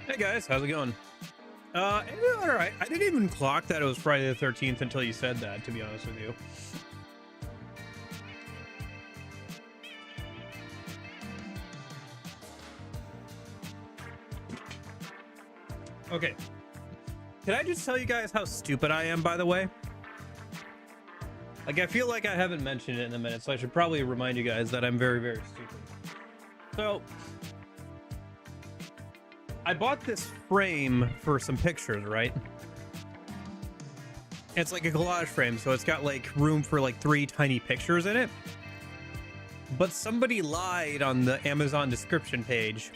Hey guys, how's it going? All right. I didn't even clock that it was Friday the 13th until you said that, to be honest with you. Okay. Can I just tell you guys how stupid I am, by the way? Like, I feel like I haven't mentioned it in a minute, so I should probably remind you guys that I'm very, very stupid. So, I bought this frame for some pictures, right? It's like a collage frame, so it's got like room for like 3 tiny pictures in it. But somebody lied on the Amazon description page,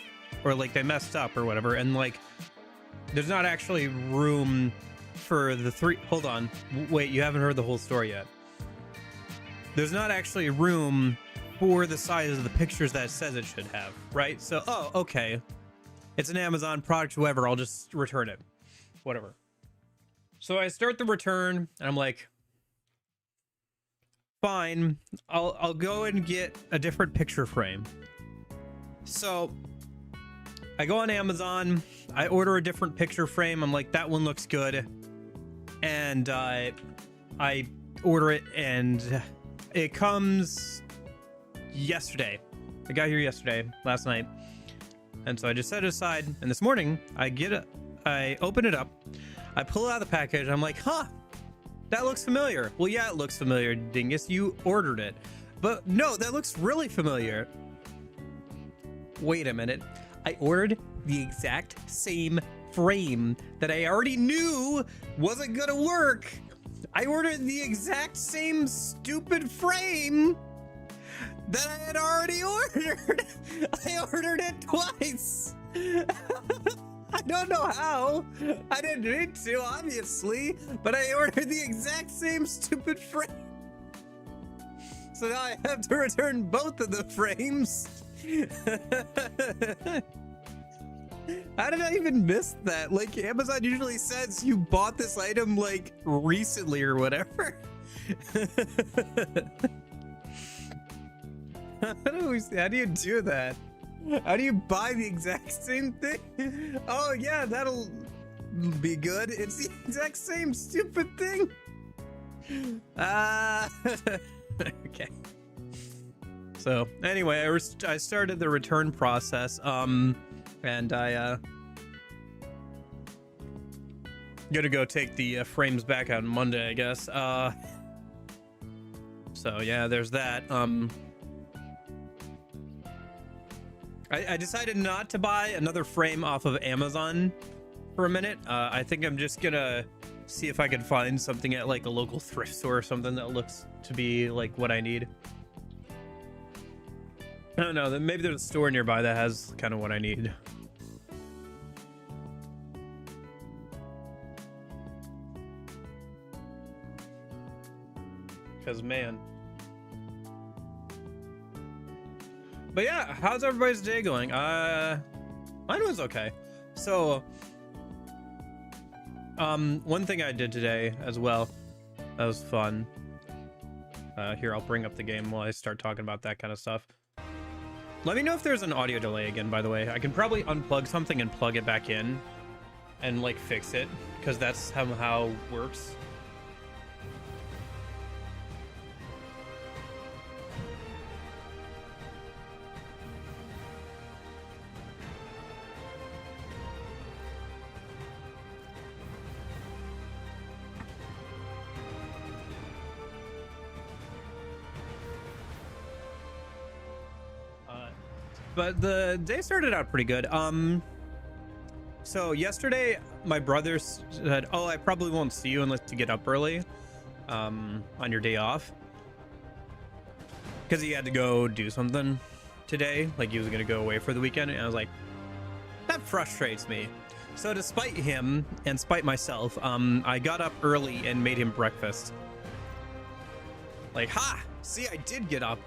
or like they messed up or whatever, and like there's not actually room for the 3. Hold on, wait, you haven't heard the whole story yet. There's not actually room for the size of the pictures that it says it should have, right? So, oh, okay. It's an Amazon product, whoever, I'll just return it. Whatever. So I start the return, and I'm like, fine, I'll go and get a different picture frame. So I go on Amazon, I order a different picture frame. I'm like, that one looks good. And I order it, and it comes yesterday. It got here yesterday, last night. And so I just set it aside, and this morning I open it up, I pull it out of the package, I'm like, huh, that looks familiar. Well, yeah, it looks familiar, dingus, you ordered it. But no, that looks really familiar. Wait a minute, I ordered the exact same frame that I already knew wasn't gonna work. I ordered the exact same stupid frame that I had already ordered. I ordered it twice. I don't know how. I didn't need to, obviously, but I ordered the exact same stupid frame. So now I have to return both of the frames. How did I even miss that? Like, Amazon usually says you bought this item like recently or whatever. How do you do that? How do you buy the exact same thing? Oh yeah, that'll be good. It's the exact same stupid thing. Okay. So anyway, I started the return process. And I gonna go take the frames back on Monday, I guess. So yeah, there's that. I decided not to buy another frame off of Amazon for a minute. I think I'm just gonna see if I can find something at like a local thrift store or something that looks to be like what I need. I don't know, maybe there's a store nearby that has kind of what I need. Because, man. But yeah, how's everybody's day going? Mine was okay. So, one thing I did today as well, that was fun. Here, I'll bring up the game while I start talking about that kind of stuff. Let me know if there's an audio delay again, by the way. I can probably unplug something and plug it back in and, like, fix it, because that's somehow works. But the day started out pretty good. So yesterday my brother said, oh, I probably won't see you unless you get up early on your day off, because he had to go do something today, like he was gonna go away for the weekend. And I was like, that frustrates me. So despite him and spite myself, I got up early and made him breakfast. Like, ha, see, I did get up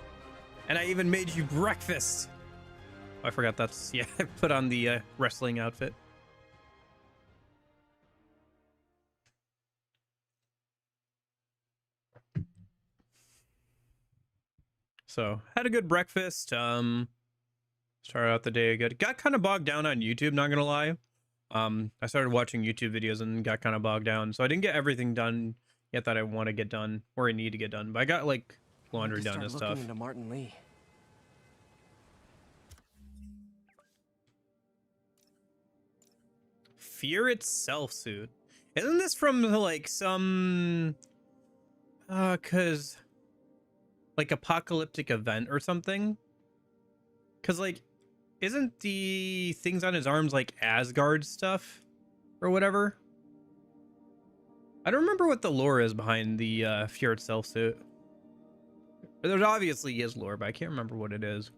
and I even made you breakfast. I forgot that's, yeah, I put on the wrestling outfit. So, had a good breakfast. Started out the day good. Got kind of bogged down on YouTube, not gonna lie. I started watching YouTube videos and got kind of bogged down, so I didn't get everything done yet that I want to get done or I need to get done. But I got like laundry done and stuff. Into Mr.Li. Fear itself suit. Isn't this from like some cause like apocalyptic event or something? Cause like isn't the things on his arms like Asgard stuff or whatever? I don't remember what the lore is behind the Fear itself suit. There obviously is lore, but I can't remember what it is.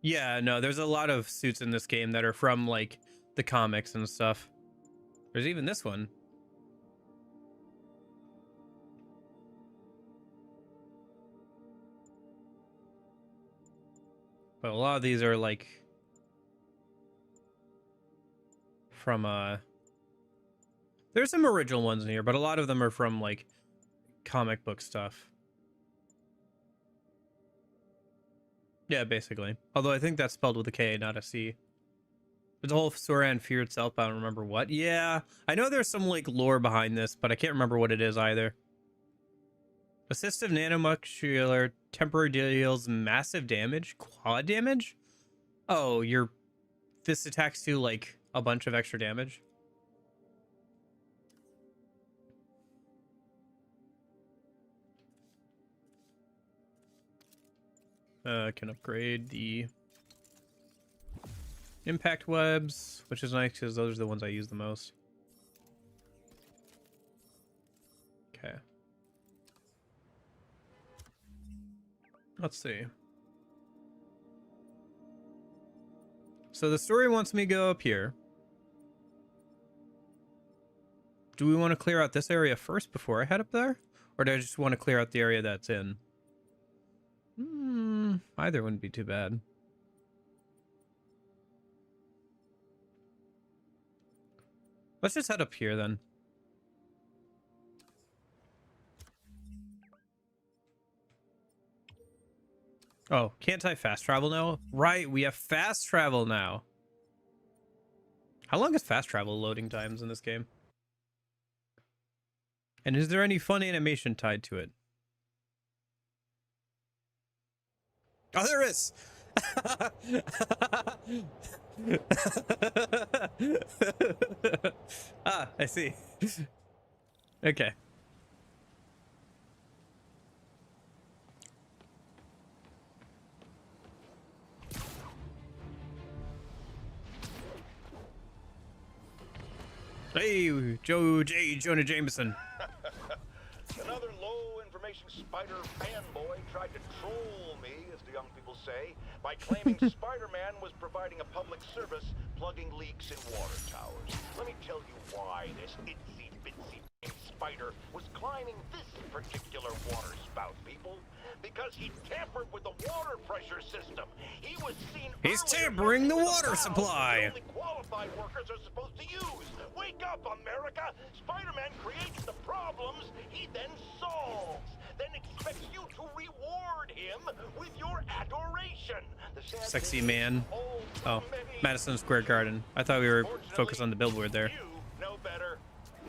Yeah, no, there's a lot of suits in this game that are from like the comics and stuff. There's even this one. But a lot of these are like from there's some original ones in here, but a lot of them are from like comic book stuff. Yeah, basically. Although I think that's spelled with a K, not a C. There's a whole story on Fear itself, but I don't remember what. Yeah, I know there's some like lore behind this, but I can't remember what it is either. Assistive nanomuscular temporary deals massive damage, quad damage. Oh, your fist attacks do like a bunch of extra damage. Can upgrade the impact webs, which is nice because those are the ones I use the most. Okay. Let's see. So the story wants me to go up here. Do we want to clear out this area first before I head up there? Or do I just want to clear out the area that's in? Either wouldn't be too bad. Let's just head up here then. Oh, can't I fast travel now? Right, we have fast travel now. How long is fast travel loading times in this game? And is there any fun animation tied to it? Oh, there is! Ah, I see. Okay. Hey, Jonah Jameson. Another low information spider fanboy tried to troll me, as the young people say, by claiming Spider-Man was providing a public service plugging leaks in water towers. Let me tell you why this itsy-bitsy spider was climbing this particular water spout, people. Because he tampered with the water pressure system. He was seen. He's tampering the water supply. Only qualified workers are supposed to use. Wake up, America! Spider-Man creates the problems he then solves, then expects you to reward him with your adoration. Sexy man. Oh, Madison Square Garden. I thought we were focused on the billboard there. Know better.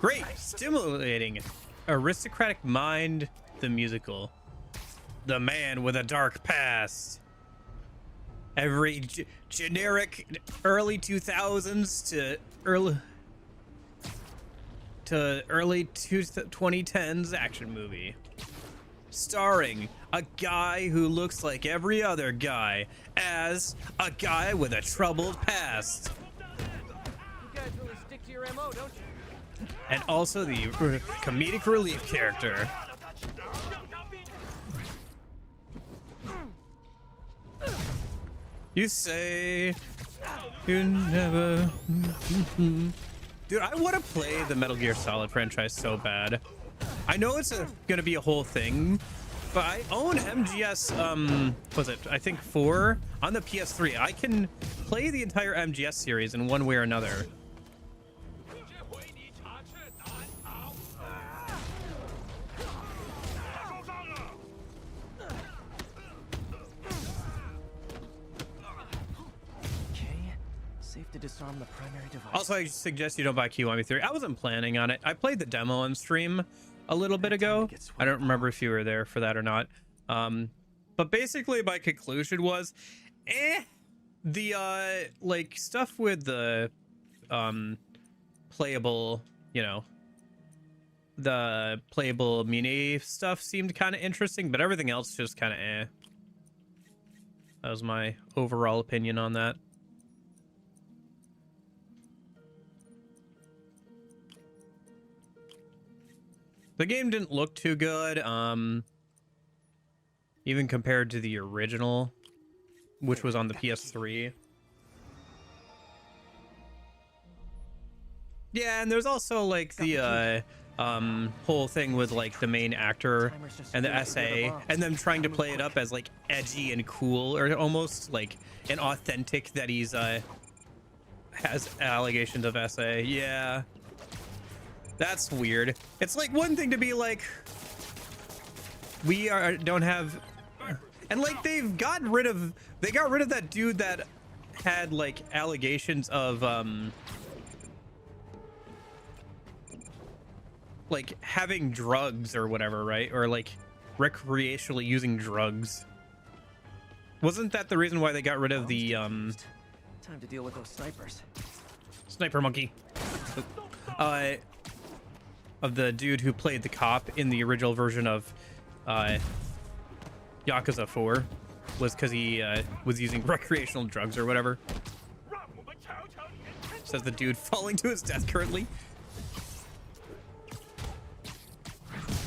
Great, stimulating. Aristocratic Mind, the musical. The man with a dark past. Every generic early 2000s to early 2010s action movie. Starring a guy who looks like every other guy as a guy with a troubled past. You guys really stick to your MO, don't you? And also the comedic relief character. You say you never. Dude, I want to play the Metal Gear Solid franchise so bad. I know it's gonna be a whole thing, but I own MGS, was it, I think 4 on the PS3. I can play the entire MGS series in one way or another. to disarm the primary device. Also, I suggest you don't buy Kiwami Theory. I wasn't planning on it. I played the demo on stream a little bit ago. I don't remember if you were there for that or not. But basically my conclusion was, the like stuff with the playable, you know, the playable mini stuff seemed kind of interesting, but everything else just kind of That was my overall opinion on that. The game didn't look too good, even compared to the original, which was on the PS3. Yeah, and there's also like the whole thing with like the main actor and the SA, and them trying to play it up as like edgy and cool, or almost like an authentic that he's has allegations of SA. Yeah. That's weird. It's like one thing to be like, don't have, and like they got rid of that dude that had like allegations of like having drugs or whatever, right? Or like recreationally using drugs. Wasn't that the reason why they got rid of the Time to deal with those snipers. sniper monkey? Of the dude who played the cop in the original version of Yakuza 4 was because he was using recreational drugs or whatever. Says the dude falling to his death currently.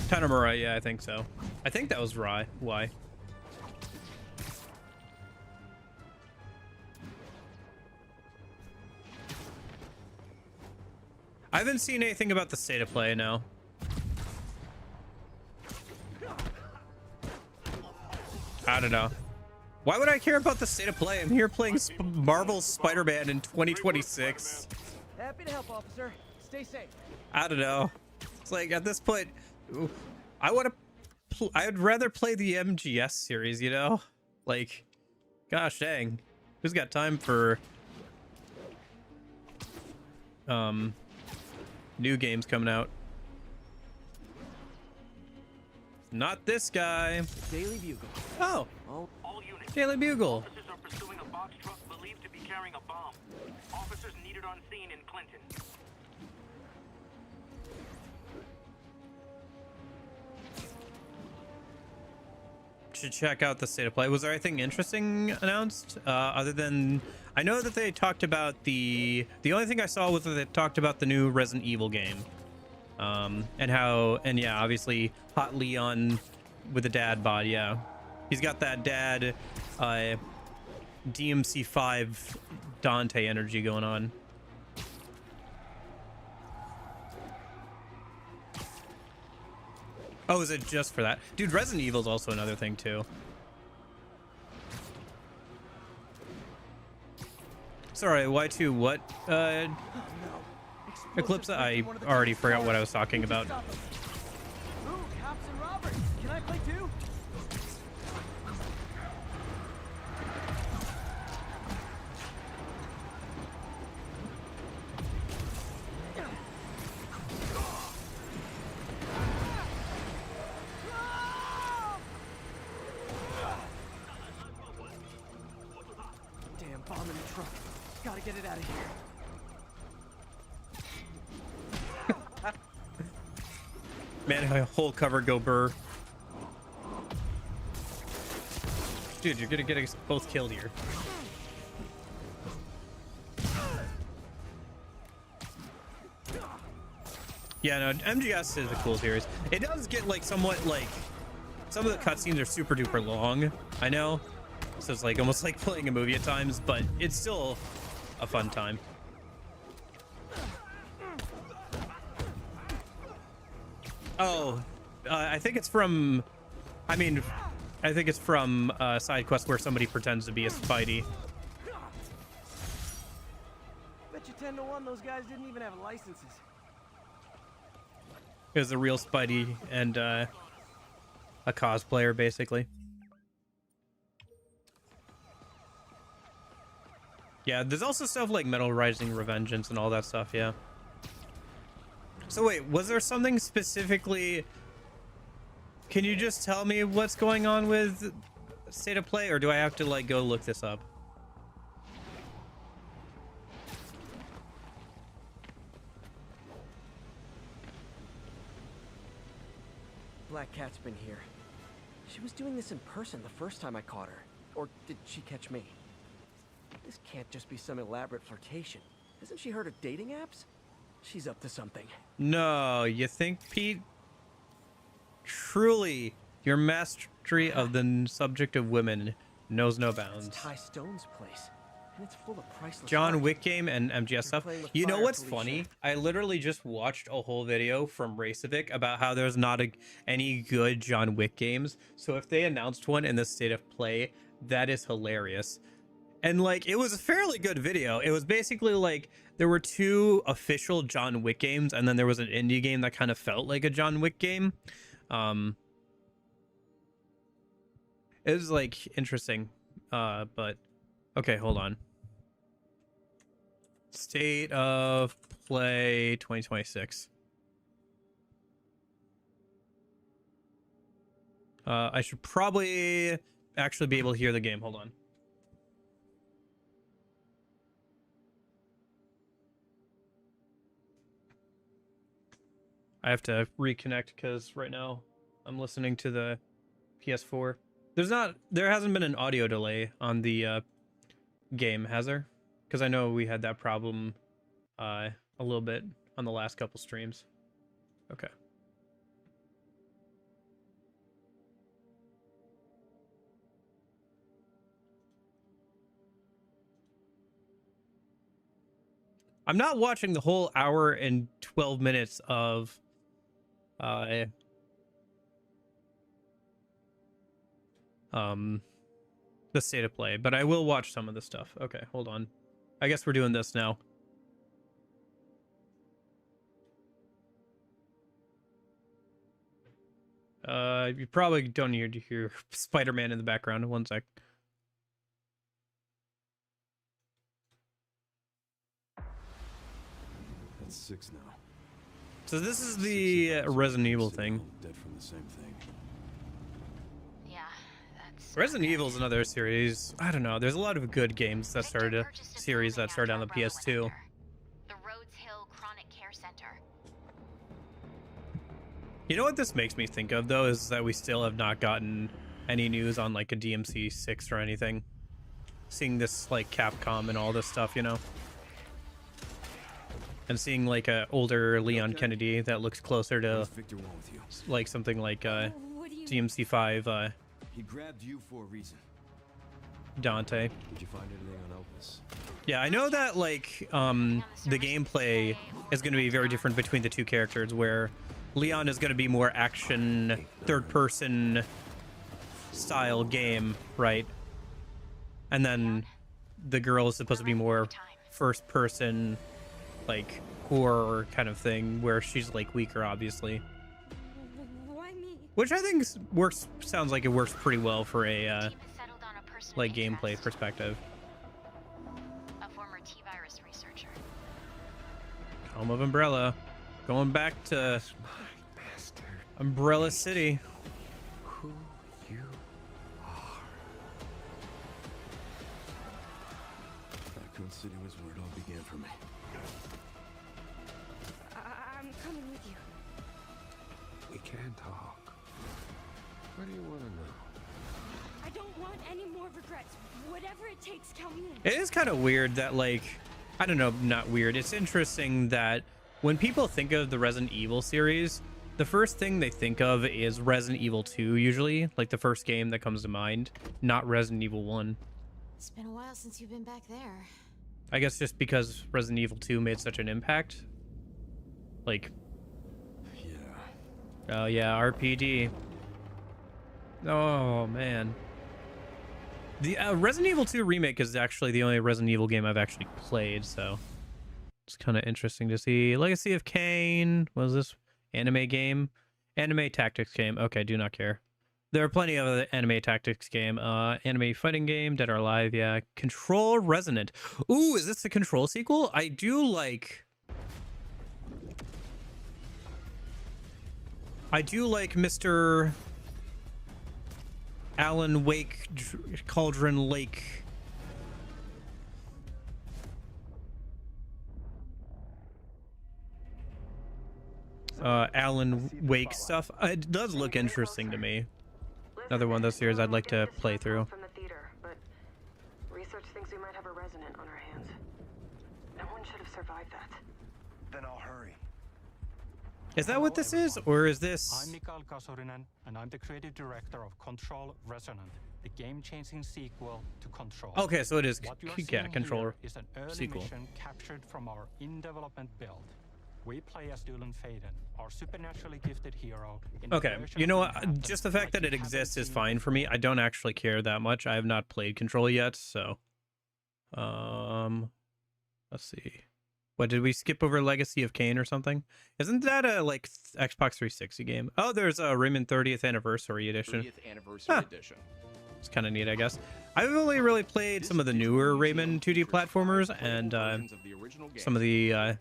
Tanamura, yeah, I think so. I think that was why. I haven't seen anything about the state of play now. I don't know. Why would I care about the state of play? I'm here playing Marvel's Spider-Man in 2026. Happy to help, officer. Stay safe. I don't know. It's like at this point, I'd rather play the MGS series, you know? Like, gosh dang. Who's got time for new games coming out? Not this guy. Daily Bugle. Oh, All units. Daily Bugle. Officers are pursuing a box truck believed to be carrying a bomb. Officers needed on scene in Clinton. Should check out the state of play. Was there anything interesting announced other than I know that they talked about the only thing I saw was that they talked about the new Resident Evil game, and yeah, obviously Hot Leon with the dad bod. Yeah, he's got that dad DMC5 Dante energy going on. Oh, is it just for that? Dude, Resident Evil is also another thing, too. Sorry, Y2, what? Eclipse, I already forgot what I was talking about. Ooh, cops and robbers. Can I play too? Damn bomb in the truck. Gotta get it out of here. Man, a whole cover go burr. Dude, you're gonna get us both killed here. Yeah, no, MGS is a cool series. It does get like somewhat like some of the cutscenes are super duper long, I know. So it's like almost like playing a movie at times, but it's still a fun time. Oh, I think it's from, I think it's from a side quest where somebody pretends to be a Spidey. Bet you 10 to 1 those guys didn't even have licenses. It was a real Spidey and a cosplayer, basically. Yeah, there's also stuff like Metal Rising Revengeance and all that stuff, yeah. So wait, was there something specifically... Can you just tell me what's going on with State of Play, or do I have to like go look this up? Black Cat's been here. She was doing this in person the first time I caught her. Or did she catch me? This can't just be some elaborate flirtation. Hasn't she heard of dating apps? She's up to something. No, you think, Pete? Truly, your mastery of the subject of women knows no bounds. It's Ty Stone's place, and it's full of priceless John art. Wick game and MGS stuff. playing with You know fire, what's Felicia. funny? I literally just watched a whole video from Racevic about how there's not any good John Wick games. So if they announced one in the State of Play, that is hilarious. And like, it was a fairly good video. It was basically like there were 2 official John Wick games, and then there was an indie game that kind of felt like a John Wick game. It was like interesting, but okay, hold on. State of Play 2026. I should probably actually be able to hear the game. Hold on. I have to reconnect because right now I'm listening to the PS4. There hasn't been an audio delay on the game, has there? Because I know we had that problem a little bit on the last couple streams. Okay. I'm not watching the whole hour and 12 minutes of the State of Play, but I will watch some of the stuff. Okay, hold on. I guess we're doing this now. You probably don't need to hear Spider-Man in the background. One sec. That's 6 now. So this is the Resident Evil thing. Dead from the same thing. Yeah, that's Resident Evil is another series. I don't know. There's a lot of good games that started a series that started on the PS2. The Rhodes Hill Chronic Care Center. You know what this makes me think of, though, is that we still have not gotten any news on like a DMC 6 or anything. Seeing this like Capcom and all this stuff, you know? And seeing like a older Leon Kennedy that looks closer to What's Victor want with you? like something like What do you DMC 5 He grabbed you for a reason. Dante. Did you find anything on Elvis? Yeah, I know that like the gameplay is going to be very different between the 2 characters, where Leon is going to be more action, third-person style game, right? And then the girl is supposed to be more first-person, like horror kind of thing, where she's like weaker, obviously. Why me? Which I think sounds like it works pretty well for a Team has settled on a person of like gameplay interest, perspective. a former T-virus researcher. Home of Umbrella, going back to Umbrella City. Who you are. Raccoon City was where it all began for me. I'm coming with you. We can talk. What do you want to know? I don't want any more regrets. Whatever it takes, count me in. It is kind of weird that, like, I don't know, not weird. It's interesting that when people think of the Resident Evil series, the first thing they think of is Resident Evil 2, usually, like the first game that comes to mind, not Resident Evil 1. It's been a while since you've been back there. I guess just because Resident Evil 2 made such an impact. Like, Yeah. oh yeah, RPD. Oh man. The Resident Evil 2 remake is actually the only Resident Evil game I've actually played, so it's kind of interesting to see. Legacy of Kain, what was this? Anime game? Anime tactics game. Okay, do not care. There are plenty of other anime tactics game. Anime fighting game, Dead or Alive, yeah. Control Resonant. Ooh, is this the Control sequel? I do like Mr. Alan Wake Cauldron Lake. Alan Wake stuff. It does look interesting to me. Another one of those series I'd like to play through. From the theater, but research thinks we might have a resonant on our hands. No one should have survived that. Then I'll hurry. Is that what this is, or is this? I'm Mikael Kasurinen, and I'm the creative director of Control Resonant, the game-changing sequel to Control. Okay, so it is, What you are yeah, seeing Control here is an early sequel. mission captured from our in-development build. We play as Dylan Faden, our supernaturally gifted hero. In Okay, a version you know of what? Manhattan Just the fact like that it you haven't exists is seen fine for me. I don't actually care that much. I have not played Control yet, so let's see. What did we skip over? Legacy of Kain or something? Isn't that a like Xbox 360 game? Oh, there's a Rayman 30th Anniversary Edition. 30th Anniversary Edition. It's kind of neat, I guess. I've only really played some of the newer Rayman 2D platformers and some of the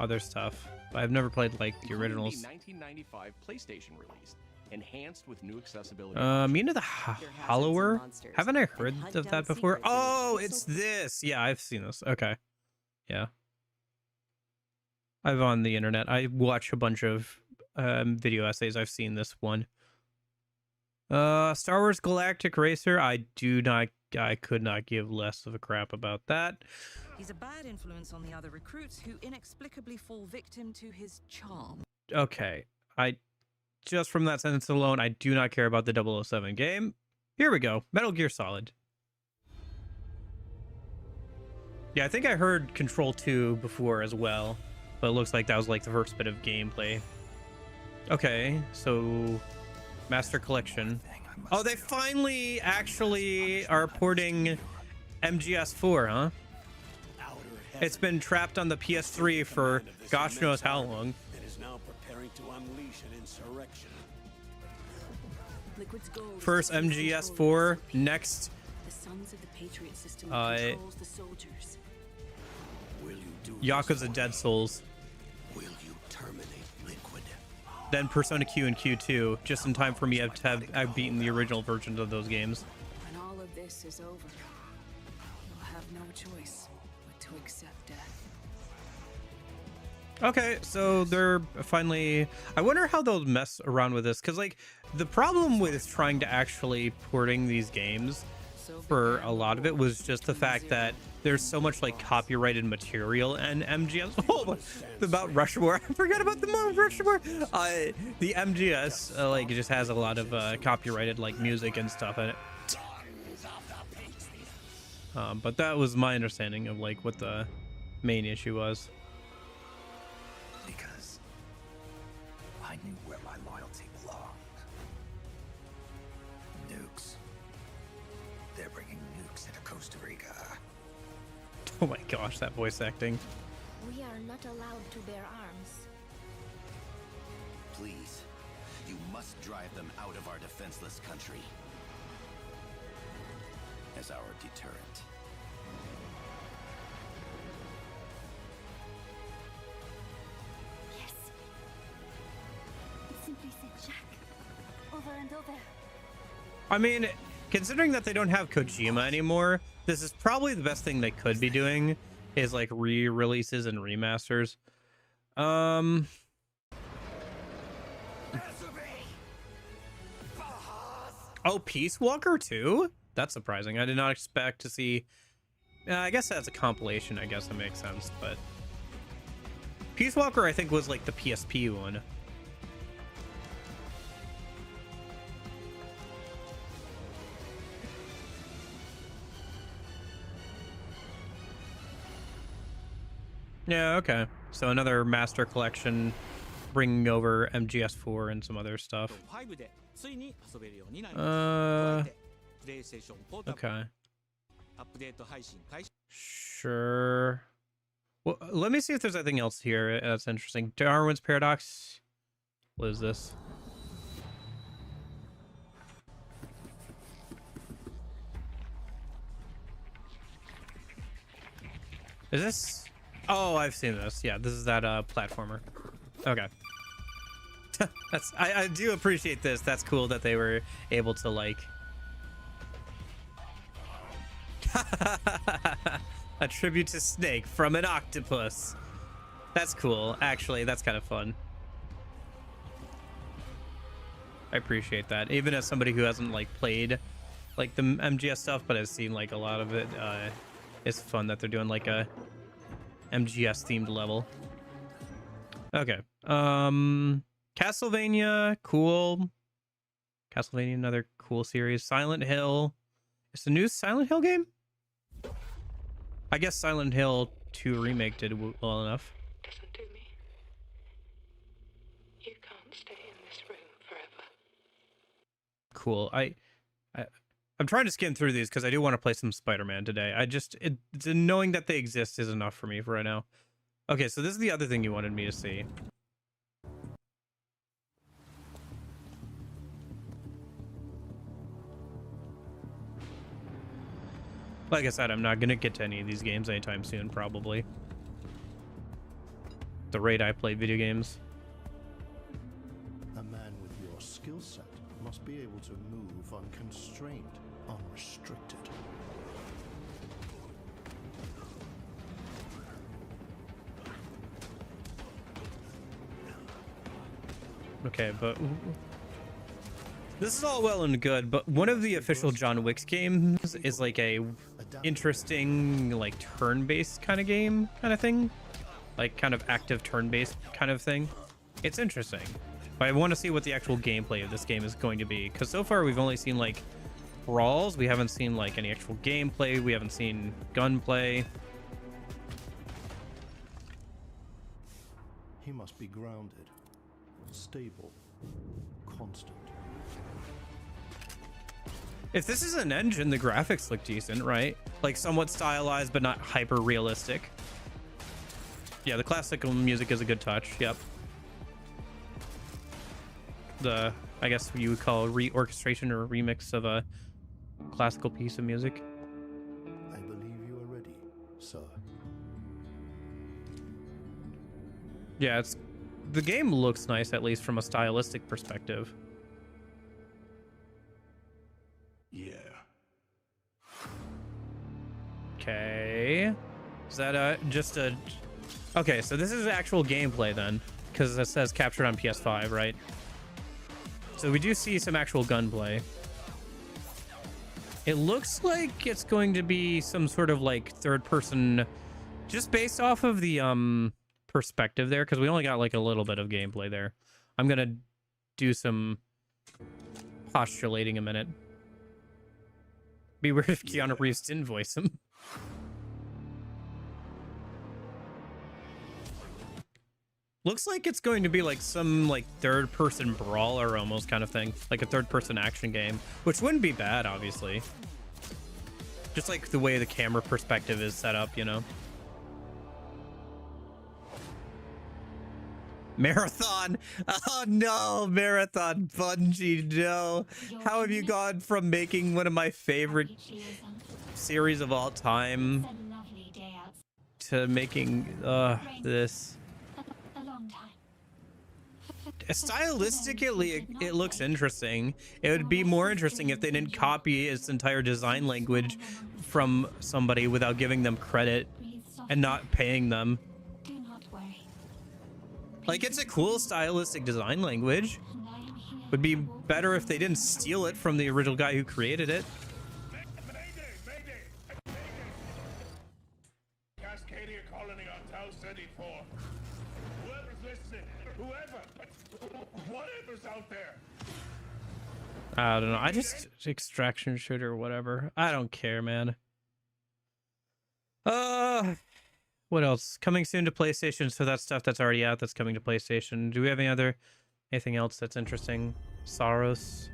other stuff. I've never played like the originals. The 1995 PlayStation release, enhanced with new accessibility. Mina the Hollower? Haven't I heard of that before? Oh, it's this. Yeah, I've seen this. Okay. Yeah. I've on the internet. I watch a bunch of video essays. I've seen this one. Star Wars Galactic Racer. I could not give less of a crap about that. He's a bad influence on the other recruits who inexplicably fall victim to his charm. Okay. Just from that sentence alone, I do not care about the 007 game. Here we go. Metal Gear Solid. Yeah, I think I heard Control 2 before as well, but it looks like that was like the first bit of gameplay. Okay, so Master Collection. Oh, they finally actually are porting MGS4, huh? It's been trapped on the PS3 for gosh knows how long. It is now preparing to unleash an insurrection. First MGS4, next The sons of the Patriot system controls the soldiers. Will you do Yakuza Dead Souls. Will you terminate Liquid? Then Persona Q and Q2, just in time for me to have beaten the original versions of those games. When all of this is over, you'll have no choice but to accept death. Okay, so they're finally... I wonder how they'll mess around with this, because, like, the problem with trying to actually porting these games for a lot of it was just the fact that there's so much, like, copyrighted material and MGS... Oh, about Rushmore. I forgot about the more Rushmore. The MGS, like, it just has a lot of copyrighted, like, music and stuff in it. But that was my understanding of, like, what the main issue was. Because I knew where my loyalty belonged. Nukes. They're bringing nukes into Costa Rica. Oh my gosh, that voice acting. We are not allowed to bear arms. Please, you must drive them out of our defenseless country. As our deterrent. Yes. It simply said Jack. Over and over. I mean, considering that they don't have Kojima anymore, this is probably the best thing they could be doing, is like re-releases and remasters. Oh, Peace Walker too? That's surprising. I did not expect to see... I guess that's a compilation. I guess that makes sense, but... Peace Walker, I think, was like the PSP one. Yeah, okay. So another master collection bringing over MGS4 and some other stuff. Okay. Sure. Well, let me see if there's anything else here that's interesting. Darwin's Paradox. What is this? Is this? Oh, I've seen this. Yeah, this is that platformer. Okay. That's I do appreciate this. That's cool that they were able to like a tribute to Snake from an octopus. That's cool. Actually, that's kind of fun. I appreciate that. Even as somebody who hasn't like played like the MGS stuff, but has seen like a lot of it, it's fun that they're doing like a MGS themed level. Okay. Castlevania, cool. Castlevania, another cool series. Silent Hill. Is the new Silent Hill game? I guess Silent Hill 2 remake did well enough. Doesn't do me. You can't stay in this room forever. Cool. I'm trying to skim through these because I do want to play some Spider-Man today. Knowing that they exist is enough for me for right now. Okay, so this is the other thing you wanted me to see. Like I said, I'm not going to get to any of these games anytime soon, probably. The rate I play video games. A man with your skill set must be able to move unconstrained, unrestricted. Okay, but this is all well and good, but one of the official John Wick's games is like a interesting like turn-based kind of game kind of thing, like kind of active turn-based kind of thing. It's interesting, but I want to see what the actual gameplay of this game is going to be, because so far we've only seen like brawls. We haven't seen like any actual gameplay. We haven't seen gunplay. He must be grounded, stable, constant. If this is an engine, the graphics look decent, right? Like somewhat stylized, but not hyper realistic. Yeah, the classical music is a good touch. Yep. I guess you would call reorchestration or remix of a classical piece of music. I believe you are ready, sir. Yeah, the game looks nice, at least from a stylistic perspective. Yeah. Okay. Is that just a... Okay, so this is actual gameplay then, because it says captured on PS5, right? So we do see some actual gunplay. It looks like it's going to be some sort of like third person, just based off of the perspective there, because we only got like a little bit of gameplay there. I'm gonna do some postulating a minute. Be weird if Keanu Reeves didn't voice him. Looks like it's going to be like some like third person brawler almost kind of thing, like a third person action game, which wouldn't be bad, obviously. Just like the way the camera perspective is set up, you know. Marathon. Oh no, Marathon Bungie, no. How have you gone from making one of my favorite series of all time to making this? Stylistically, it looks interesting. It would be more interesting if they didn't copy its entire design language from somebody without giving them credit and not paying them. Like, it's a cool stylistic design language. Would be better if they didn't steal it from the original guy who created it. Cascadia Colony on Tau City 4. Whoever's listening, whatever's out there. I don't know. I just extraction shooter or whatever. I don't care, man. What else? Coming soon to PlayStation. So that's stuff that's already out. That's coming to PlayStation. Do we have anything else that's interesting? Saros,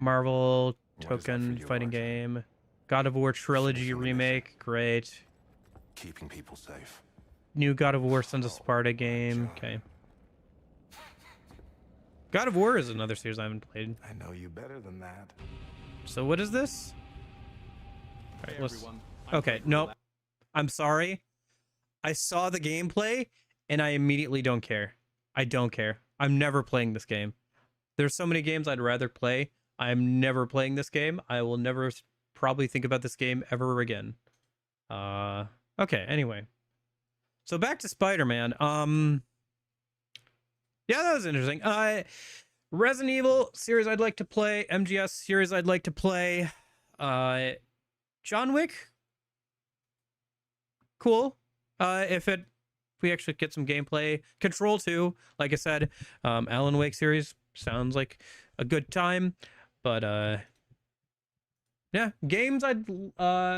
Marvel token fighting game, God of War trilogy remake. Great. Keeping people safe. New God of War Sons of Sparta game. Okay. God of War is another series I haven't played. I know you better than that. So what is this? All right, Hey, everyone. okay, no. I'm sorry. I saw the gameplay and I immediately don't care. I don't care. I'm never playing this game. There's so many games I'd rather play. I'm never playing this game. I will never probably think about this game ever again. Okay, anyway. So back to Spider-Man. Yeah, that was interesting. Resident Evil series I'd like to play. MGS series I'd like to play. John Wick. Cool. If we actually get some gameplay. Control 2, like I said. Alan Wake series sounds like a good time. But yeah,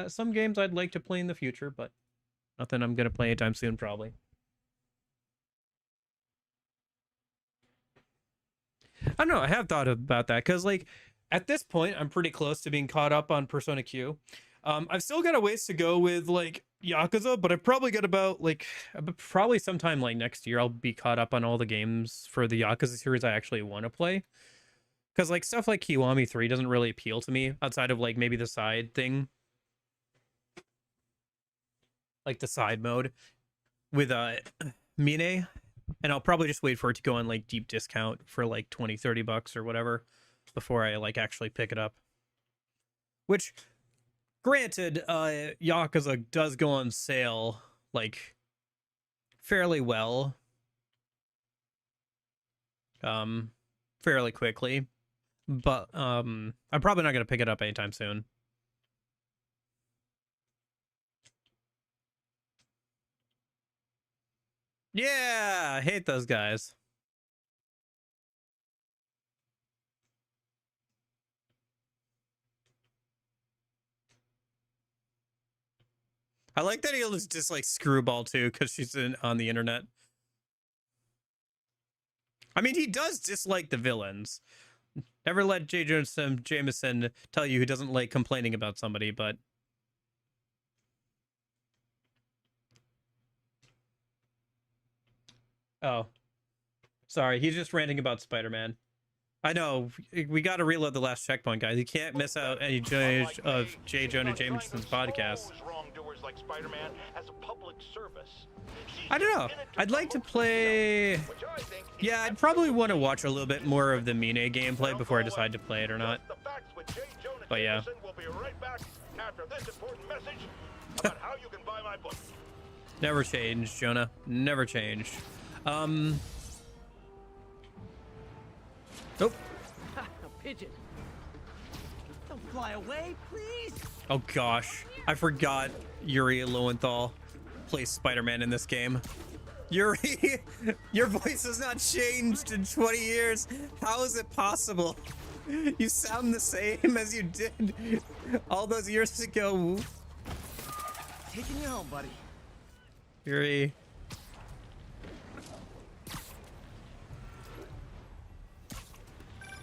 some games I'd like to play in the future, but nothing I'm gonna play anytime soon, probably. I don't know, I have thought about that, because like at this point I'm pretty close to being caught up on Persona Q. I've still got a ways to go with like Yakuza, but I've probably got about like probably sometime like next year I'll be caught up on all the games for the Yakuza series I actually want to play. Because like stuff like Kiwami 3 doesn't really appeal to me outside of like maybe the side thing. Like the side mode with Mine. And I'll probably just wait for it to go on like deep discount for like 20-30 bucks or whatever before I like actually pick it up. Which, granted, Yakuza does go on sale like fairly well. Fairly quickly. But I'm probably not going to pick it up anytime soon. Yeah, I hate those guys. I like that he'll just dislike Screwball too, because she's on the internet. I mean, he does dislike the villains. Never let J. Jameson tell you he doesn't like complaining about somebody, but... Oh. Sorry, he's just ranting about Spider-Man. I know, we gotta reload the last checkpoint, guys. You can't miss out any of J. Jonah Jameson's podcast. I don't know. I'd like to play... Yeah, I'd probably want to watch a little bit more of the Mine gameplay before I decide to play it or not. But yeah. Never changed, Jonah. Never changed. Nope. A pigeon. Don't fly away, please. Oh gosh, I forgot Yuri Lowenthal plays Spider-Man in this game. Yuri, your voice has not changed in 20 years. How is it possible? You sound the same as you did all those years ago. Taking you home, buddy. Yuri.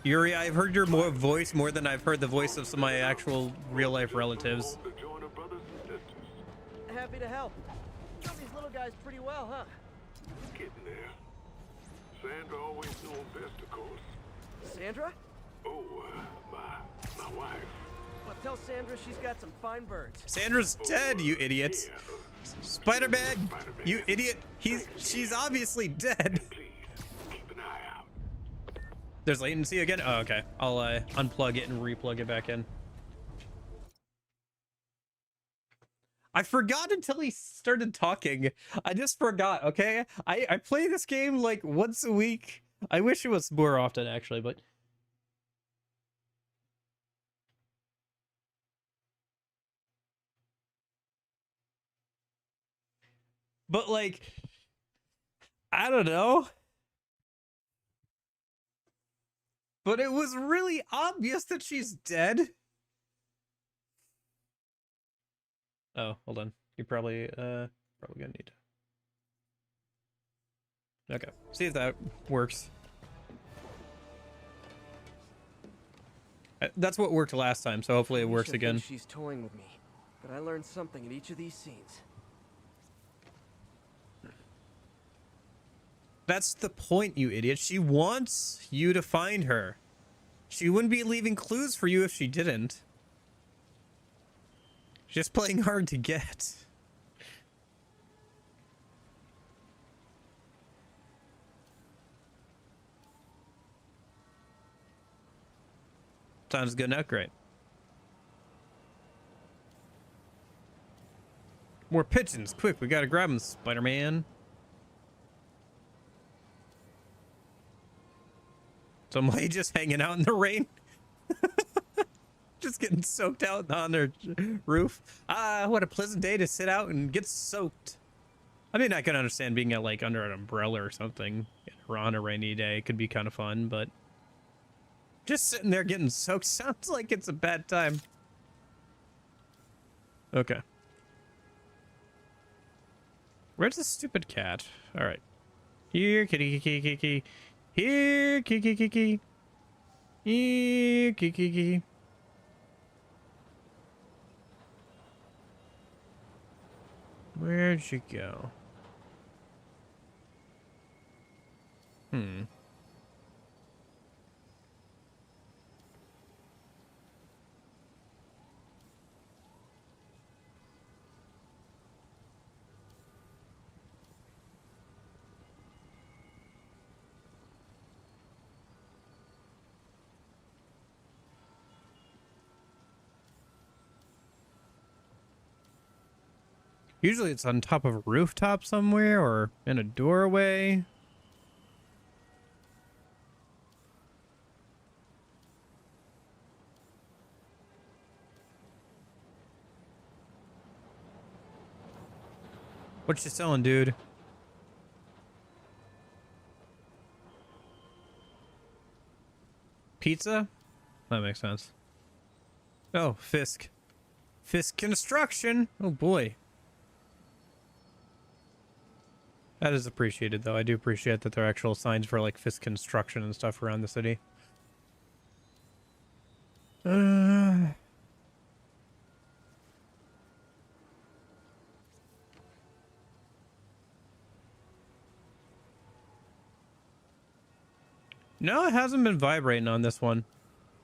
Yuri, I've heard your voice more than I've heard the voice of some of my actual real-life relatives. Happy to help. You know these little guys pretty well, huh? Getting there. Sandra always knows best, of course. Sandra? Oh, my wife. Well, tell Sandra she's got some fine birds. Sandra's dead, you idiot. Spider-Man, you idiot. She's obviously dead. There's latency again? Oh, okay. I'll unplug it and replug it back in. I forgot until he started talking. I just forgot, okay? I play this game like once a week. I wish it was more often, actually, but... But, like... I don't know. But it was really obvious that she's dead. Oh, hold on. You probably gonna need to... Okay, see if that works. That's what worked last time, so hopefully it works again. She's toying with me, but I learned something in each of these scenes. That's the point, you idiot. She wants you to find her. She wouldn't be leaving clues for you if she didn't. She's just playing hard to get. Sounds good enough. Great. More pigeons. Quick, we gotta grab them, Spider-Man. Some lady just hanging out in the rain. Just getting soaked out on their roof. Ah, what a pleasant day to sit out and get soaked. I mean, I can understand being at, like, under an umbrella or something or on a rainy day. It could be kind of fun, but just sitting there getting soaked sounds like it's a bad time. Okay. Where's the stupid cat? All right. Here, kitty, kitty, kitty, kitty. Here, kitty, kitty, kitty. Here, kitty, kitty, kitty. Where'd she go? Usually it's on top of a rooftop somewhere or in a doorway. What you selling, dude? Pizza? That makes sense. Oh, Fisk. Fisk Construction. Oh boy. That is appreciated, though. I do appreciate that there are actual signs for, like, Fisk Construction and stuff around the city. No, it hasn't been vibrating on this one.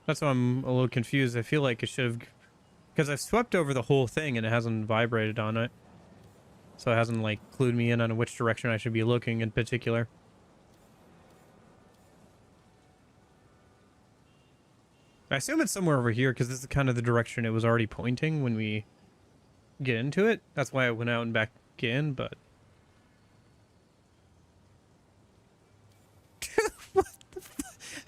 That's why I'm a little confused. I feel like it should have... Because I've swept over the whole thing and it hasn't vibrated on it. So it hasn't, like, clued me in on which direction I should be looking in particular. I assume it's somewhere over here because this is kind of the direction it was already pointing when we get into it. That's why I went out and back in, but... What the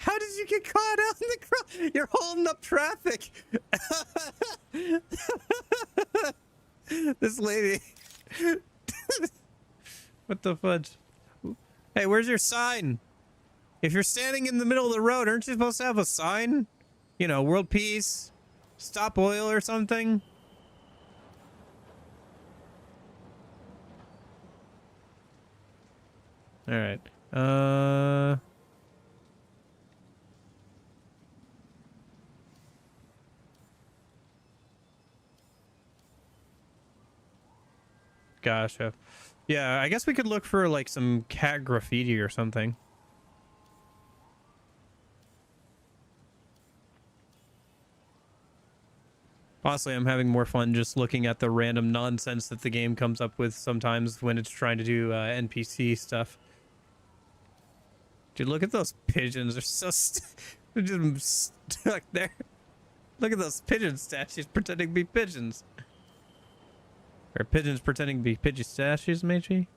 How did you get caught out in the crowd? You're holding up traffic. This lady... What the fudge? Hey, where's your sign? If you're standing in the middle of the road, aren't you supposed to have a sign? You know, world peace, stop oil or something? All right. Gotcha. Yeah, I guess we could look for like some cat graffiti or something. Honestly, I'm having more fun just looking at the random nonsense that the game comes up with sometimes when it's trying to do NPC stuff. Dude, look at those pigeons. They're so they're just stuck there. Look at those pigeon statues pretending to be pigeons. Or pigeons pretending to be pigeon statues, maybe?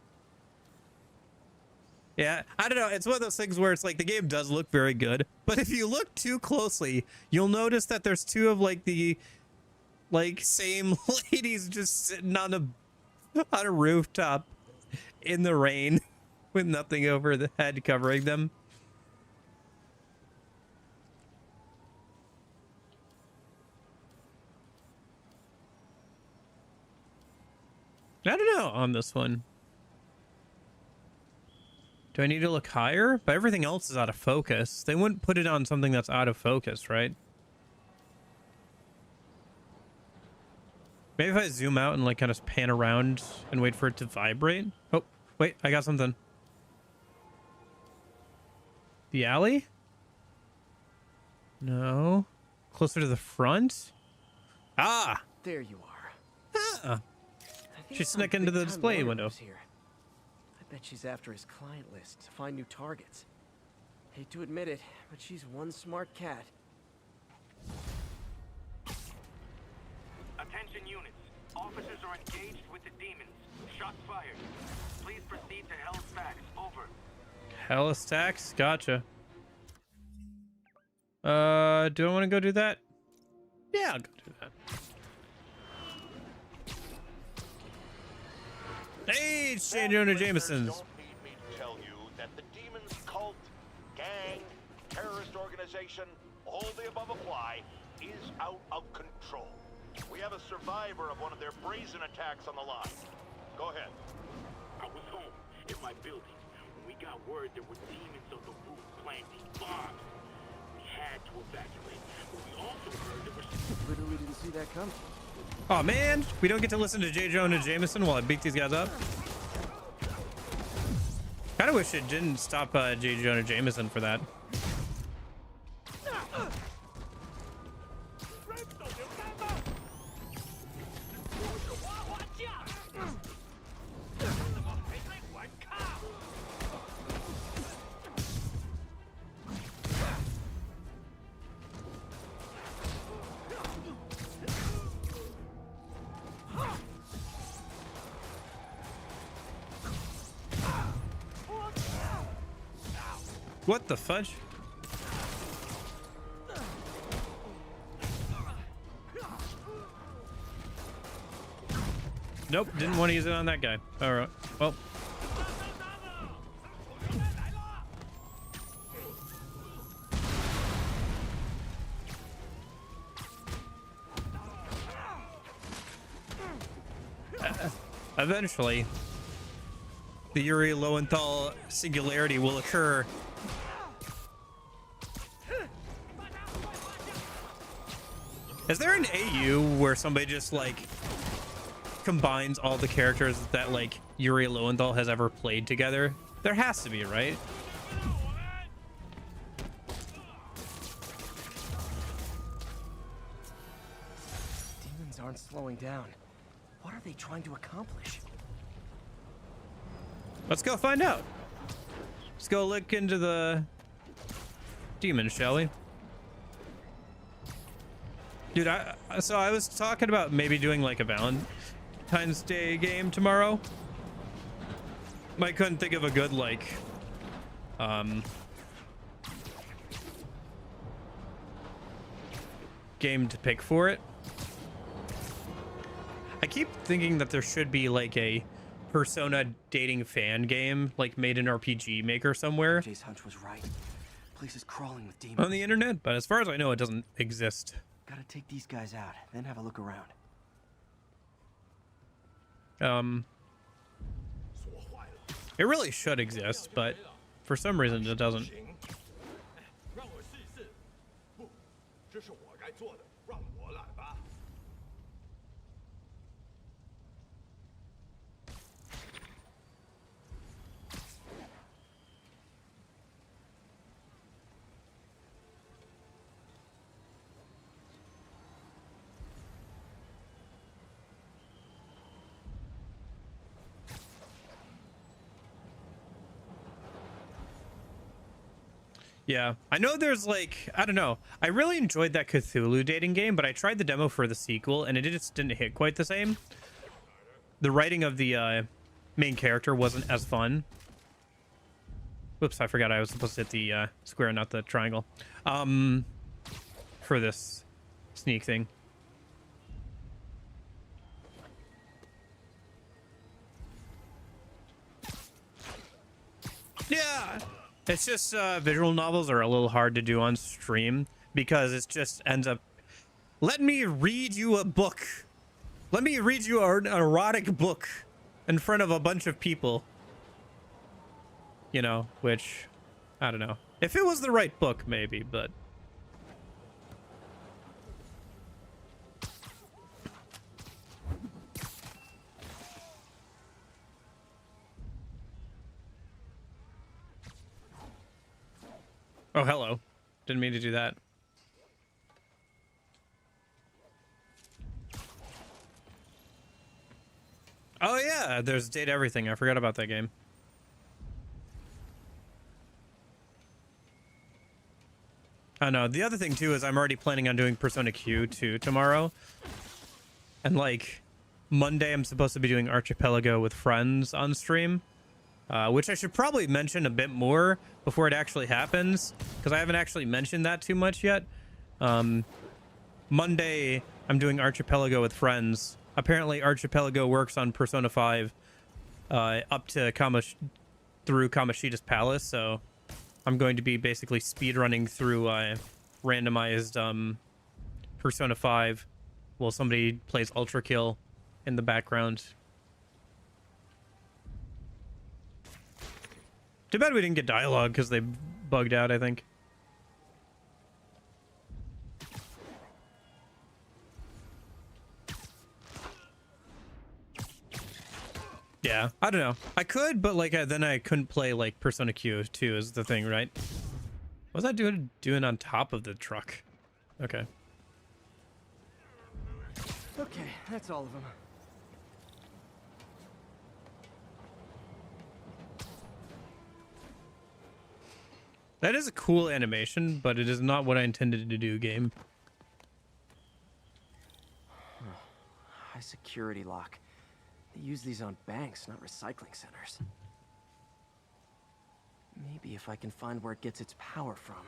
Yeah, I don't know. It's one of those things where it's like the game does look very good, but if you look too closely, you'll notice that there's two of like the same ladies just sitting on a rooftop in the rain with nothing over the head covering them. I don't know on this one. Do I need to look higher? But everything else is out of focus. They wouldn't put it on something that's out of focus, right? Maybe if I zoom out and like kind of pan around and wait for it to vibrate. Oh, wait, I got something. The alley? No. Closer to the front? Ah! There you are. Ah! She snuck into the display window. Here. I bet she's after his client list to find new targets. Hate to admit it, but she's one smart cat. Attention units. Officers are engaged with the demons. Shots fired. Please proceed to Hell's Stacks. Over. Hella stacks? Gotcha. Do I want to go do that? Yeah, I'll go do that. Hey, it's J. Jonah Jameson's. Don't need me to tell you that the demon's cult, gang, terrorist organization, all the above apply, is out of control. We have a survivor of one of their brazen attacks on the line. Go ahead. I was home in my building when we got word there were demons on the roof planting bombs. We had to evacuate, but we also heard there were... Literally didn't see that coming. Oh man, we don't get to listen to J. Jonah Jameson while I beat these guys up. Kind of wish it didn't stop J. Jonah Jameson for that. What the fudge? Nope, didn't want to use it on that guy. All right, well. Eventually, the Yuri Lowenthal singularity will occur. Is there an AU where somebody just like combines all the characters that like Yuri Lowenthal has ever played together? There has to be, right? Demons aren't slowing down. What are they trying to accomplish? Let's go find out. Let's go look into the demons, shall we? Dude, so I was talking about maybe doing like a Valentine's Day game tomorrow. I couldn't think of a good like game to pick for it. I keep thinking that there should be like a Persona dating fan game, like made in RPG Maker somewhere. Jay's hunch was right. Place is crawling with demons On the internet, but as far as I know, it doesn't exist. Gotta take these guys out, then have a look around. It really should exist, but for some reason it doesn't. Yeah, I know there's like, I don't know. I really enjoyed that Cthulhu dating game, but I tried the demo for the sequel and it just didn't hit quite the same. The writing of the main character wasn't as fun. Whoops, I forgot I was supposed to hit the square, not the triangle. For this sneak thing. Yeah. It's just visual novels are a little hard to do on stream because it just ends up, let me read you a book. Let me read you an erotic book in front of a bunch of people. You know, which, I don't know. If it was the right book, maybe, but. Oh, hello. Didn't mean to do that. Oh, yeah. There's Date Everything. I forgot about that game. Oh, no. The other thing, too, is I'm already planning on doing Persona Q2 tomorrow. And like Monday, I'm supposed to be doing Archipelago with friends on stream, which I should probably mention a bit more before it actually happens, because I haven't actually mentioned that too much yet. Monday, I'm doing Archipelago with friends. Apparently, Archipelago works on Persona 5 up to through Kamoshida's Palace, so I'm going to be basically speedrunning through randomized Persona 5 while somebody plays Ultra Kill in the background. Too bad we didn't get dialogue because they bugged out, I think. Yeah, I don't know. I could, but like then I couldn't play like Persona Q2 is the thing, right? What was I doing on top of the truck? Okay. Okay, that's all of them. That is a cool animation, but it is not what I intended to do, game. High security lock. They use these on banks, not recycling centers. Maybe if I can find where it gets its power from.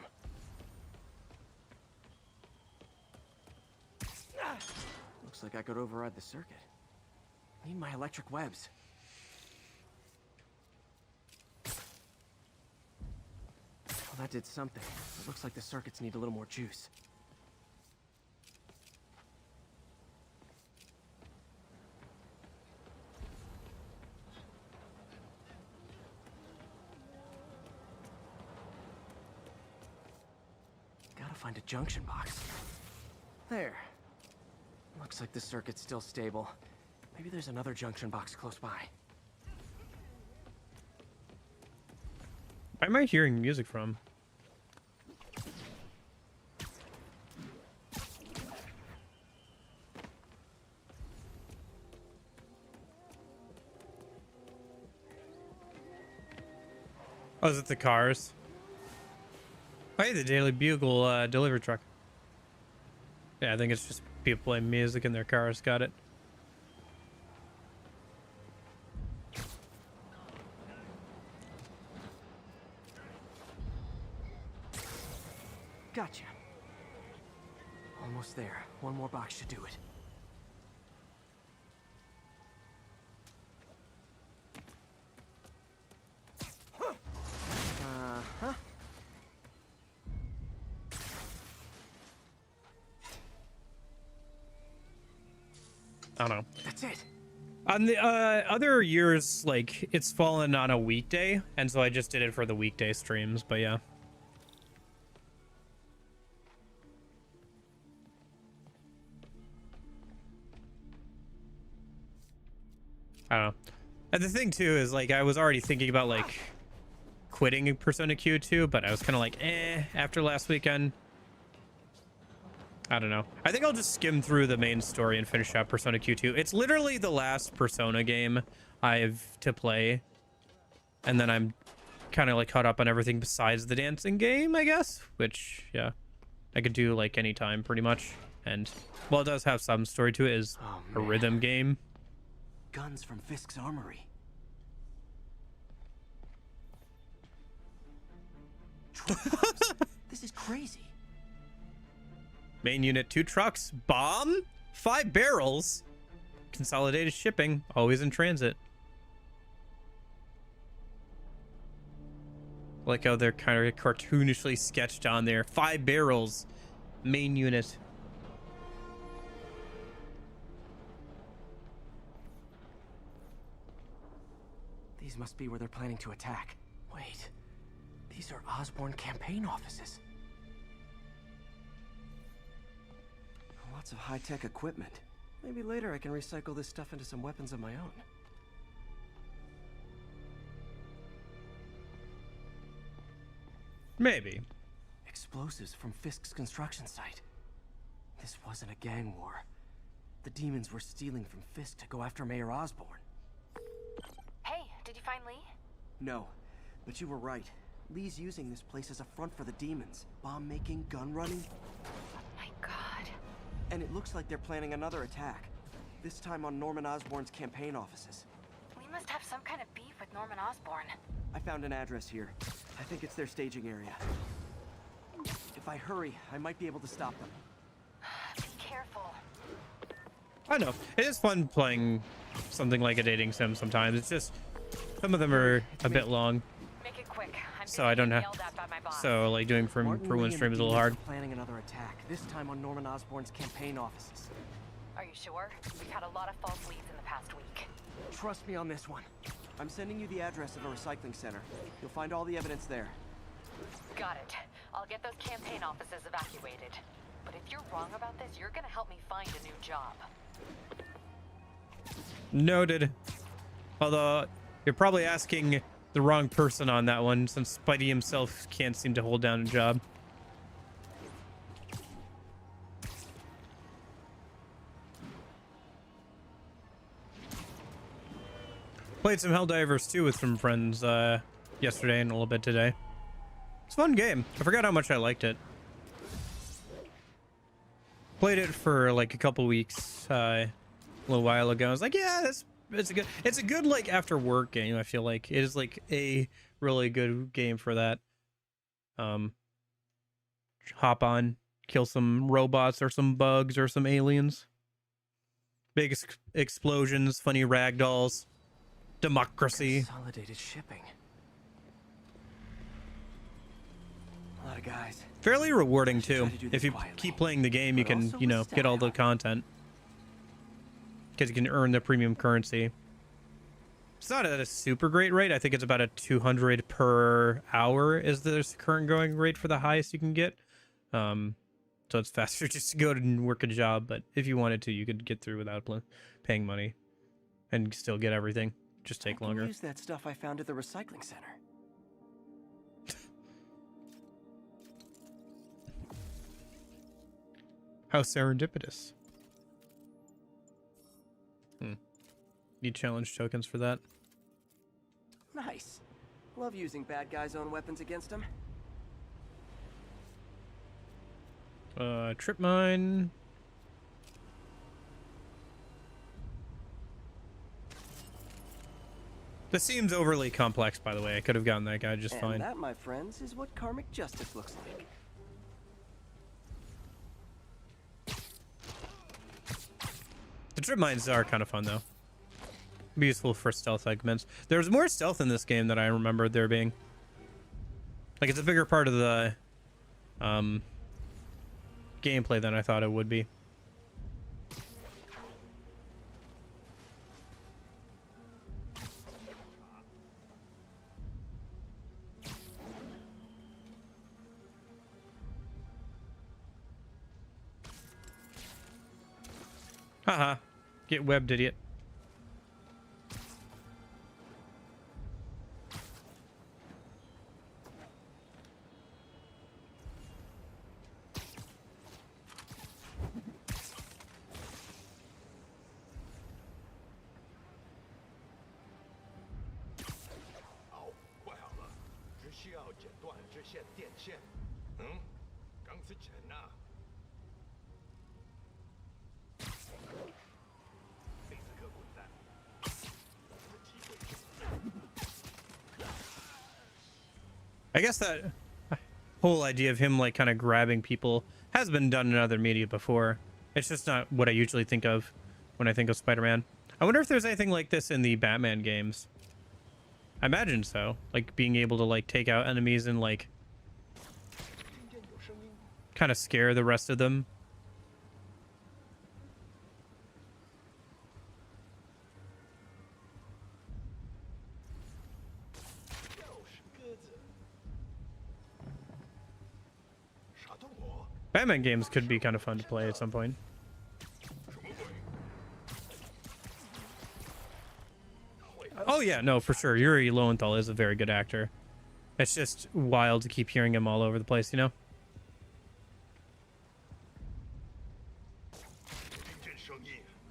Looks like I could override the circuit. Need my electric webs. Well, that did something. It looks like the circuits need a little more juice. Gotta find a junction box. There. Looks like the circuit's still stable. Maybe there's another junction box close by. Why am I hearing music from? Oh, is it the cars? Oh, hey, the Daily Bugle delivery truck. Yeah, I think it's just people playing music in their cars. Got it. Gotcha. Almost there. One more box should do it. Uh-huh. I don't know. That's it. On the other years, like, it's fallen on a weekday, and so I just did it for the weekday streams, but yeah. I don't know. And the thing, too, is, like, I was already thinking about, like, quitting Persona Q2, but I was kind of like, after last weekend. I don't know. I think I'll just skim through the main story and finish out Persona Q2. It's literally the last Persona game I have to play. And then I'm kind of like caught up on everything besides the dancing game, I guess. Which, yeah, I could do like any time pretty much. And while it does have some story to it, is a rhythm game. Guns from Fisk's armory. This is crazy. Main unit, 2 trucks, bomb, 5 barrels, consolidated shipping, always in transit. Like how they're kind of cartoonishly sketched on there. 5 barrels, main unit. These must be where they're planning to attack. Wait, these are Osborn campaign offices. Lots of high-tech equipment. Maybe later I can recycle this stuff into some weapons of my own. Maybe. Explosives from Fisk's construction site. This wasn't a gang war. The demons were stealing from Fisk to go after Mayor Osborn. Hey, did you find Li? No, but you were right. Lee's using this place as a front for the demons. Bomb-making, gun-running. My God. And it looks like they're planning another attack. this time on Norman Osborn's campaign offices. We must have some kind of beef with Norman Osborn. I found an address here. I think it's their staging area. If I hurry, I might be able to stop them. Be careful. I know. It is fun playing something like a dating sim sometimes. It's just some of them are a bit long. Make it quick. I'm So I don't have. So like doing for one stream is a little hard. Planning another attack, this time on Norman Osborn's campaign offices. Are you sure? We've had a lot of false leads in the past week. Trust me on this one. I'm sending you the address of a recycling center. You'll find all the evidence there. Got it. I'll get those campaign offices evacuated. But if you're wrong about this, you're gonna help me find a new job. Noted. Although you're probably asking the wrong person on that one, since Spidey himself can't seem to hold down a job. Played some Helldivers 2 with some friends yesterday and a little bit today. It's a fun game. I forgot how much I liked it. Played it for like a couple weeks a little while ago. I was like, yeah, it's a good like after work game. I feel like it is like a really good game for that. Hop on, kill some robots or some bugs or some aliens. Big explosions, funny ragdolls. Democracy. Consolidated shipping. A lot of guys. Fairly rewarding too. If you keep playing the game, you can, you know, get all the content. Because you can earn the premium currency. It's not at a super great rate. I think it's about a 200 per hour is the current going rate for the highest you can get. So it's faster just to go and work a job. But if you wanted to, you could get through without paying money and still get everything. Just take longer. Use that stuff I found at the recycling center. How serendipitous. Need challenge tokens for that. Nice. Love using bad guys' own weapons against them. Trip mine. This seems overly complex, by the way. I could have gotten that guy just fine. And that, my friends, is what karmic justice looks like. The trip mines are kind of fun, though. Be useful for stealth segments. There's more stealth in this game than I remembered there being. Like, it's a bigger part of the gameplay than I thought it would be. Haha. Get webbed, idiot. I guess that whole idea of him like kind of grabbing people has been done in other media before. It's just not what I usually think of when I think of Spider-Man. I wonder if there's anything like this in the Batman games. I imagine so. Like being able to like take out enemies and like kind of scare the rest of them. Batman games could be kind of fun to play at some point. Oh yeah, no, for sure. Yuri Lowenthal is a very good actor. It's just wild to keep hearing him all over the place, you know?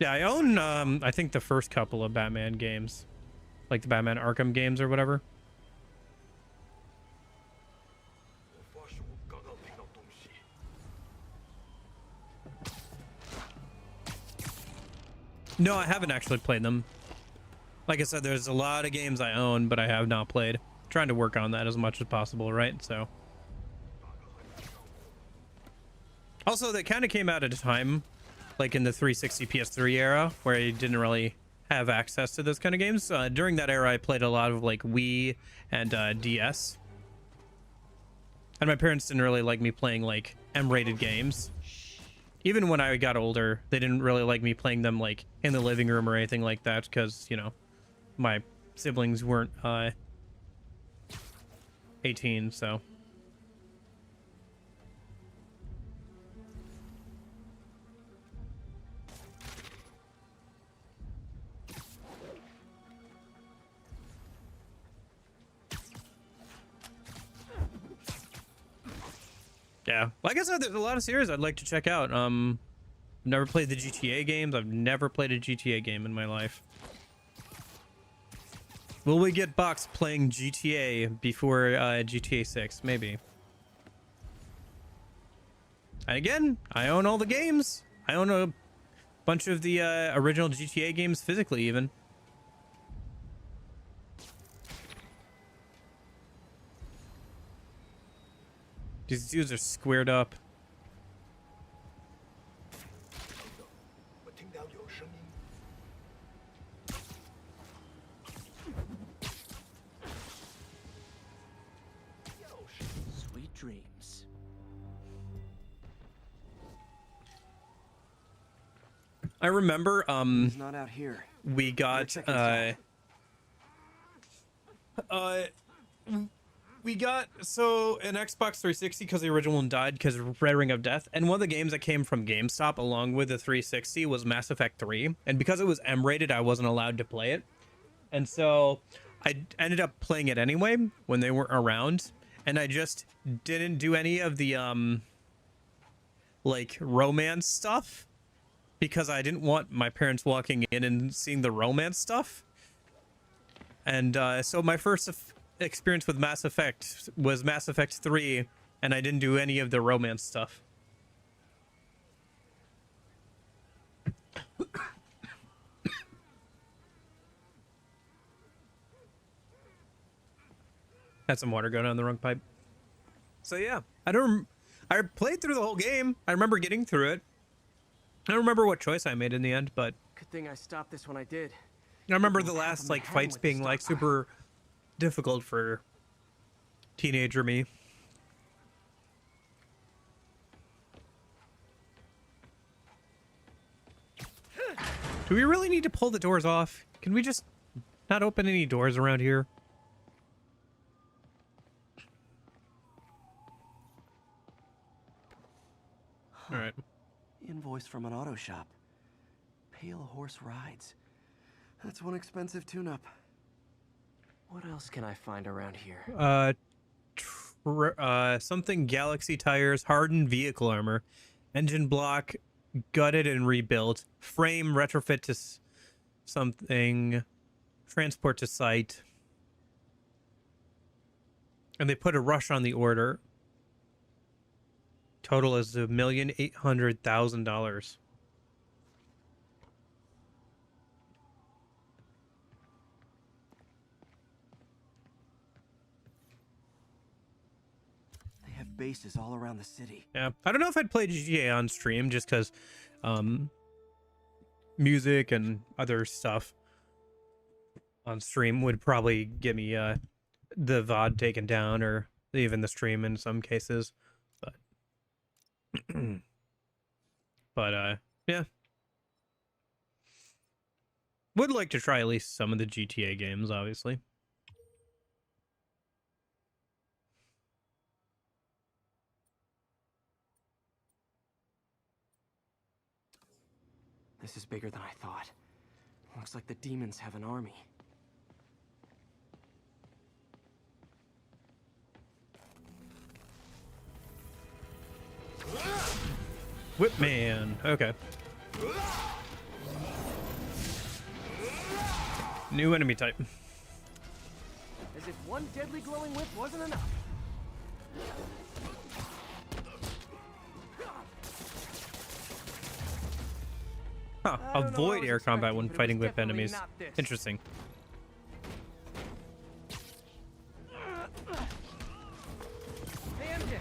Yeah, I own, I think the first couple of Batman games. Like the Batman Arkham games or whatever. No, I haven't actually played them. Like I said, there's a lot of games I own, but I have not played. Trying to work on that as much as possible, right? So. Also, they kind of came out at a time, like in the 360 PS3 era, where you didn't really have access to those kind of games. During that era, I played a lot of like Wii and DS. And my parents didn't really like me playing like M-rated games. Even when I got older, they didn't really like me playing them like in the living room or anything like that, because, you know, my siblings weren't 18, so. Yeah, like I said, there's a lot of series I'd like to check out. Never played the GTA games. I've never played a GTA game in my life. Will we get Box playing GTA before GTA 6? Maybe. And again, I own all the games. I own a bunch of the original GTA games physically, even. These dudes are squared up. Sweet dreams. I remember He's not out here. We got we got so an Xbox 360 because the original one died because of Red Ring of Death, and one of the games that came from GameStop along with the 360 was Mass Effect 3, and because it was M-rated, I wasn't allowed to play it, and so I ended up playing it anyway when they weren't around, and I just didn't do any of the like romance stuff because I didn't want my parents walking in and seeing the romance stuff. And so my first experience with Mass Effect was Mass Effect 3, and I didn't do any of the romance stuff. Had some water going down the wrong pipe. So yeah, I played through the whole game. I remember getting through it. I don't remember what choice I made in the end, but Good thing I stopped this when I did. I remember the last like fights being like super difficult for teenager me. Do we really need to pull the doors off? Can we just not open any doors around here? All right. Invoice from an auto shop. Pale Horse Rides. That's one expensive tune-up. What else can I find around here? Something Galaxy tires, hardened vehicle armor, engine block gutted and rebuilt, frame retrofit to something, transport to site. And they put a rush on the order. Total is $1,800,000. They have bases all around the city. Yeah, I don't know if I'd play GTA on stream just because music and other stuff on stream would probably get me the VOD taken down, or even the stream in some cases. But yeah, would like to try at least some of the GTA games, obviously. This is bigger than I thought. Looks like the demons have an army. Whipman, okay. New enemy type. As if one deadly glowing whip wasn't enough. Huh. I don't know what I Avoid was air combat expecting, when but it fighting was whip definitely enemies. not this. Interesting. Hey, MJ.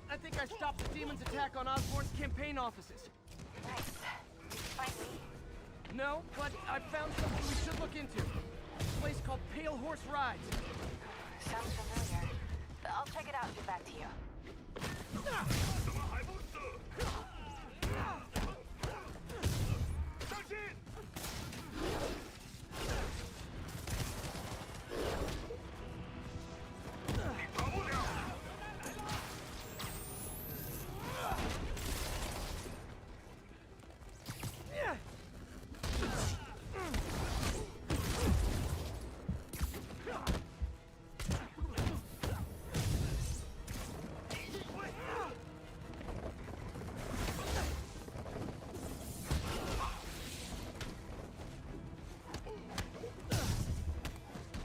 I think I stopped the demon's attack on Osborn's campaign offices. Nice. Did you find me? No, but I found something we should look into. A place called Pale Horse Rides. Sounds familiar. I'll check it out and get back to you.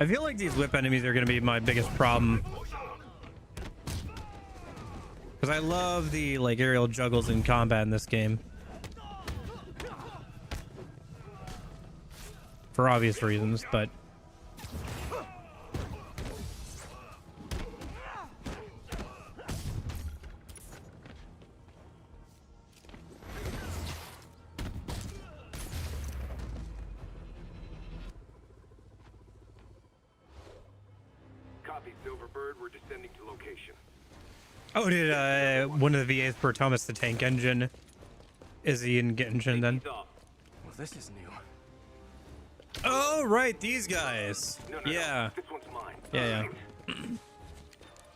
I feel like these whip enemies are going to be my biggest problem. Because I love the like aerial juggles in combat in this game. For obvious reasons, but... Copy, Silverbird. We're descending to location. Oh, did one of the VAs per Thomas the tank engine? Is he in engine then? Well, this is new. Oh, right, these guys. No, Yeah. no. This one's mine. Yeah.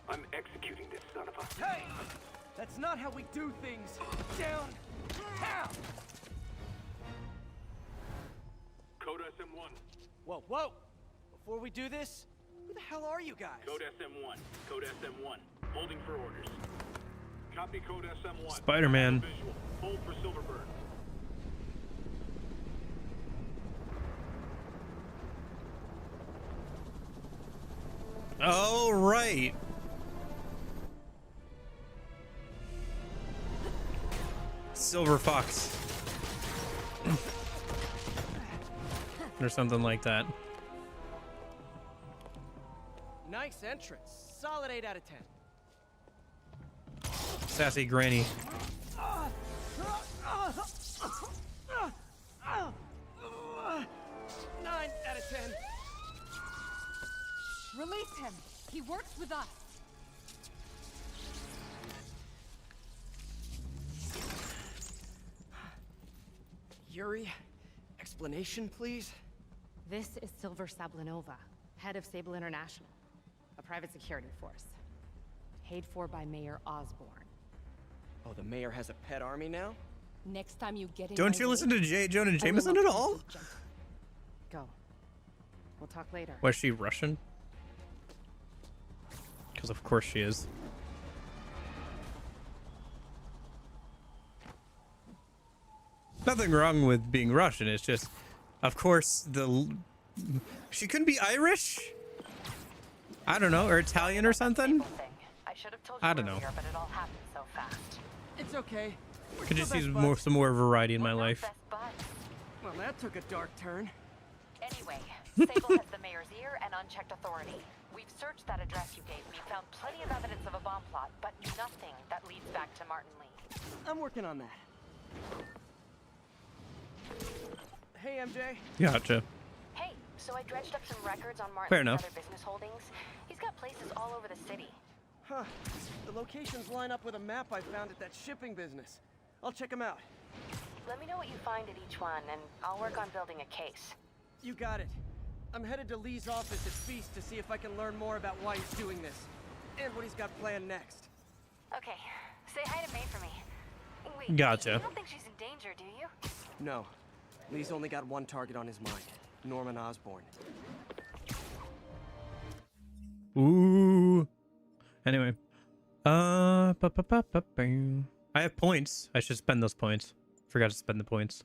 I'm executing this son of a... Hey! That's not how we do things. Down! Down! Code SM1. Whoa, whoa! Before we do this, who the hell are you guys? Code SM1. Code SM1. Holding for orders. Copy code SM1. Spider-Man. Visual. Hold for Silverbird. Oh, right. Silver Fox. Or something like that. Nice entrance. Solid 8 out of 10. Sassy Granny. 9 out of 10. Release him. He works with us. Yuri, explanation, please? This is Silver Sablinova, head of Sable International, a private security force. Paid for by Mayor Osborn. Oh, the mayor has a pet army now? Next time you get in Don't you listen to J. Jonah Jameson at all? Go. We'll talk later. Was she Russian? Because of course she is. Nothing wrong with being Russian. It's just, of course, she couldn't be Irish. I don't know, or Italian or something. I should have told you I don't know. earlier, but it all happened so fast. It's okay. Could just use some more variety in my life. Well, that took a dark turn. Anyway, Sable has the mayor's ear and unchecked authority. We've searched that address you gave me, found plenty of evidence of a bomb plot, but nothing that leads back to Martin Li. I'm working on that. Hey, MJ. Gotcha. Hey, so I dredged up some records on Fair Martin's enough. other business holdings. He's got places all over the city. Huh. The locations line up with a map I found at that shipping business. I'll check them out. Let me know what you find at each one, and I'll work on building a case. You got it. I'm headed to Lee's office at Feast to see if I can learn more about why he's doing this. And what he's got planned next. Okay, say hi to May for me. Wait, Gotcha. You don't think she's in danger, do you? No. Lee's only got one target on his mind. Norman Osborn. Ooh. Anyway. I have points. I should spend those points. Forgot to spend the points.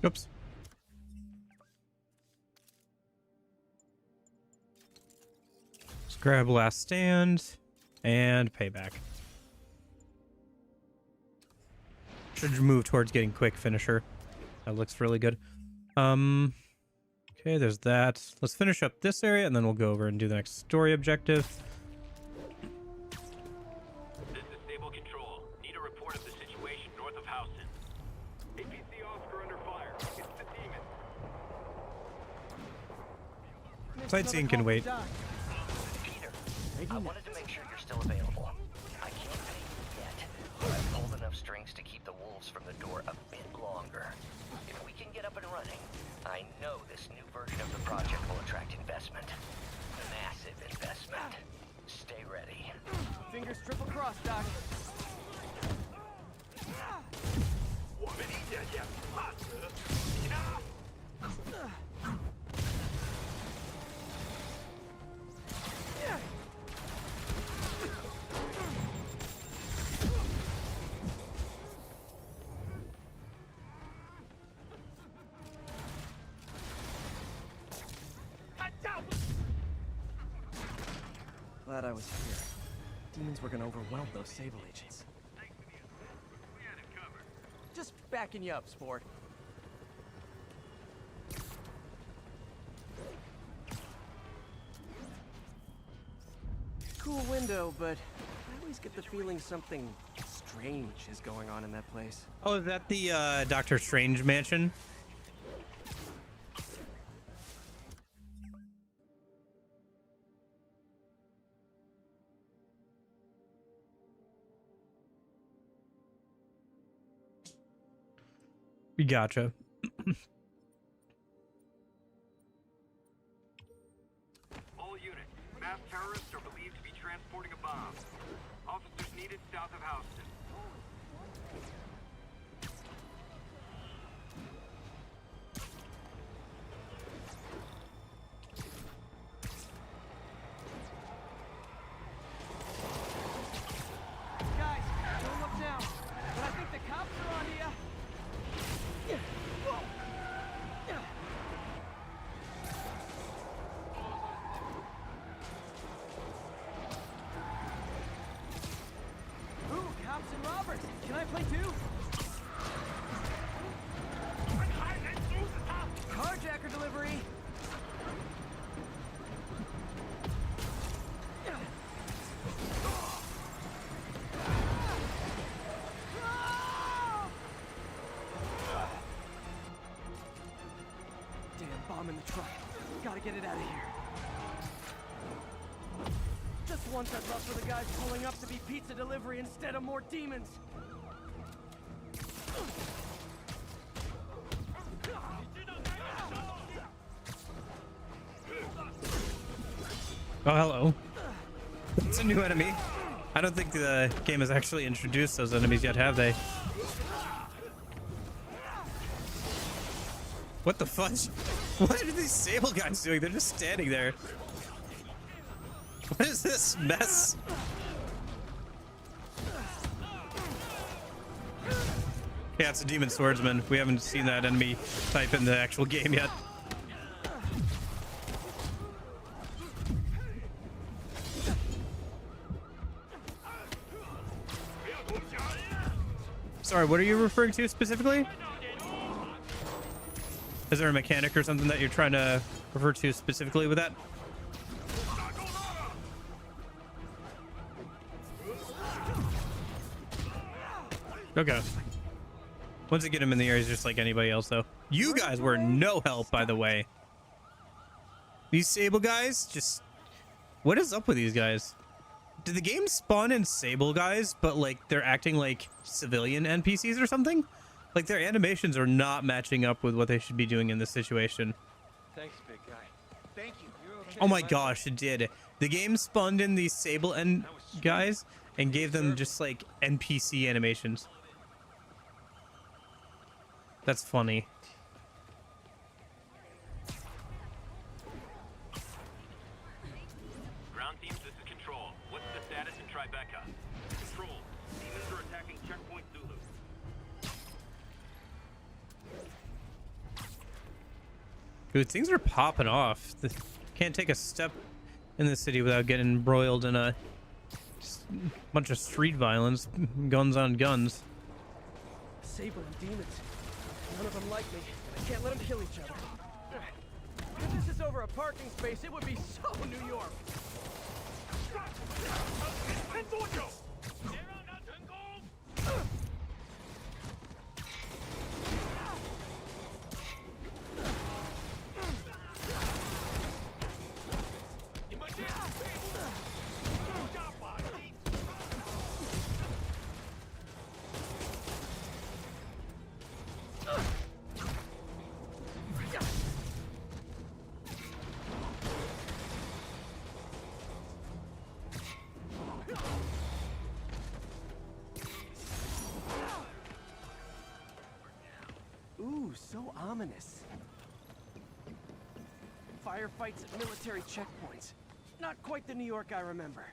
Oops. Let's grab last stand and payback. Should move towards getting quick finisher. That looks really good. Okay, there's that. Let's finish up this area and then we'll go over and do the next story objective. This is Stable Control. Need a report of the situation north of Houston. APC Oscar under fire. It's the demon. Sightseeing can wait. Peter, I wanted to make sure you're still available. I can't pay you yet, but I've pulled enough strings to keep the wolves from the door a bit longer. If we can get up and running, I know this new version of the project will attract investment. Massive investment. Stay ready. Fingers triple cross, Doc. Glad I was here. Demons were gonna overwhelm those Sable agents. Just backing you up, sport. Cool window, but I always get the feeling something strange is going on in that place. Oh, is that the Doctor Strange mansion? We gotcha. All units, mass terrorists are believed to be transporting a bomb. Officers needed south of Houston. Guys, don't look down. But I think the cops are on to you. Ooh, cops and robbers. Can I play too? Carjacker delivery. Damn bomb in the truck. Gotta get it out of here. Just once I'd love for the guys pulling up to be pizza delivery instead of more demons. Oh, hello. It's a new enemy. I don't think the game has actually introduced those enemies yet, have they? What the fudge? What are these Sable guys doing? They're just standing there. What is this mess? Yeah, it's a demon swordsman. We haven't seen that enemy type in the actual game yet. Sorry, what are you referring to specifically? Is there a mechanic or something that you're trying to refer to specifically with that? Okay. Once you get him in the air, he's just like anybody else, though. You guys were no help, by the way. These Sable guys, just... What is up with these guys? Did the game spawn in Sable guys, but like they're acting like civilian NPCs or something? Like their animations are not matching up with what they should be doing in this situation. Thanks, big guy. Thank you. You're okay. Oh my gosh, it did. The game spawned in these Sable guys and gave them just like NPC animations. That's funny. Ground teams, this is Control. What's the status in Tribeca? Control, demons are attacking Checkpoint Zulu. Dude, things are popping off. Can't take a step in the city without getting embroiled in a bunch of street violence, guns on guns. Sable and demons. None of them like me, and I can't let them kill each other. If this is over a parking space, it would be so New York. Ooh, so ominous. Firefights at military checkpoints. Not quite the New York I remember.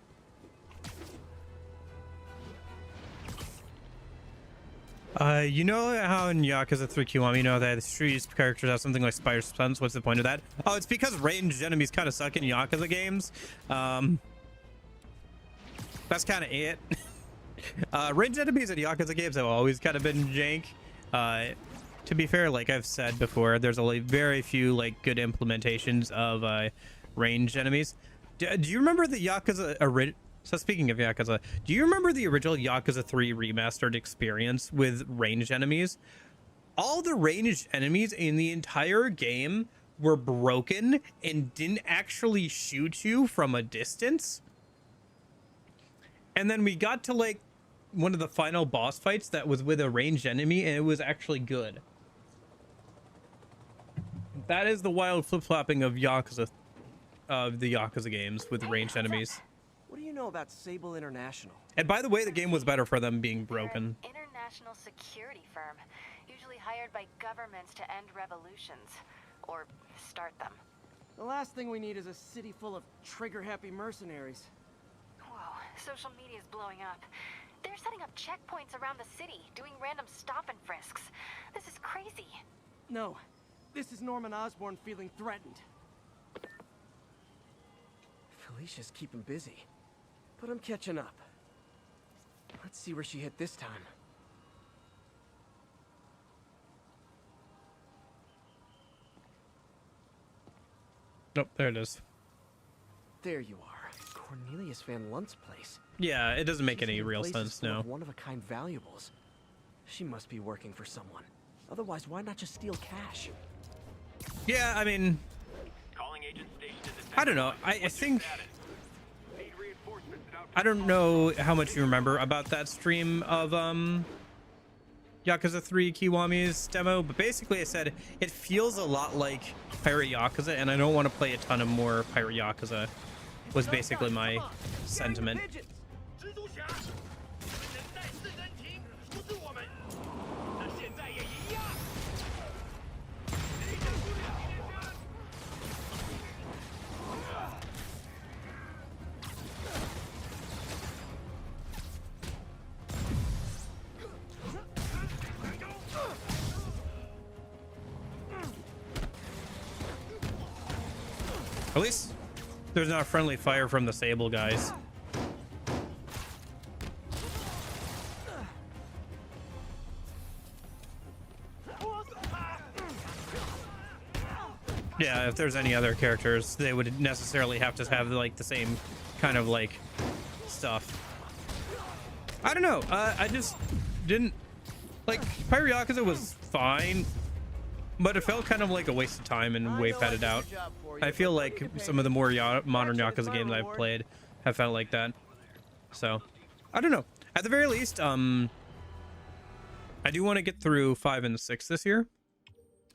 You know how in Yakuza 3 Kiwami, you know that the street characters have something like spider sense? What's the point of that? Oh, it's because ranged enemies kind of suck in Yakuza games. That's kind of it. Ranged enemies in Yakuza games have always kind of been jank. To be fair, like I've said before, there's only very few like good implementations of ranged enemies. Do you remember the Yakuza So speaking of Yakuza, do you remember the original Yakuza 3 remastered experience with ranged enemies? All the ranged enemies in the entire game were broken and didn't actually shoot you from a distance. And then we got to like one of the final boss fights that was with a ranged enemy, and it was actually good. That is the wild flip-flopping of Yakuza, of the Yakuza games with ranged enemies. What do you know about Sable International? And by the way, the game was better for them being broken. They're an international security firm, usually hired by governments to end revolutions or start them. The last thing we need is a city full of trigger-happy mercenaries. Whoa, social media's blowing up. They're setting up checkpoints around the city, doing random stop and frisks. This is crazy. No, this is Norman Osborn feeling threatened. Felicia's keeping busy, but I'm catching up. Let's see where she hit this time. Nope, there it is. There you are. Cornelius Van Lunt's place. Yeah, it doesn't make any real sense now. One-of-a-kind valuables. She must be working for someone. Otherwise, why not just steal cash? Yeah, I mean, I don't know. I think I don't know how much you remember about that stream of Yakuza 3 Kiwami's demo, but basically I said it feels a lot like Pirate Yakuza, and I don't want to play a ton of more Pirate Yakuza. Was basically my sentiment. At least there's not friendly fire from the Sable guys. Yeah, if there's any other characters, they would necessarily have to have like the same kind of like stuff. I don't know. I just didn't like Pirate Yakuza was fine, but it felt kind of like a waste of time and way padded out. I feel like some of the more modern Yakuza games I've played have felt like that. So, I don't know. At the very least, I do want to get through 5 and 6 this year.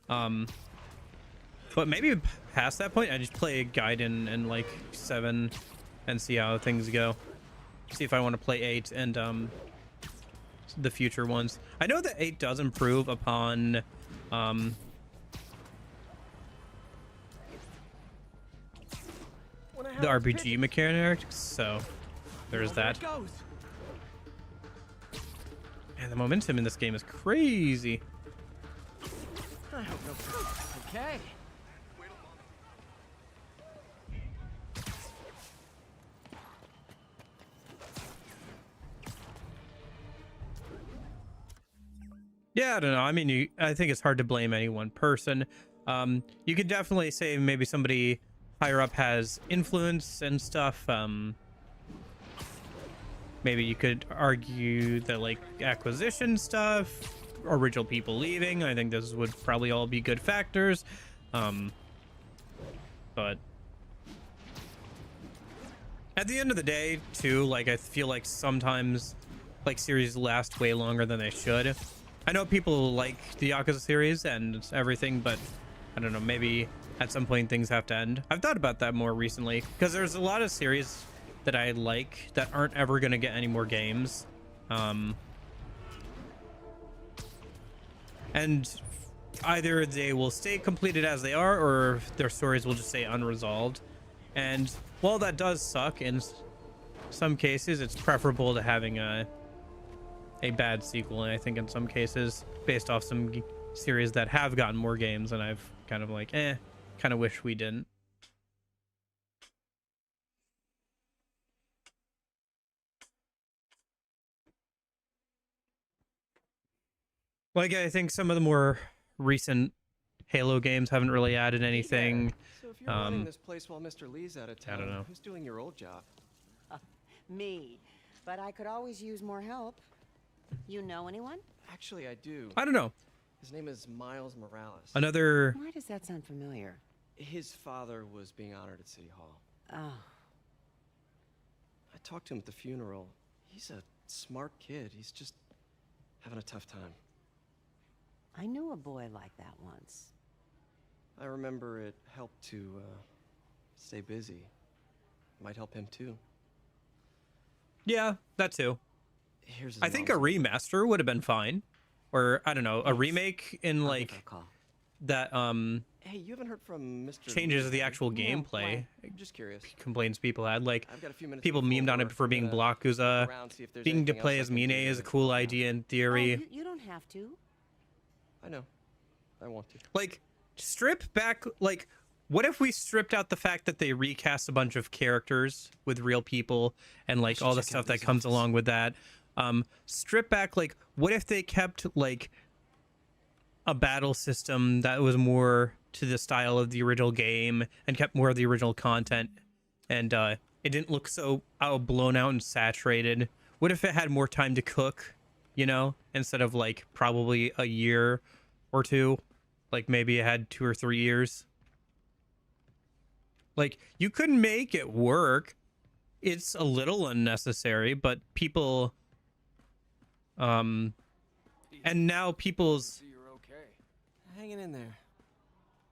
But maybe past that point, I just play Gaiden and like 7 and see how things go. See if I want to play 8 and the future ones. I know that 8 does improve upon the RPG mechanics, so there's that. And the momentum in this game is crazy. I hope no. Okay. Yeah, I don't know. I mean, I think it's hard to blame any one person. You could definitely say maybe somebody higher up has influence and stuff. Maybe you could argue that like acquisition stuff, original people leaving. I think those would probably all be good factors. But at the end of the day, too, like I feel like sometimes like series last way longer than they should. I know people like the Yakuza series and everything, but I don't know, maybe at some point things have to end. I've thought about that more recently because there's a lot of series that I like that aren't ever going to get any more games. And either they will stay completed as they are, or their stories will just stay unresolved. And while that does suck in some cases, it's preferable to having a bad sequel. And I think in some cases, based off some series that have gotten more games, and I've kind of like, kind of wish we didn't. Like, I think some of the more recent Halo games haven't really added anything. So if you're running this place while Mr.Li's out of town, I don't know. who's doing your old job? Me. But I could always use more help. You know anyone? Actually, I do. I don't know. His name is Miles Morales. Another... Why does that sound familiar? His father was being honored at City Hall. Oh. I talked to him at the funeral. He's a smart kid. He's just having a tough time. I knew a boy like that once. I remember it helped to stay busy. Might help him too. Yeah, that too. Here's his I think a remaster would have been fine. Or, I don't know, a remake in like that Hey, you haven't heard from Mr. changes Li, the have actual you? gameplay. I'm just curious. Complaints people had, like I've got a few minutes people before memed on it work. for I'm being gonna Blockuza. look around, see if there's Being to anything play else as I can Mine do is a to cool help out. idea in Oh, theory. you don't have to. I know. I want to. Like, strip back, like, what if we stripped out the fact that they recast a bunch of characters with real people and like all the stuff that comes along with that? Strip back, like, what if they kept like a battle system that was more to the style of the original game and kept more of the original content, and it didn't look so blown out and saturated? What if it had more time to cook, you know, instead of like probably a year or two? Like maybe it had 2 or 3 years. Like, you could make it work. It's a little unnecessary, but people and now people's Hanging in there.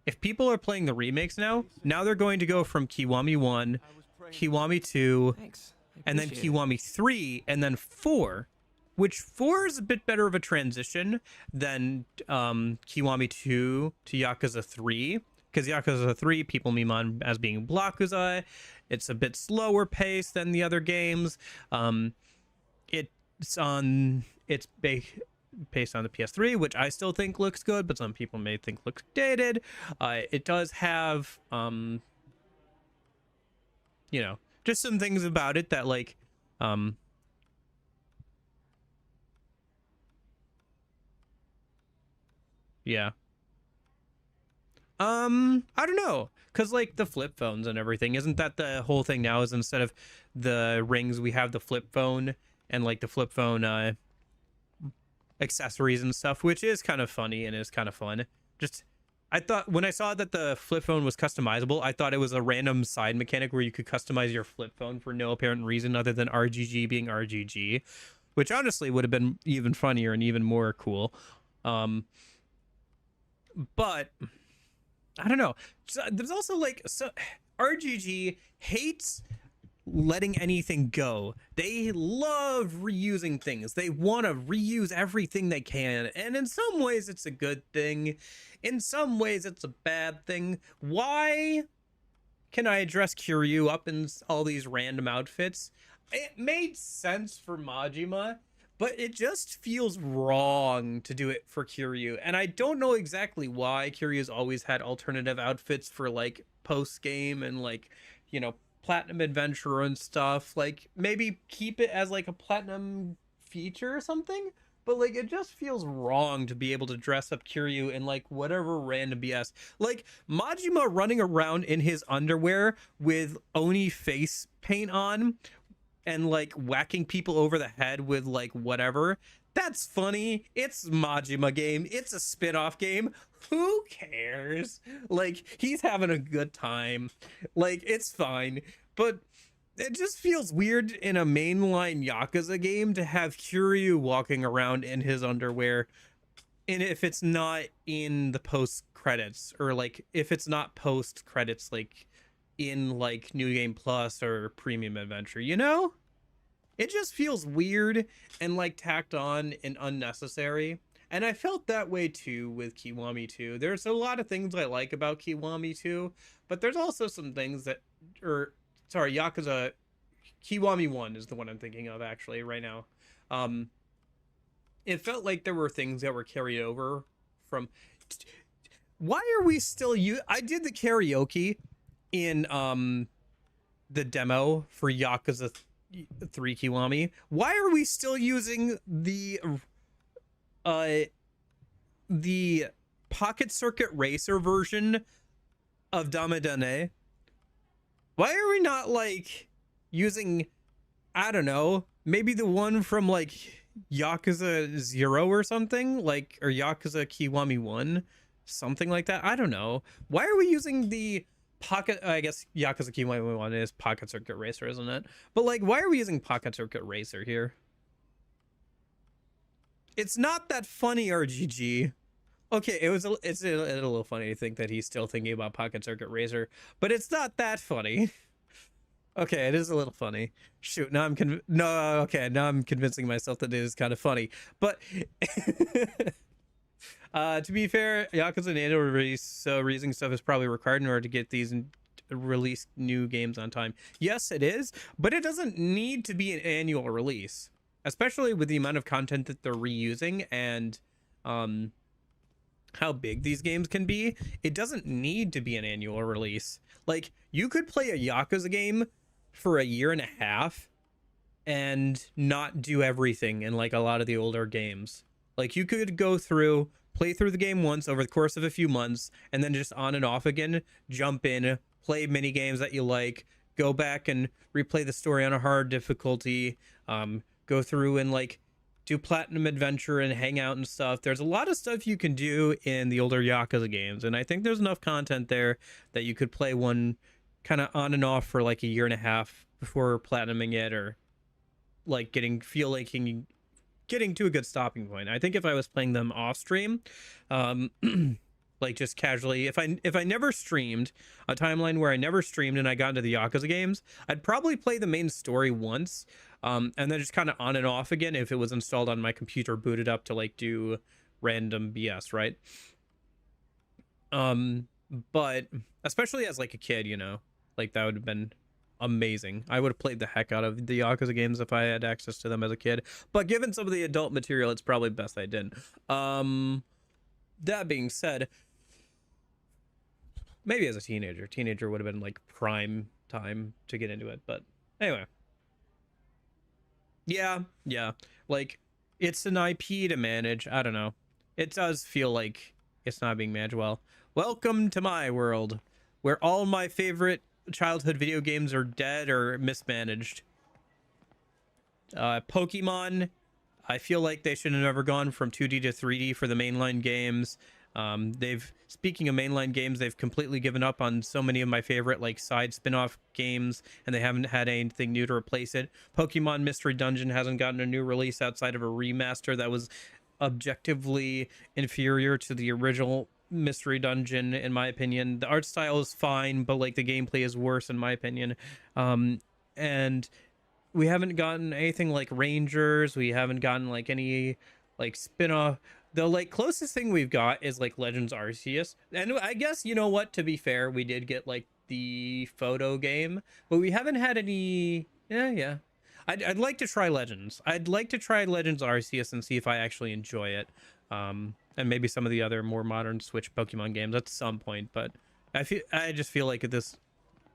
if people are playing the remakes now they're going to go from Kiwami 1, Kiwami 2, and then Kiwami 3, and then 4, which 4 is a bit better of a transition than Kiwami 2 to Yakuza 3, because Yakuza 3 people meme on as being Blockuza. It's a bit slower paced than the other games. It's based on the PS3, which I still think looks good, but some people may think looks dated. It does have, you know, just some things about it that like, yeah. I don't know, because like the flip phones and everything, isn't that the whole thing now? Is instead of the rings, we have the flip phone and like the flip phone accessories and stuff, which is kind of funny and is kind of fun. Just, I thought when I saw that the flip phone was customizable, I thought it was a random side mechanic where you could customize your flip phone for no apparent reason other than RGG being RGG, which honestly would have been even funnier and even more cool. But I don't know. So, there's also like, so RGG hates letting anything go. They love reusing things. They want to reuse everything they can, and in some ways it's a good thing, in some ways it's a bad thing. Why can I dress Kiryu up in all these random outfits? It made sense for Majima, but it just feels wrong to do it for Kiryu, and I don't know exactly why Kiryu's always had alternative outfits for like post game and like, you know, Platinum Adventure and stuff. Like maybe keep it as like a platinum feature or something, But like, it just feels wrong to be able to dress up Kiryu in like whatever random BS. Like Majima running around in his underwear with Oni face paint on and like whacking people over the head with like whatever. That's funny. It's Majima game. It's a spin-off game. Who cares? Like, he's having a good time. Like, it's fine. But it just feels weird in a mainline Yakuza game to have Kiryu walking around in his underwear, and if it's not in the post credits, or like if it's not post credits, like in like New Game Plus or Premium Adventure, you know? It just feels weird and like tacked on and unnecessary. And I felt that way too with Kiwami 2. There's a lot of things I like about Kiwami 2, but there's also some things that, or sorry, Yakuza Kiwami 1 is the one I'm thinking of actually right now. It felt like there were things that were carried over from. Why are we still I did the karaoke in the demo for Yakuza 3 Kiwami. Why are we still using the Pocket Circuit Racer version of Damadane? Why are we not like using, I don't know, maybe the one from like Yakuza 0 or something, like, or Yakuza Kiwami 1, something like that? I don't know. Why are we using the Pocket, I guess Yakuza Kiwami 1 is Pocket Circuit Racer, isn't it? But like, why are we using Pocket Circuit Racer here? It's not that funny, RGG. Okay, it's a little funny to think that he's still thinking about Pocket Circuit Racer, but it's not that funny. Okay, it is a little funny. Shoot, now I'm now I'm convincing myself that it is kind of funny. But to be fair, Yakuza annual release, so reusing stuff is probably required in order to get these released new games on time. Yes, it is, but it doesn't need to be an annual release, especially with the amount of content that they're reusing and how big these games can be. It doesn't need to be an annual release. Like, you could play a Yakuza game for a year and a half and not do everything in like a lot of the older games. Like, you could go through, play through the game once over the course of a few months, and then just on and off again, jump in, play mini games that you like, go back and replay the story on a hard difficulty, go through and like do Platinum Adventure and hang out and stuff. There's a lot of stuff you can do in the older Yakuza games, and I think there's enough content there that you could play one kind of on and off for like a year and a half before platinuming it, or like getting to a good stopping point. I think if I was playing them off stream, like just casually, if I never streamed, a timeline where I never streamed and I got into the Yakuza games, I'd probably play the main story once, and then just kind of on and off again if it was installed on my computer, booted up to like do random BS, right? But especially as like a kid, you know, like that would have been amazing. I would have played the heck out of the Yakuza games if I had access to them as a kid. But given some of the adult material, it's probably best I didn't. That being said, maybe as a teenager would have been like prime time to get into it. But anyway, yeah, like it's an IP to manage. I don't know. It does feel like it's not being managed well. Welcome to my world, where all my favorite childhood video games are dead or mismanaged. Pokemon, I feel like they should have never gone from 2D to 3D for the mainline games. Speaking of mainline games, they've completely given up on so many of my favorite like side spin-off games, and they haven't had anything new to replace it. Pokemon Mystery Dungeon hasn't gotten a new release outside of a remaster that was objectively inferior to the original Mystery Dungeon, in my opinion. The art style is fine, but like the gameplay is worse, in my opinion. And we haven't gotten anything like Rangers. We haven't gotten like any like spin-off. The like closest thing we've got is like Legends Arceus, and I guess, you know what, to be fair, we did get like the photo game, but we haven't had any. Yeah. I'd like to try Legends. I'd like to try Legends Arceus and see if I actually enjoy it. And maybe some of the other more modern Switch Pokemon games at some point. But I just feel like this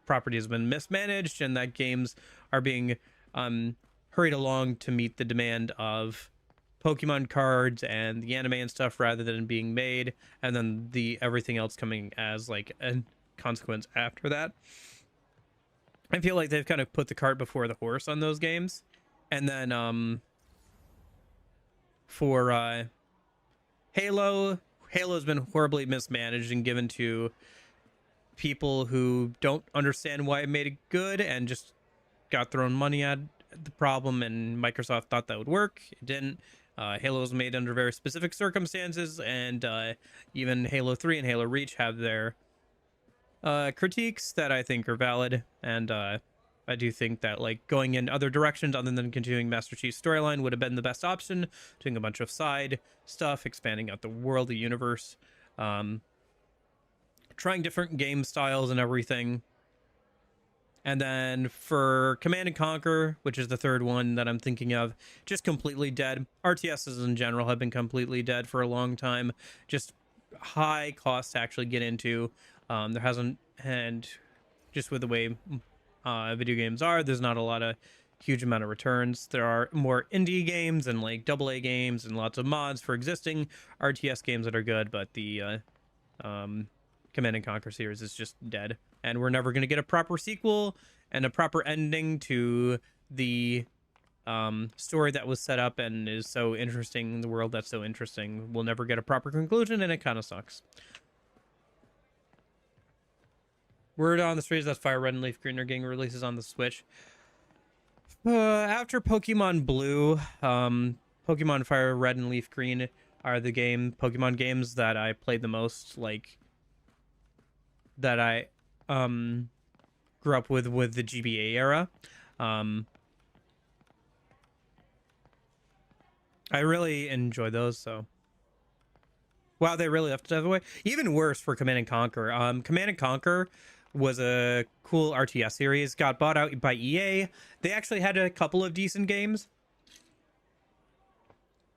property has been mismanaged, and that games are being hurried along to meet the demand of Pokemon cards and the anime and stuff rather than being made, and then the everything else coming as like a consequence after that. I feel like they've kind of put the cart before the horse on those games. And then for Halo's been horribly mismanaged and given to people who don't understand why it made it good and just got thrown money at the problem, and Microsoft thought that would work. It didn't. Halo was made under very specific circumstances, and even Halo 3 and Halo Reach have their critiques that I think are valid, and I do think that like going in other directions other than continuing Master Chief's storyline would have been the best option, doing a bunch of side stuff, expanding out the world, the universe, trying different game styles and everything. And then for Command and Conquer, which is the third one that I'm thinking of, just completely dead. RTSs in general have been completely dead for a long time. Just high cost to actually get into. There hasn't, and just with the way video games are, there's not a lot of huge amount of returns. There are more indie games and like AA games and lots of mods for existing RTS games that are good, but the Command and Conquer series is just dead, and we're never going to get a proper sequel and a proper ending to the story that was set up and is so interesting, the world that's so interesting. We'll never get a proper conclusion, and it kind of sucks. Word on the street is that Fire Red and Leaf Green are getting releases on the Switch. After Pokemon Blue, Pokemon Fire Red and Leaf Green are the Pokemon games that I played the most, like that I grew up with the GBA era. I really enjoy those, so wow, they really left it that way. Even worse for Command and Conquer. Command and Conquer was a cool RTS series, got bought out by EA. They actually had a couple of decent games.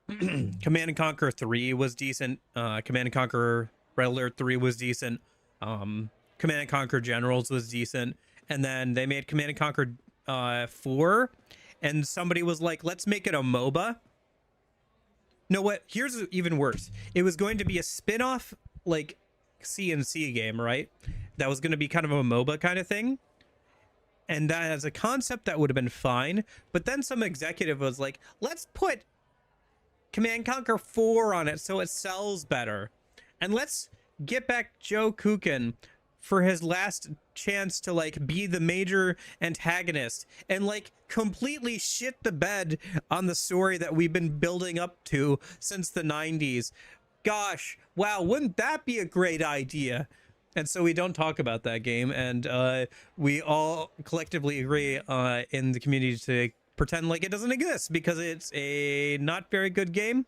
Command and Conquer 3 was decent. Command and Conquer Red Alert 3 was decent. Command and Conquer Generals was decent. And then they made Command and Conquer 4, and somebody was like, let's make it a MOBA. No, what? Here's even worse. It was going to be a spin-off, like, CNC game, right? That was going to be kind of a MOBA kind of thing. And that as a concept, that would have been fine. But then some executive was like, let's put Command Conquer 4 on it so it sells better. And let's get back Joe Kukin for his last chance to like be the major antagonist and like completely shit the bed on the story that we've been building up to since the 90s. Gosh, wow, wouldn't that be a great idea? And so we don't talk about that game, and we all collectively agree in the community to pretend like it doesn't exist because it's a not very good game.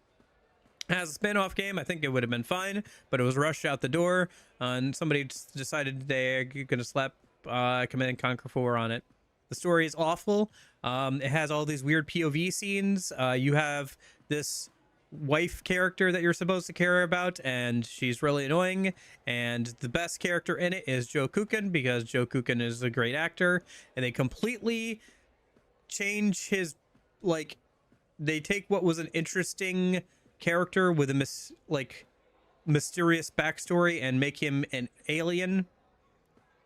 As a spin-off game, I think it would have been fine, but it was rushed out the door, and somebody decided they're gonna slap Command & Conquer 4 on it. The story is awful. It has all these weird POV scenes. You have this wife character that you're supposed to care about, and she's really annoying, and the best character in it is Joe Kukin because Joe Kukin is a great actor, and they completely change his, like, they take what was an interesting character with a mysterious backstory and make him an alien,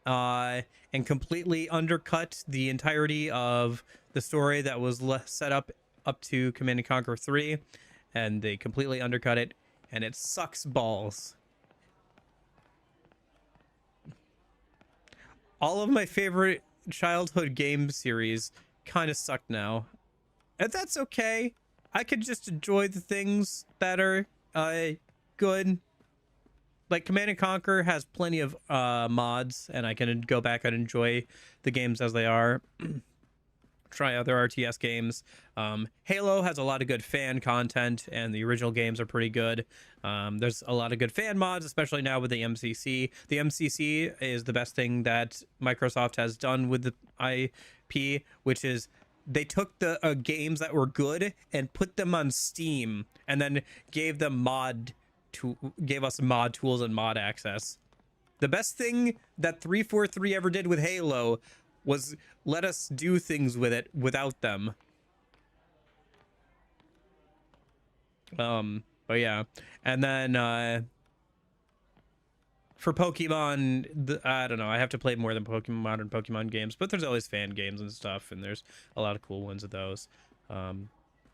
and completely undercut the entirety of the story that was set up to Command & Conquer 3, and they completely undercut it, and it sucks balls. All of my favorite childhood game series kind of suck now, and that's okay. I could just enjoy the things that are good. Like Command & Conquer has plenty of mods, and I can go back and enjoy the games as they are. Try other RTS games. Halo has a lot of good fan content, and the original games are pretty good. There's a lot of good fan mods, especially now with the MCC. The MCC is the best thing that Microsoft has done with the IP, which is they took the games that were good and put them on Steam, and then gave us mod tools and mod access. The best thing that 343 ever did with Halo was let us do things with it without them. But yeah, and then for Pokemon, I don't know. I have to play more than modern Pokemon games, but there's always fan games and stuff, and there's a lot of cool ones of those. I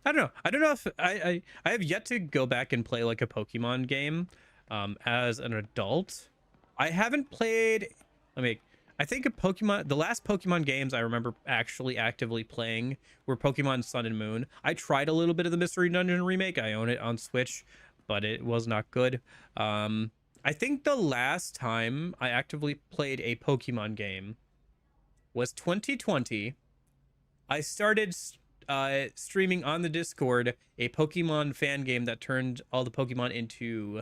don't know. I don't know if I have yet to go back and play like a Pokemon game as an adult. I haven't played. I think the last Pokemon games I remember actually actively playing were Pokemon Sun and Moon. I tried a little bit of the Mystery Dungeon remake. I own it on Switch, but it was not good. I think the last time I actively played a Pokemon game was 2020. I started streaming on the Discord a Pokemon fan game that turned all the Pokemon into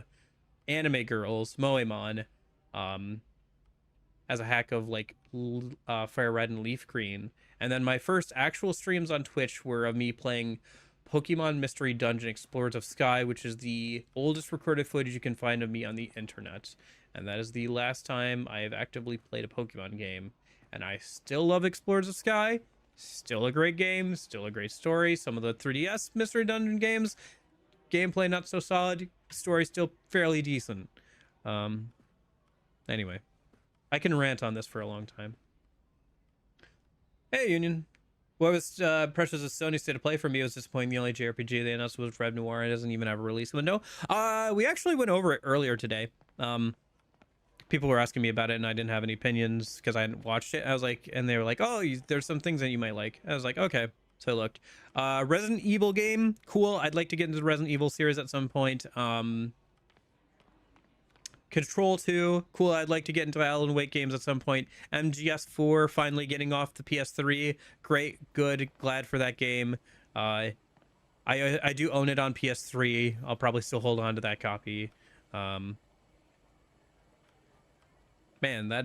anime girls, Moemon, as a hack of like Fire Red and Leaf Green. And then my first actual streams on Twitch were of me playing Pokemon Mystery Dungeon Explorers of Sky, which is the oldest recorded footage you can find of me on the internet. And that is the last time I have actively played a Pokemon game. And I still love Explorers of Sky. Still a great game, still a great story. Some of the 3DS Mystery Dungeon games, gameplay not so solid, story still fairly decent. Anyway, I can rant on this for a long time. Hey, Union. What was Precious' Sony State of Play for me was disappointing. The only JRPG they announced was Red Noir. It doesn't even have a release window. We actually went over it earlier today. People were asking me about it, and I didn't have any opinions because I hadn't watched it. I was like, and they were like, "Oh, there's some things that you might like." I was like, "Okay." So I looked. Resident Evil game, cool. I'd like to get into the Resident Evil series at some point. Control 2, cool. I'd like to get into Alan Wake games at some point. MGS4 finally getting off the PS3. Great, good, glad for that game. I do own it on PS3. I'll probably still hold on to that copy. Man, that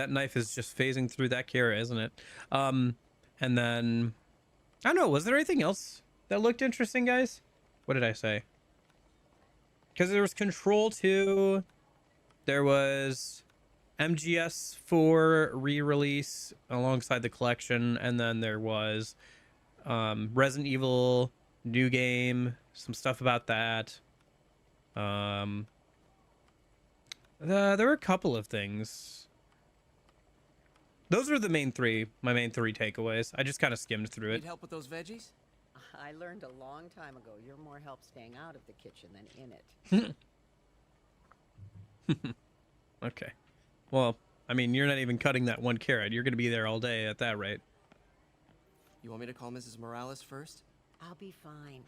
knife is just phasing through that Kara, isn't it? And then I don't know, was there anything else that looked interesting, guys? What did I say? Because there was Control 2, there was MGS4 re-release alongside the collection, and then there was Resident Evil new game, some stuff about that. There were a couple of things. Those are my main three takeaways. I just kind of skimmed through it. Need help with those veggies? I learned a long time ago you're more help staying out of the kitchen than in it. Okay. Well, I mean, you're not even cutting that one carrot. You're going to be there all day at that rate. You want me to call Mrs. Morales first? I'll be fine.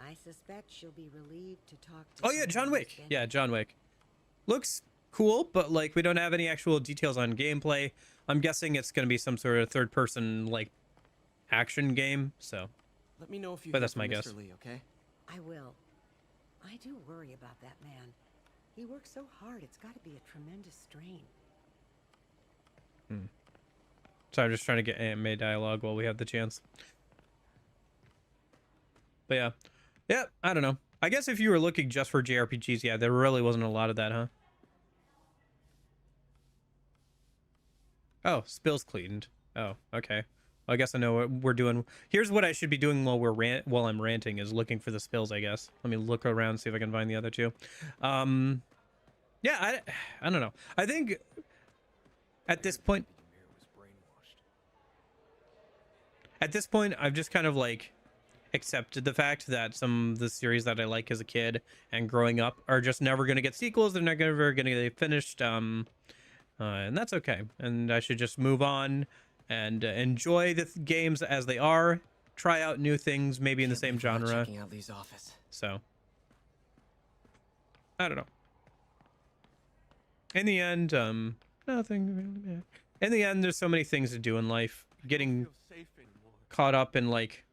I suspect she'll be relieved to talk to. Oh yeah, John Wick. Yeah, John Wick. Looks cool, but like we don't have any actual details on gameplay. I'm guessing it's going to be some sort of third-person like action game. So. Let me know if you. But that's my guess. Mr. Li, okay? I will. I do worry about that man. He works so hard. It's got to be a tremendous strain. So I'm just trying to get anime dialogue while we have the chance. But yeah, I don't know. I guess if you were looking just for JRPGs, yeah, there really wasn't a lot of that, huh? Oh, spills cleaned. Oh, okay. I guess I know what we're doing. Here's what I should be doing while I'm ranting is looking for the spills, I guess. Let me look around and see if I can find the other two. Yeah, I don't know. I think at this point I've just kind of like accepted the fact that some of the series that I like as a kid and growing up are just never going to get sequels. They're not ever going to get finished. And that's okay. And I should just move on and enjoy the games as they are. Try out new things, maybe in the same genre. Checking out Lee's office. So, I don't know. In the end, nothing really. In the end, there's so many things to do in life. Getting caught up in like,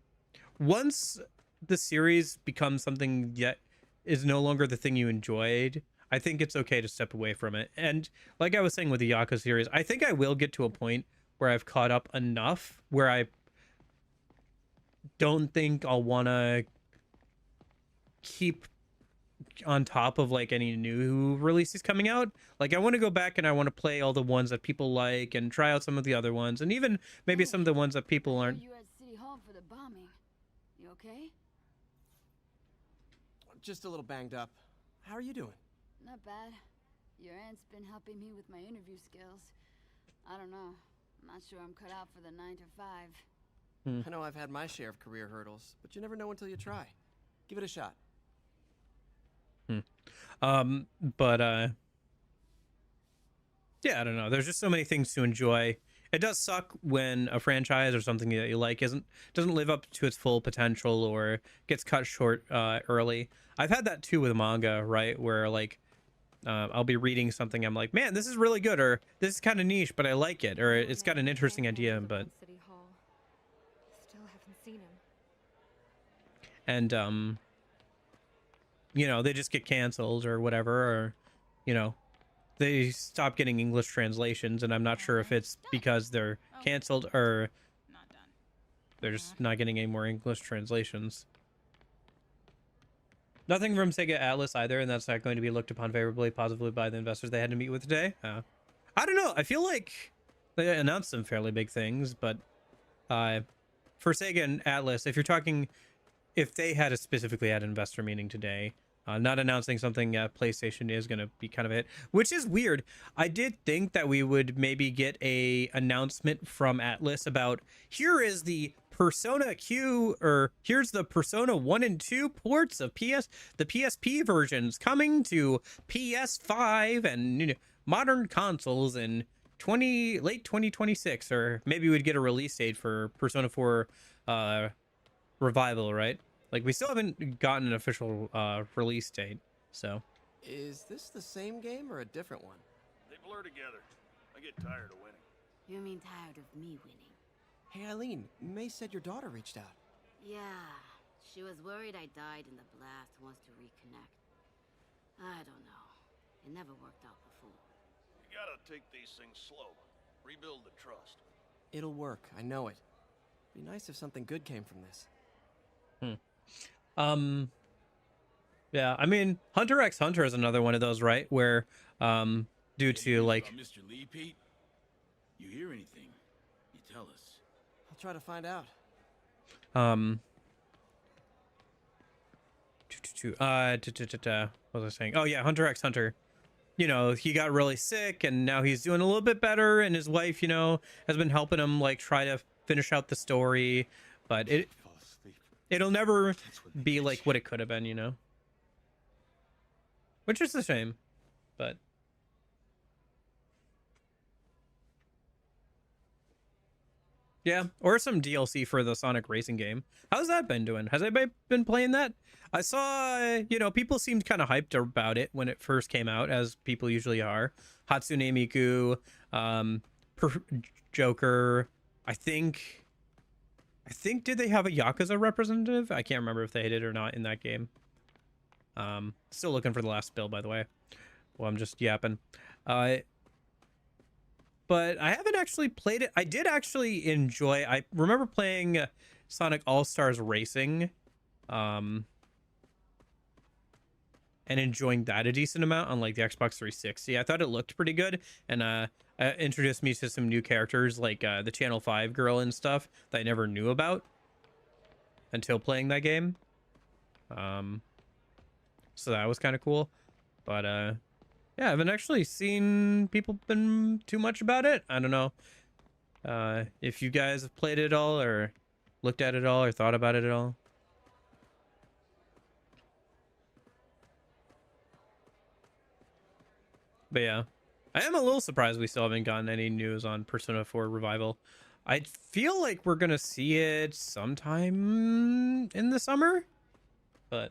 once the series becomes something that is no longer the thing you enjoyed, I think it's okay to step away from it. And like I was saying with the Yakuza series, I think I will get to a point where I've caught up enough where I don't think I'll want to keep on top of like any new releases coming out. Like I want to go back and I want to play all the ones that people like and try out some of the other ones, and even maybe some of the ones that people aren't. You at City Hall for the bombing. You okay? just a little banged up. How are you doing? Not bad. Your aunt's been helping me with my interview skills. I don't know. I'm not sure I'm cut out for the 9 to 5. I know I've had my share of career hurdles, but you never know until you try. Give it a shot. But yeah, I don't know. There's just so many things to enjoy. It does suck when a franchise or something that you like doesn't live up to its full potential or gets cut short early. I've had that too with manga, right? Where like I'll be reading something, I'm like, man, this is really good, or this is kind of niche, but I like it, or it's got an interesting idea, but City Hall. Still haven't seen him. and you know, they just get canceled or whatever, or you know, they stop getting English translations, and I'm not sure if it's because they're canceled or they're just not getting any more English translations. Nothing from Sega Atlas either, and that's not going to be looked upon favorably, positively by the investors they had to meet with today. I don't know. I feel like they announced some fairly big things, but for Sega and Atlas, if they had specifically had an investor meeting today, not announcing something PlayStation is going to be kind of a hit, which is weird. I did think that we would maybe get a announcement from Atlas about here is the Persona Q, or here's the Persona 1 and 2 ports of the PSP versions coming to PS5 and, you know, modern consoles in late 2026, or maybe we'd get a release date for Persona 4 Revival, right? Like, we still haven't gotten an official release date, so. Is this the same game or a different one? They blur together. I get tired of winning. You mean tired of me winning? Hey, Eileen, May said your daughter reached out. Yeah, she was worried I died in the blast, wants to reconnect. I don't know. It never worked out before. You gotta take these things slow. Rebuild the trust. It'll work, I know it. Be nice if something good came from this. Yeah, I mean, Hunter x Hunter is another one of those, right? Where, due to like, Mr.Li, Pete? You hear anything? You tell us. I'll try to find out. what was I saying? Oh yeah, Hunter x Hunter. You know, he got really sick and now he's doing a little bit better, and his wife, you know, has been helping him like try to finish out the story, but it'll never be like what it could have been, you know? Which is a shame, but yeah, or some DLC for the Sonic racing game. How's that been doing? Has anybody been playing that? I saw, you know, people seemed kind of hyped about it when it first came out, as people usually are. Hatsune Miku, Joker, I think did they have a Yakuza representative? I can't remember if they did or not in that game. Still looking for the last bill, by the way. Well, I'm just yapping. But I haven't actually played it. I did actually enjoy. I remember playing Sonic All-Stars Racing, and enjoying that a decent amount on like the Xbox 360. I thought it looked pretty good, and introduced me to some new characters like the Channel 5 girl and stuff that I never knew about until playing that game. So that was kind of cool. But yeah, I haven't actually seen people been too much about it. I don't know if you guys have played it at all, or looked at it all, or thought about it at all. But yeah, I am a little surprised we still haven't gotten any news on Persona 4 Revival. I feel like we're gonna see it sometime in the summer, but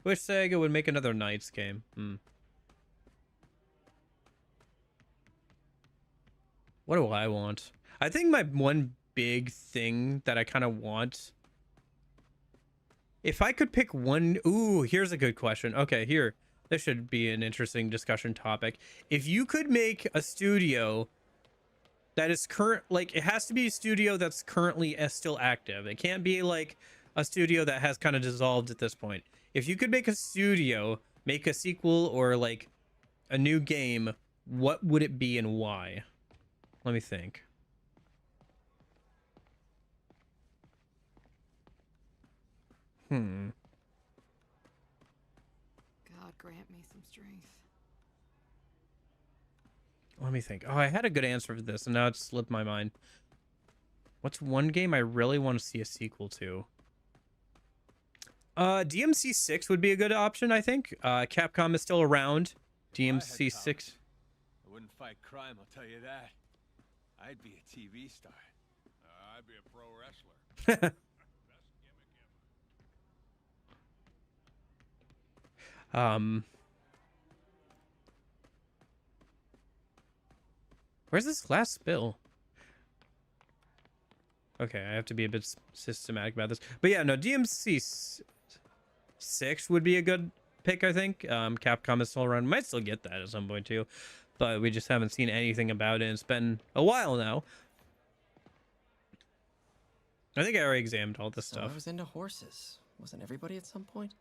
wish Sega would make another Knights game. What do I want? I think my one big thing that I kind of want, if I could pick one, ooh, here's a good question. Okay, here. This should be an interesting discussion topic. If you could make a studio that is like, it has to be a studio that's currently still active. It can't be like a studio that has kind of dissolved at this point. If you could make a studio, make a sequel or like a new game, what would it be and why? Let me think. grant me some strength. Let me think. Oh, I had a good answer for this, and now it slipped my mind. What's one game I really want to see a sequel to? DMC 6 would be a good option, I think. Capcom is still around. DMC 6. I wouldn't fight crime, I'll tell you that. I'd be a TV star. I'd be a pro wrestler. Where's this last spill? Okay, I have to be a bit systematic about this. But yeah, no, DMC 6 would be a good pick, I think. Capcom is still around. Might still get that at some point too, but we just haven't seen anything about it. It's been a while now. I think I already examined all this stuff. I was into horses. Wasn't everybody at some point?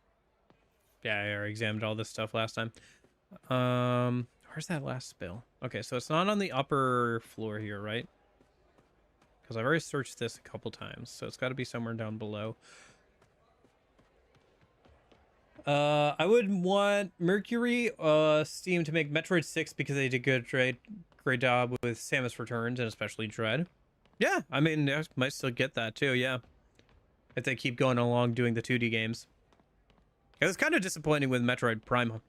Yeah, I already examined all this stuff last time. Where's that last spill? Okay, so it's not on the upper floor here, right? Because I've already searched this a couple times, so it's got to be somewhere down below. I would want Mercury Steam to make Metroid 6 because they did great job with Samus Returns and especially Dread. Yeah, I mean, I might still get that too, yeah. If they keep going along doing the 2D games. It was kind of disappointing with Metroid Prime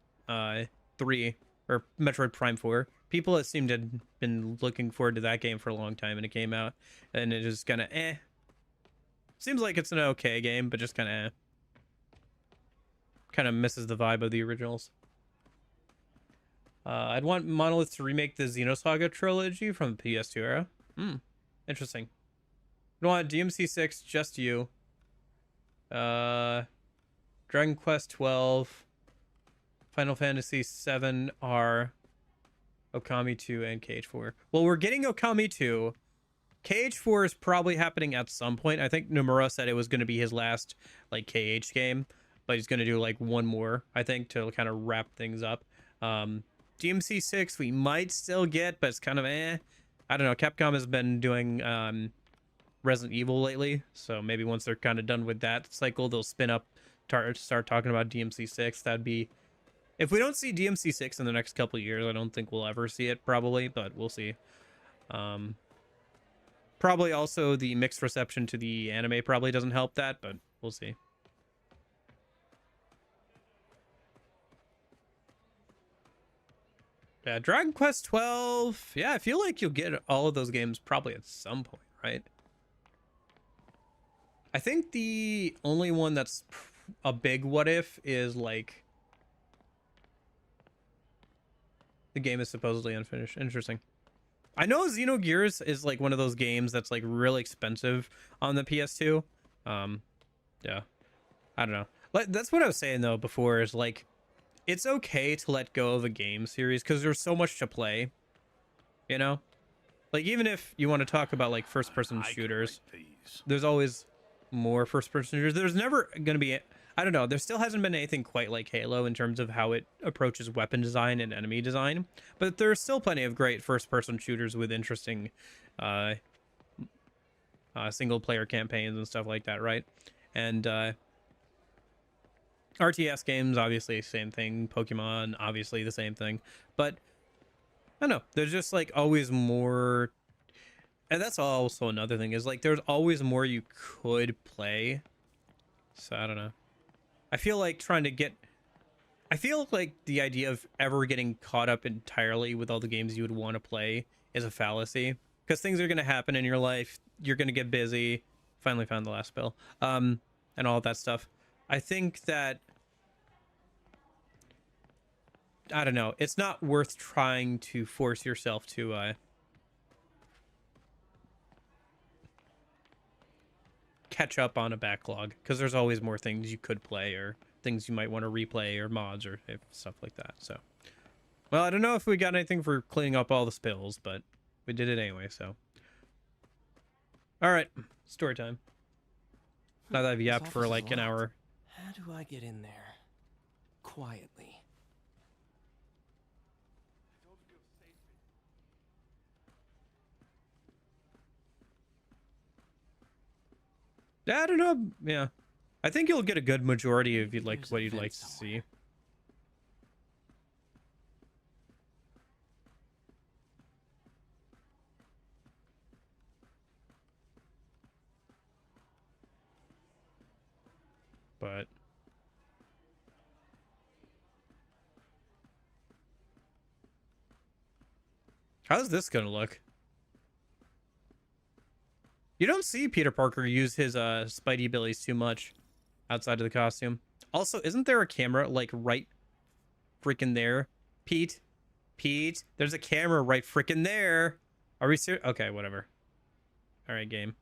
3 or Metroid Prime 4. People that seemed to have been looking forward to that game for a long time, and it came out and it just kind of seems like it's an okay game, but just kind of misses the vibe of the originals. I'd want Monolith to remake the Xenosaga trilogy from the PS2 era. Interesting. I'd want DMC 6, Just You, Dragon Quest 12, Final Fantasy 7R, Okami 2, and KH4. Well, we're getting Okami 2. KH4 is probably happening at some point. I think Nomura said it was going to be his last like KH game, but he's going to do like one more, I think, to kind of wrap things up. DMC 6 we might still get, but it's kind of I don't know. Capcom has been doing Resident Evil lately, so maybe once they're kind of done with that cycle, they'll spin up, start talking about DMC 6. That'd be, if we don't see DMC 6 in the next couple of years, I don't think we'll ever see it probably, but we'll see. Probably also the mixed reception to the anime probably doesn't help that, but we'll see. Yeah, Dragon Quest 12. Yeah, I feel like you'll get all of those games probably at some point, right? I think the only one that's a big what if is like the game is supposedly unfinished. Interesting. I know Xenogears is like one of those games that's like really expensive on the PS2. Yeah, I don't know. That's what I was saying though before, is like, it's okay to let go of a game series because there's so much to play, you know? Like, even if you want to talk about like first person shooters, there's always more first person shooters. There's never going to be, I don't know, there still hasn't been anything quite like Halo in terms of how it approaches weapon design and enemy design, but there's still plenty of great first person shooters with interesting single player campaigns and stuff like that, right? And RTS games, obviously, same thing. Pokemon, obviously, the same thing. But, I don't know. There's just, like, always more. And that's also another thing, is, like, there's always more you could play. So, I don't know. I feel like I feel like the idea of ever getting caught up entirely with all the games you would want to play is a fallacy. Because things are going to happen in your life. You're going to get busy. Finally found the last bill. And all that stuff. I think that, I don't know, it's not worth trying to force yourself to catch up on a backlog, because there's always more things you could play or things you might want to replay or mods or stuff like that. So, well, I don't know if we got anything for cleaning up all the spills, but we did it anyway, so. All right, story time. Now that I've yapped for like an hour. How do I get in there? Quietly. Yeah, I don't know. Yeah. I think you'll get a good majority of what you'd like to see. but how's this gonna look? You don't see Peter Parker use his Spidey abilities too much outside of the costume. Also, isn't there a camera like right freaking there? Pete, there's a camera right freaking there. Are we serious? Okay, whatever. All right, game.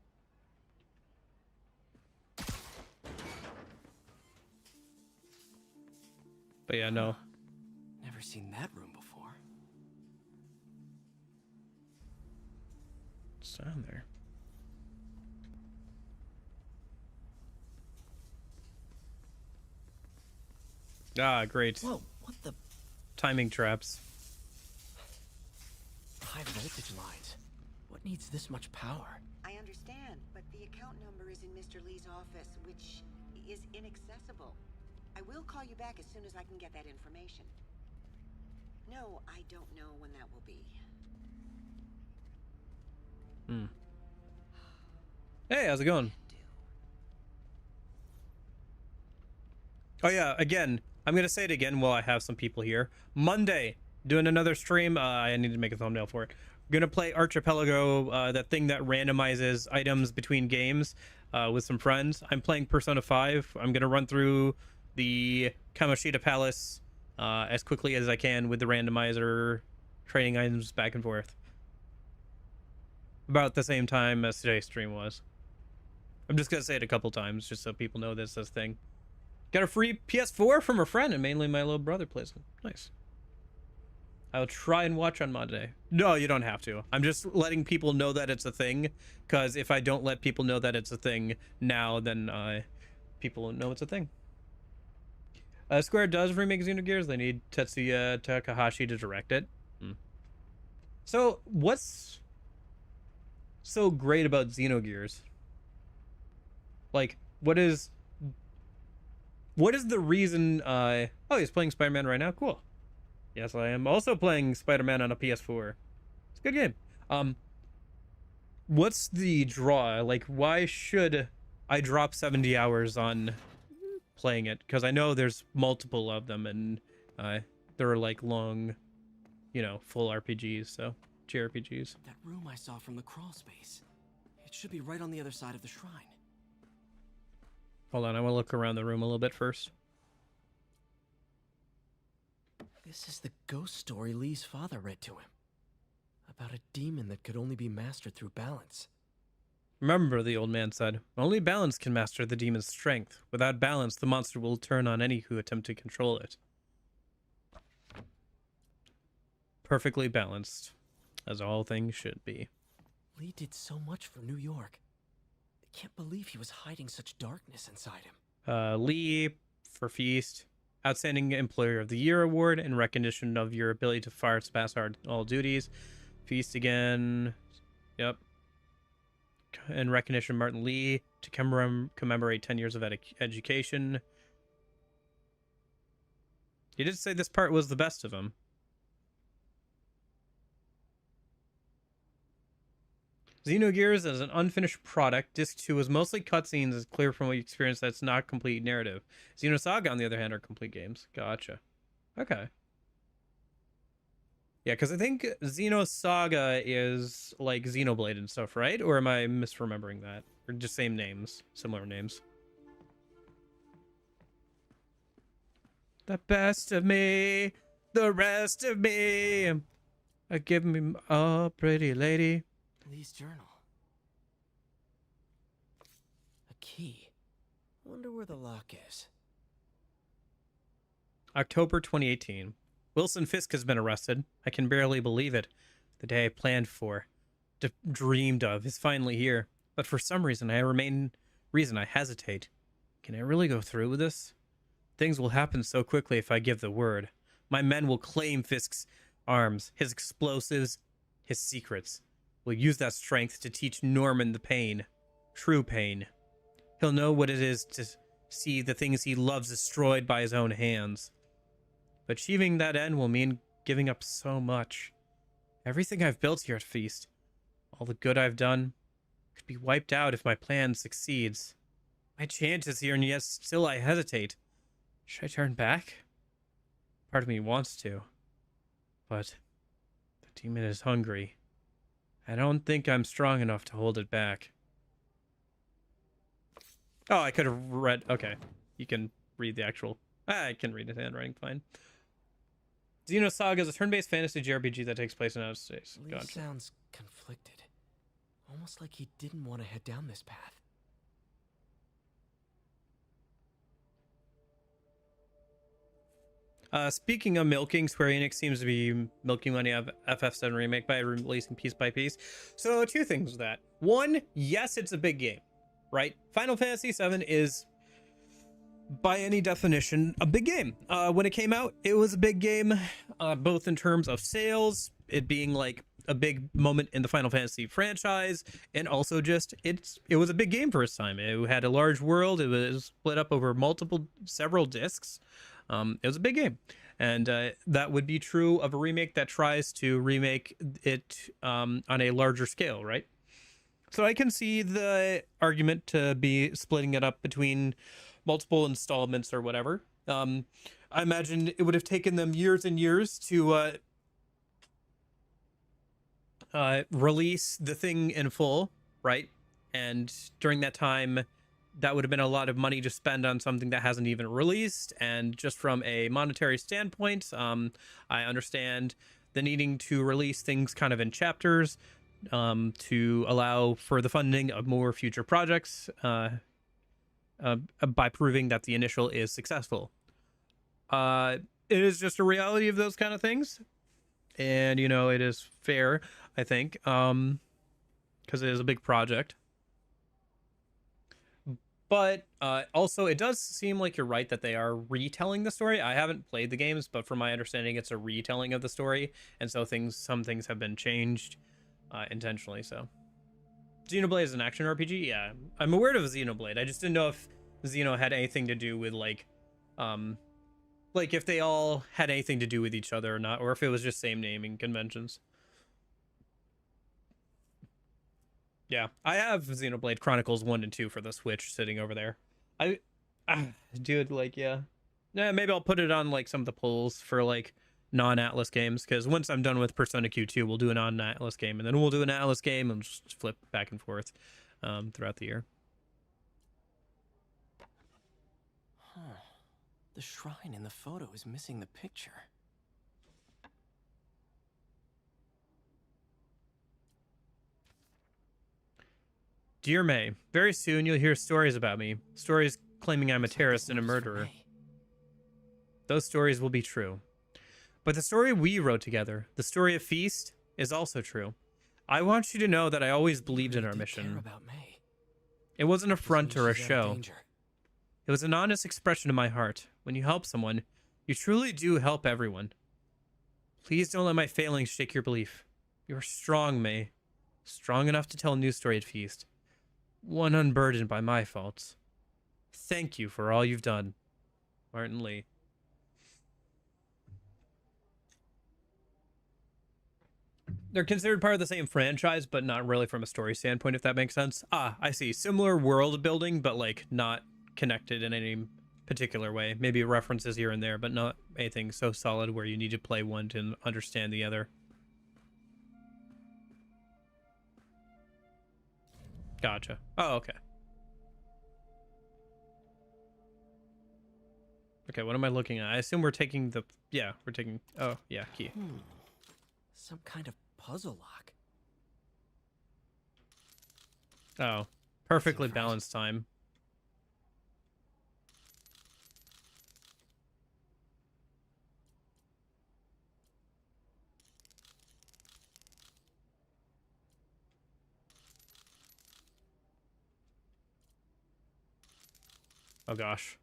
But yeah, no. Never seen that room before. It's down there. Ah, great. Whoa, what the? Timing traps. High voltage lines. What needs this much power? I understand, but the account number is in Mr. Li's office, which is inaccessible. I will call you back as soon as I can get that information. No, I don't know when that will be. Hey, how's it going? Oh yeah, again, I'm gonna say it again while I have some people here. Monday, doing another stream. I need to make a thumbnail for it. I'm gonna play Archipelago, that thing that randomizes items between games, with some friends. I'm playing Persona 5. I'm gonna run through the Kamoshida Palace as quickly as I can with the randomizer, trading items back and forth. About the same time as today's stream was. I'm just gonna say it a couple times just so people know this thing. Got a free PS4 from a friend, and mainly my little brother plays it. Nice. I'll try and watch on Monday. No, you don't have to. I'm just letting people know that it's a thing, because if I don't let people know that it's a thing now, then people won't know it's a thing. Square does remake Xenogears. They need Tetsuya Takahashi to direct it. So, what's so great about Xenogears? Like, what is the reason? Oh, he's playing Spider-Man right now. Cool. Yes, I am also playing Spider-Man on a PS4. It's a good game. What's the draw? Like, why should I drop 70 hours on playing it? Because I know there's multiple of them, and they're like long, you know, full RPGs, so JRPGs. That room I saw from the crawl space. It should be right on the other side of the shrine. Hold on, I want to look around the room a little bit first. This is the ghost story Li's father read to him. About a demon that could only be mastered through balance. Remember, the old man said, only balance can master the demon's strength. Without balance, the monster will turn on any who attempt to control it. Perfectly balanced, as all things should be. Li did so much for New York. I can't believe he was hiding such darkness inside him. Li, for Feast, Outstanding Employer of the Year award in recognition of your ability to fire to pass all duties. Feast again. Yep. In recognition of Martin Li to commemorate 10 years of education. He did say this part was the best of him. Xenogears is an unfinished product. Disc 2 is mostly cutscenes. It's clear from what you experienced that it's not complete narrative. Xenosaga, on the other hand, are complete games. Gotcha. Okay. Yeah, because I think Xenosaga is like Xenoblade and stuff, right? Or am I misremembering that? Or just same names, similar names. The best of me, the rest of me. Give me a pretty lady. Li's journal. A key. Wonder where the lock is. October 2018. Wilson Fisk has been arrested. I can barely believe it. The day I planned for, dreamed of, is finally here. But for some reason, I hesitate. Can I really go through with this? Things will happen so quickly if I give the word. My men will claim Fisk's arms, his explosives, his secrets. We'll use that strength to teach Norman the pain. True pain. He'll know what it is to see the things he loves destroyed by his own hands. But achieving that end will mean giving up so much. Everything I've built here at Feast, all the good I've done, could be wiped out if my plan succeeds. My chance is here, and yet still I hesitate. Should I turn back? Part of me wants to. But the demon is hungry. I don't think I'm strong enough to hold it back. Oh, I could have read... Okay. You can read the actual... I can read his handwriting fine. Xenosaga is a turn-based fantasy JRPG that takes place in outer space. Li Gotcha. sounds conflicted. Almost like he didn't want to head down this path. Speaking of milking, Square Enix seems to be milking money out of FF7 Remake by releasing piece by piece. So, two things with that. One, yes, it's a big game, right? Final Fantasy VII is, by any definition, a big game. When it came out, it was a big game, both in terms of sales, it being like a big moment in the Final Fantasy franchise, and also just it was a big game for its time. It had a large world. It was split up over several discs. It was a big game, and that would be true of a remake that tries to remake it on a larger scale, right? So I can see the argument to be splitting it up between multiple installments or whatever. I imagine it would have taken them years and years to release the thing in full, right? And during that time, that would have been a lot of money to spend on something that hasn't even released. And just from a monetary standpoint, I understand the needing to release things kind of in chapters to allow for the funding of more future projects by proving that the initial is successful. It is just a reality of those kind of things. And, you know, it is fair, I think, because it is a big project. But also, it does seem like you're right that they are retelling the story. I haven't played the games, but from my understanding, it's a retelling of the story. And so some things have been changed intentionally. So Xenoblade is an action RPG? Yeah, I'm aware of Xenoblade. I just didn't know if Xeno had anything to do with, like if they all had anything to do with each other or not, or if it was just same naming conventions. Yeah, I have Xenoblade Chronicles 1 and 2 for the Switch sitting over there. Dude, like, yeah. Yeah, maybe I'll put it on, like, some of the polls for, like, non-Atlas games, because once I'm done with Persona Q2, we'll do a non-Atlas game, and then we'll do an Atlas game, and just flip back and forth throughout the year. Huh. The shrine in the photo is missing the picture. Dear May, very soon you'll hear stories about me. Stories claiming I'm a terrorist and a murderer. Those stories will be true. But the story we wrote together, the story of Feast, is also true. I want you to know that I always believed in our mission. It wasn't a front or a show. It was an honest expression of my heart. When you help someone, you truly do help everyone. Please don't let my failings shake your belief. You're strong, May. Strong enough to tell a new story at Feast. One unburdened by my faults. Thank you for all you've done. Martin Li. They're considered part of the same franchise, but not really from a story standpoint, if that makes sense. Ah, I see. Similar world building, but like not connected in any particular way. Maybe references here and there, but not anything so solid where you need to play one to understand the other. Gotcha. Oh, okay. Okay, what am I looking at? I assume we're taking the... Yeah, we're taking... Oh, yeah, key. Some kind of puzzle lock. Oh, perfectly balanced time. Oh gosh.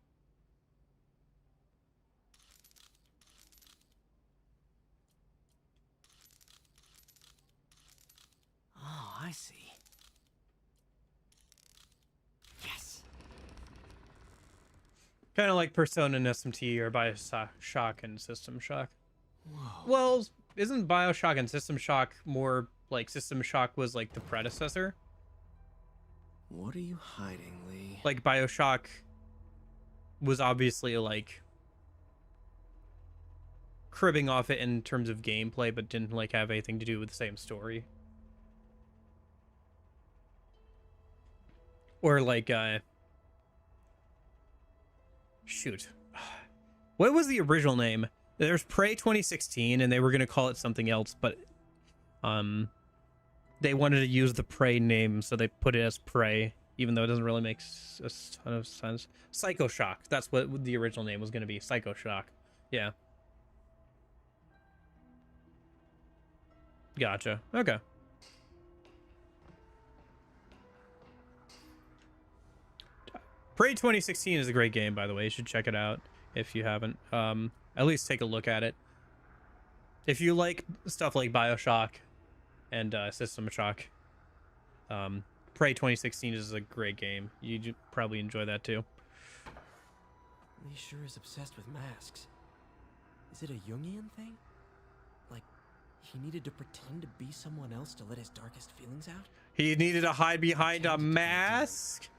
Oh, I see. Yes. Kind of like Persona and SMT or Bioshock and System Shock. Whoa. Well, isn't Bioshock and System Shock more like System Shock was like the predecessor? What are you hiding, Li? Like BioShock was obviously like cribbing off it in terms of gameplay, but didn't like have anything to do with the same story. Or like shoot. What was the original name? There's Prey 2016 and they were going to call it something else, but they wanted to use the Prey name, so they put it as Prey, even though it doesn't really make a ton of sense. Psycho Shock. That's what the original name was going to be. Psycho Shock. Yeah. Gotcha. Okay. Prey 2016 is a great game, by the way. You should check it out if you haven't. At least take a look at it. If you like stuff like BioShock and System Shock, Prey 2016 is a great game. You'd probably enjoy that too. He sure is obsessed with masks. Is it a Jungian thing? Like, he needed to pretend to be someone else to let his darkest feelings out? He needed to hide behind a mask?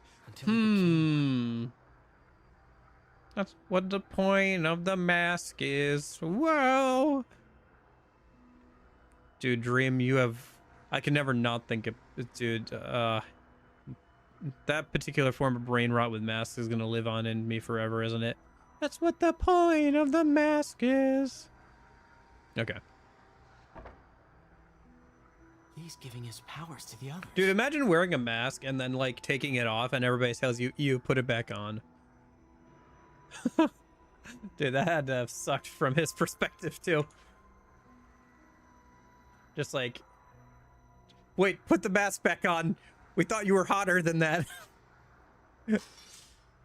That's what the point of the mask is. Whoa! Dude, Dream, you have... I can never not think of... Dude, that particular form of brain rot with masks is gonna live on in me forever, isn't it? That's what the point of the mask is. Okay. He's giving his powers to the others. Dude, imagine wearing a mask and then, like, taking it off and everybody tells you, you put it back on. Dude, that had to have sucked from his perspective, too. Just like, wait, put the mask back on. We thought you were hotter than that.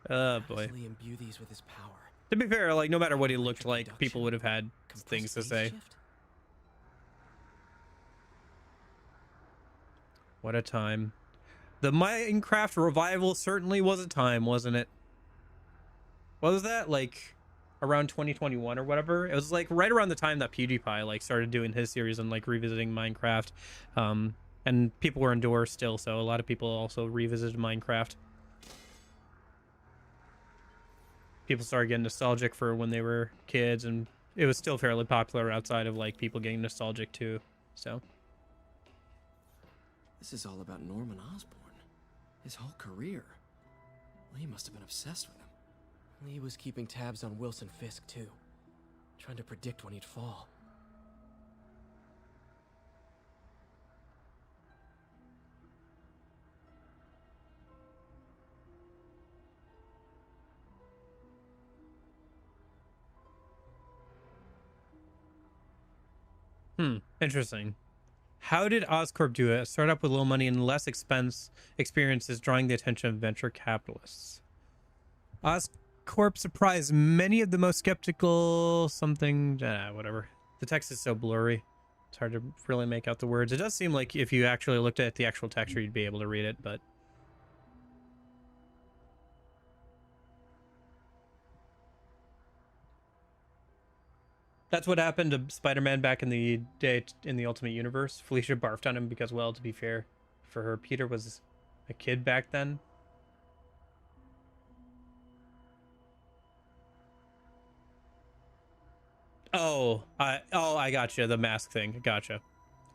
Oh, boy. Imbue these with his power. To be fair, like, no matter what he looked like, people would have had things to say. What a time. The Minecraft revival certainly was a time, wasn't it? What was that? Like, around 2021 or whatever? It was, like, right around the time that PewDiePie, like, started doing his series and, like, revisiting Minecraft. And people were indoors still, so a lot of people also revisited Minecraft. People started getting nostalgic for when they were kids, and it was still fairly popular outside of, like, people getting nostalgic, too. So... This is all about Norman Osborn. His whole career. Lee must have been obsessed with him. Lee was keeping tabs on Wilson Fisk, too. Trying to predict when he'd fall. Interesting. How did Oscorp do it? A startup with low money and less experience is drawing the attention of venture capitalists. Oscorp surprised many of the most skeptical whatever. The text is so blurry. It's hard to really make out the words. It does seem like if you actually looked at the actual texture, you'd be able to read it, but... That's what happened to Spider-Man back in the day in the Ultimate Universe. Felicia barfed on him because, well, to be fair, for her, Peter was a kid back then. Oh, I gotcha. The mask thing. Gotcha.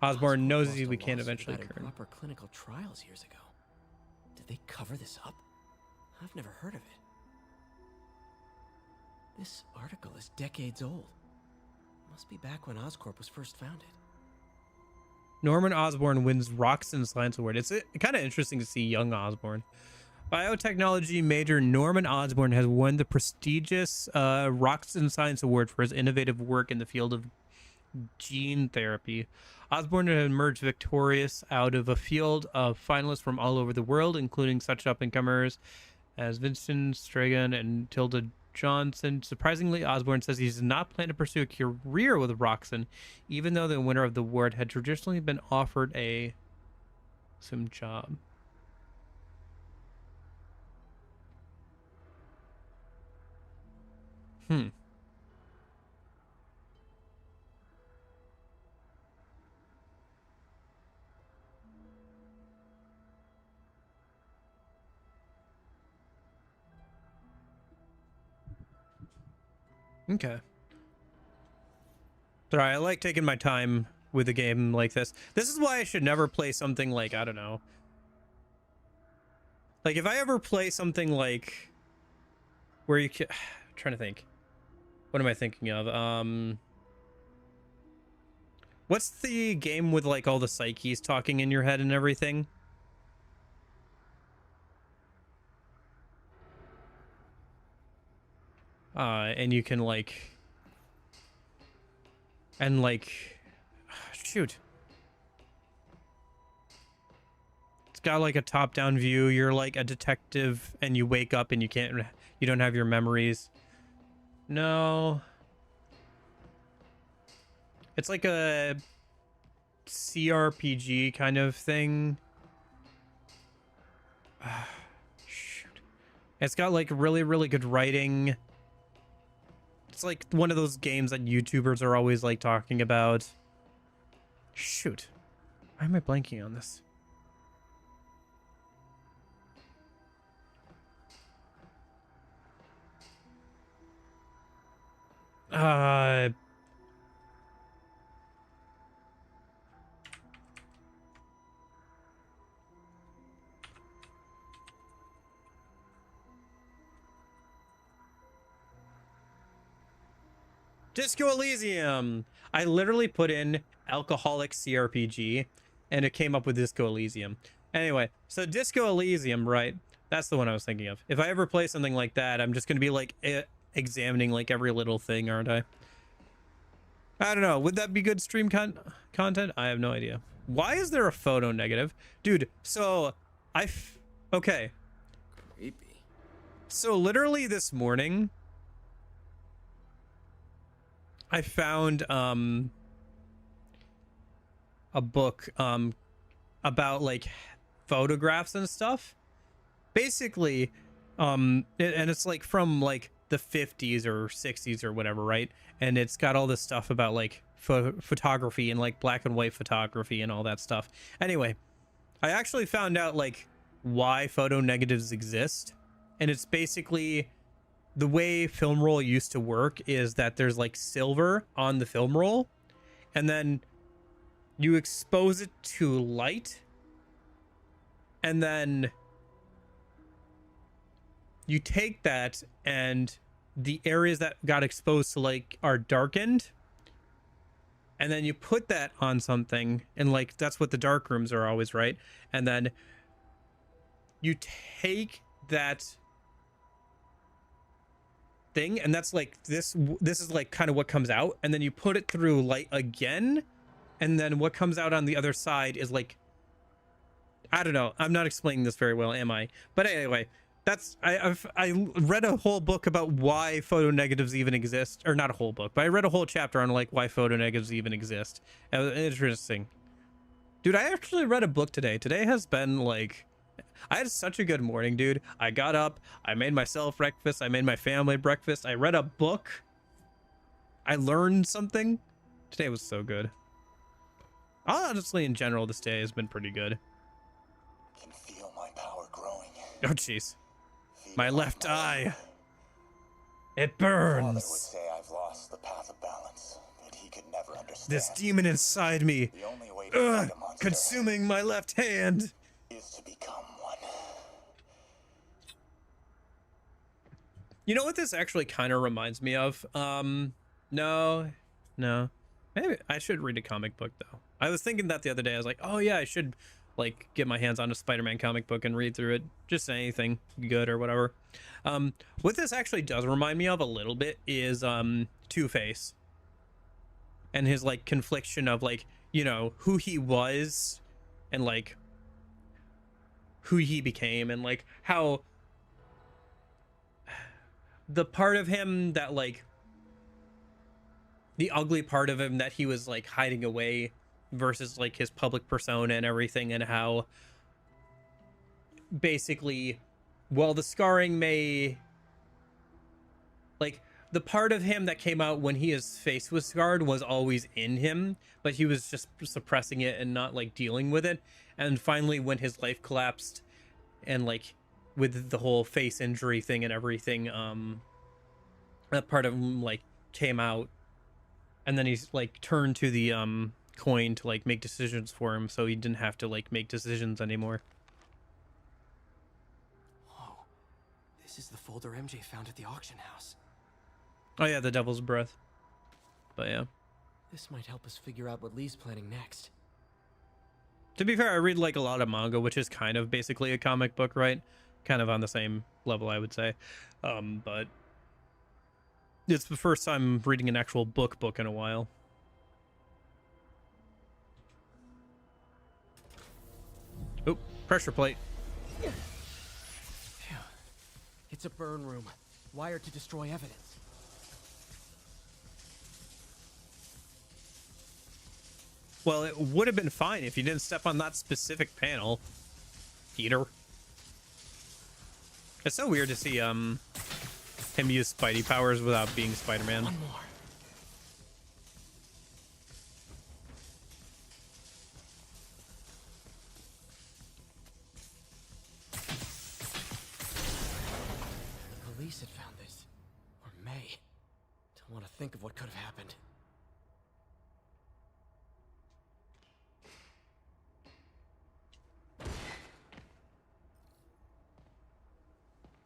Osborn knows we can eventually curb. Proper clinical trials years ago. Did they cover this up? I've never heard of it. This article is decades old. Must be back when Oscorp was first founded. Norman Osborn wins Roxton Science Award. It's kind of interesting to see young Osborn. Biotechnology major Norman Osborn has won the prestigious Roxton Science Award for his innovative work in the field of gene therapy. Osborn had emerged victorious out of a field of finalists from all over the world, including such up-and-comers as Vincent Stragan and Tilda Johnson. Surprisingly, Osborn says he does not plan to pursue a career with Roxton, even though the winner of the award had traditionally been offered a job. Okay. Sorry, I like taking my time with a game like this. This is why I should never play something like, I don't know. Like, if I ever play something like where you can... I'm trying to think. What am I thinking of? What's the game with, like, all the psyches talking in your head and everything? And you can, like... And, like... Shoot. It's got, like, a top-down view. You're, like, a detective, and you wake up and you can't... You don't have your memories. No. It's like a CRPG kind of thing. Shoot. It's got like really, really good writing. It's like one of those games that YouTubers are always like talking about. Shoot. Why am I blanking on this? Disco Elysium. I literally put in alcoholic CRPG and it came up with Disco Elysium. Anyway, so Disco Elysium, right? That's the one I was thinking of. If I ever play something like that, I'm just going to be like examining like every little thing, aren't I? I don't know. Would that be good stream content? I have no idea. Why is there a photo negative? Dude, so okay. Creepy. So literally this morning, I found a book about like photographs and stuff. Basically, and it's like from like the 50s or 60s or whatever, right? And it's got all this stuff about like photography and like black and white photography and all that stuff. Anyway, I actually found out like why photo negatives exist, and it's basically the way film roll used to work is that there's like silver on the film roll, and then you expose it to light, and then you take that and the areas that got exposed to like are darkened, and then you put that on something, and like that's what the dark rooms are always, right? And then you take that thing, and that's like this is like kind of what comes out, and then you put it through light again, and then what comes out on the other side is like, I don't know, I'm not explaining this very well, am I? But anyway, that's I read a whole book about why photo negatives even exist, or not a whole book, but I read a whole chapter on like why photo negatives even exist. It was interesting. Dude, I actually read a book today. Today has been like, I had such a good morning, dude. I got up, I made myself breakfast, I made my family breakfast, I read a book, I learned something. Today was so good. Honestly, in general, this day has been pretty good. Can feel my power growing. Oh, jeez. My left eye. It burns. Father would say I've lost the path of balance, but he could never understand. This demon inside me, The only way to fight a monster consuming my left hand. is to become one. You know what this actually kind of reminds me of? No. Maybe I should read a comic book though. I was thinking that the other day. I was like, oh yeah, I should like get my hands on a Spider-Man comic book and read through it. Just anything good or whatever. What this actually does remind me of a little bit is Two-Face and his like confliction of like, you know, who he was and like who he became, and like how the part of him that like the ugly part of him that he was like hiding away versus like his public persona and everything, and how basically, well, the scarring may like the part of him that came out when his face was scarred was always in him, but he was just suppressing it and not like dealing with it. And finally, when his life collapsed and like with the whole face injury thing and everything, that part of him like came out, and then he's like turned to the coin to like make decisions for him, so he didn't have to like make decisions anymore. Whoa. This is the folder MJ found at the auction house. Oh yeah, the Devil's Breath. But yeah. This might help us figure out what Li's planning next. To be fair, I read like a lot of manga, which is kind of basically a comic book, right? Kind of on the same level, I would say. But it's the first time reading an actual book in a while. Oop, pressure plate. Phew. It's a burn room, wired to destroy evidence. Well, it would have been fine if you didn't step on that specific panel, Peter. It's so weird to see him use Spidey powers without being Spider-Man. One more. The police had found this. Or May. Don't want to think of what could have happened.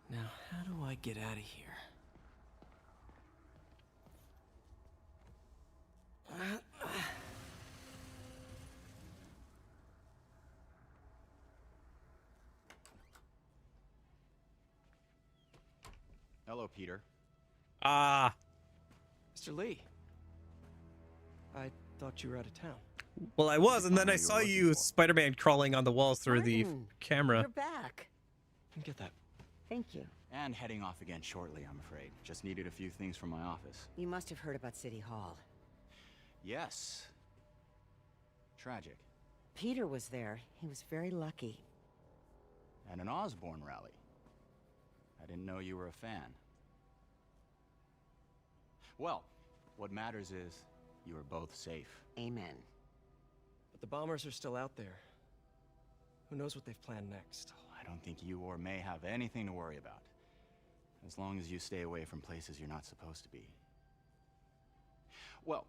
Now, how do I get out of here? Hello, Peter. Ah. Mr. Li. I thought you were out of town. Well, I was, and then I saw you, Spider-Man, crawling on the walls through the camera. You're back. Get that. Thank you. And heading off again shortly, I'm afraid. Just needed a few things from my office. You must have heard about City Hall. Yes. Tragic. Peter was there. He was very lucky. At an Osborn rally. I didn't know you were a fan. Well, what matters is you are both safe. Amen. But the bombers are still out there. Who knows what they've planned next? I don't think you or May have anything to worry about. As long as you stay away from places you're not supposed to be. Well,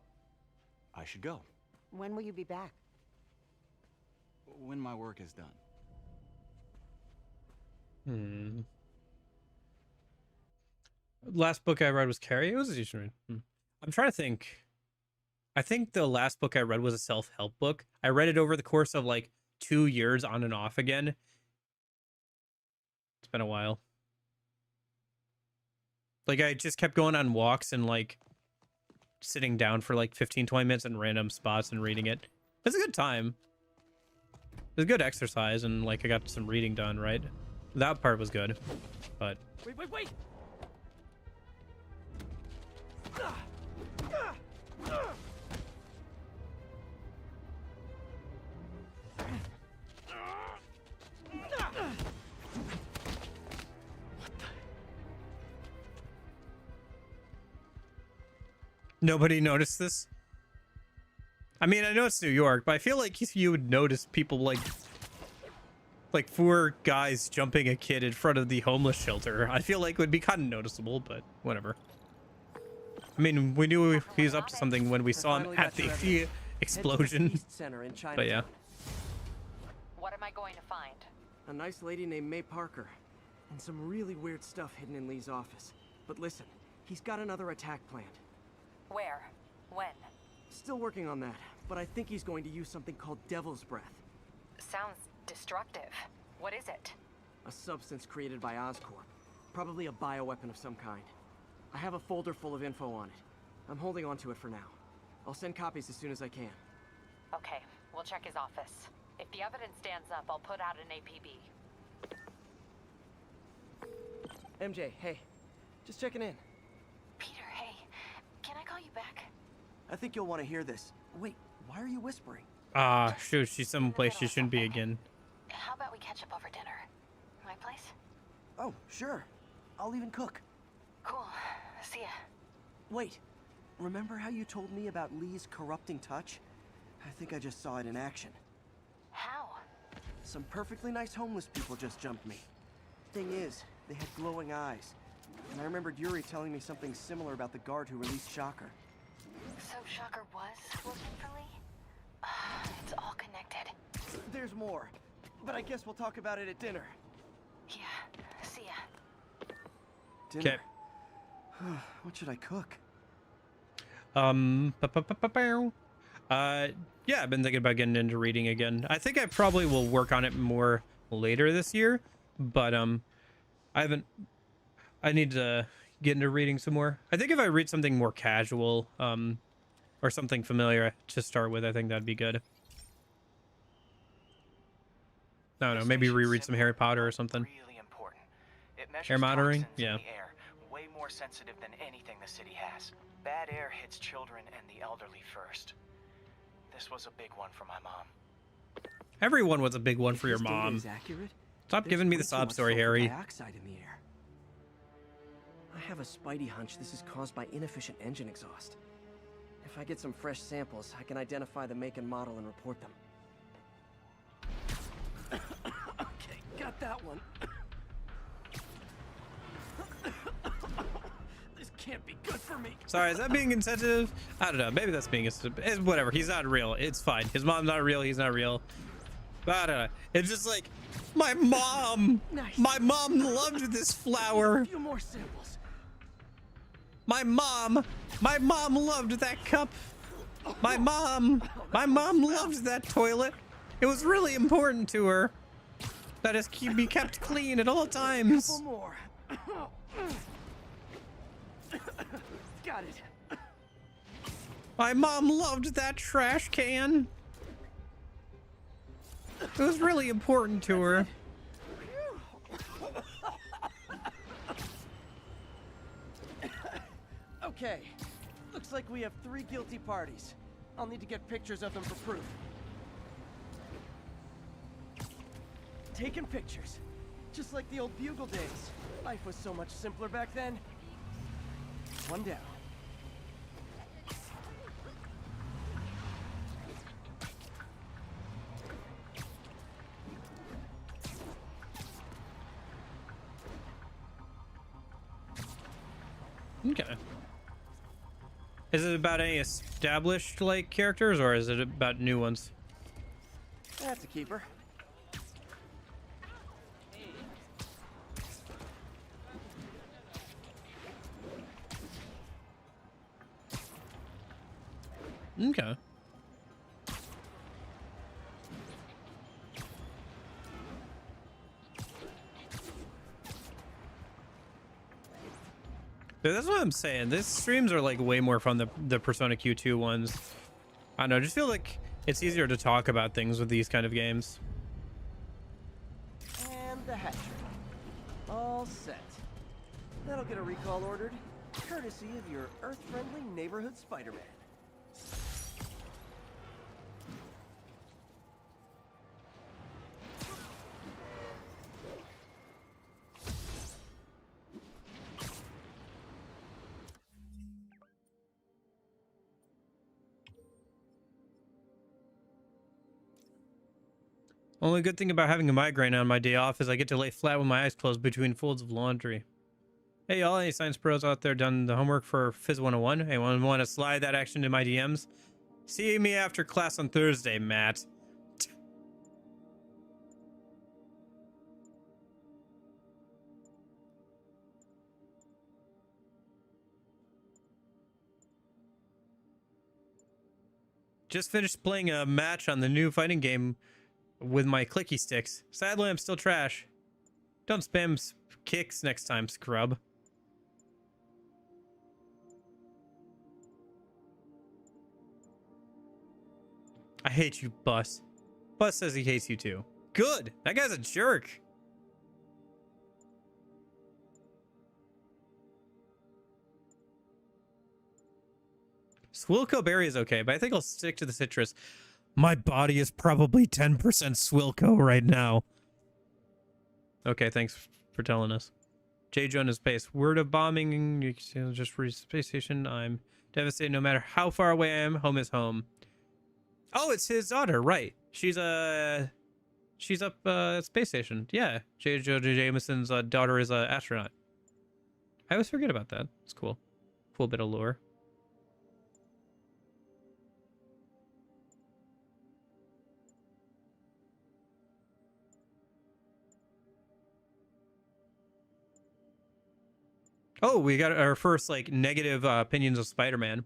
I should go. When will you be back? When my work is done. Last book I read was Carrie. It was a decent read. I'm trying to think. I think the last book I read was a self-help book. I read it over the course of like 2 years on and off again. It's been a while. Like I just kept going on walks and like sitting down for like 15-20 minutes in random spots and reading it. It's a good time. It was good exercise, and like I got some reading done, right? That part was good. But Wait! nobody noticed this? I mean, I know it's New York, but I feel like you would notice people like 4 guys jumping a kid in front of the homeless shelter. I feel like it would be kind of noticeable, but whatever. I mean, we knew he was up to something when we saw him at the explosion. But yeah. What am I going to find? A nice lady named May Parker. And some really weird stuff hidden in Li's office. But listen, he's got another attack planned. Where? When? Still working on that, but I think he's going to use something called Devil's Breath. Sounds destructive. What is it? A substance created by Oscorp. Probably a bioweapon of some kind. I have a folder full of info on it. I'm holding on to it for now. I'll send copies as soon as I can. Okay, we'll check his office. If the evidence stands up, I'll put out an APB. MJ, hey. Just checking in. Peter, hey. Can I call you back? I think you'll want to hear this. Wait, why are you whispering? Shoot, she's someplace she shouldn't be again. How about we catch up over dinner? My place? Oh, sure. I'll even cook. Cool. See ya. Wait. Remember how you told me about Li's corrupting touch? I think I just saw it in action. How? Some perfectly nice homeless people just jumped me. Thing is, they had glowing eyes. And I remembered Yuri telling me something similar about the guard who released Shocker. So Shocker was working for Li? It's all connected. There's more, but I guess we'll talk about it at dinner. Yeah, see ya. Dinner. What should I cook? Yeah, I've been thinking about getting into reading again. I think I probably will work on it more later this year, but I need to get into reading some more. I think if I read something more casual, or something familiar to start with, I think that'd be good. I don't know, maybe reread some Harry Potter or something. Really important. It measures Air monitoring? toxins Yeah. in the air, way more sensitive than anything the city has. Bad air hits children and the elderly first. This was a big one for my mom. Everyone was a big one for your This data mom. is accurate? Stop There's giving me way the too sob much story, sulfur Harry. dioxide in the air. I have a spidey hunch this is caused by inefficient engine exhaust. If I get some fresh samples, I can identify the make and model and report them. Okay, got that one. This can't be good for me. Sorry, is that being insensitive? I don't know. Maybe that's being insensitive. It's whatever. He's not real. It's fine. His mom's not real. He's not real. But I don't know. It's just like, my mom. Nice. My mom loved this flower. A few more samples. My mom loved that cup. My mom loved that toilet. It was really important to her that it be kept clean at all times. Couple more. Got it. My mom loved that trash can. It was really important to her. Okay, looks like we have 3 guilty parties. I'll need to get pictures of them for proof. Taking pictures. Just like the old Bugle days. Life was so much simpler back then. One down. Okay. Is it about any established like characters, or is it about new ones? That's a keeper. Okay. Dude, that's what I'm saying. These streams are like way more fun than the Persona Q2 ones. I don't know, I just feel like it's easier to talk about things with these kind of games. And the hatchery. All set. That'll get a recall ordered, courtesy of your Earth-friendly neighborhood Spider-Man. Only good thing about having a migraine on my day off is I get to lay flat with my eyes closed between folds of laundry. Hey, y'all, any science pros out there done the homework for Phys 101? Anyone want to slide that action to my DMs? See me after class on Thursday, Matt. Just finished playing a match on the new fighting game with my clicky sticks. Sadly, I'm still trash. Don't spam kicks next time, scrub. I hate you, Bus. Bus says he hates you too. Good. That guy's a jerk. Swilco berry is okay, but I think I'll stick to the citrus. My body is probably 10% Swilco right now. Okay, thanks for telling us. J. Jonah Space. Word of bombing. You can just reach space station. I'm devastated no matter how far away I am. Home is home. Oh, it's his daughter, right? She's up at space station. Yeah, J. Jonah Jameson's daughter is an astronaut. I always forget about that. It's cool. Cool bit of lore. Oh, we got our first like negative opinions of Spider-Man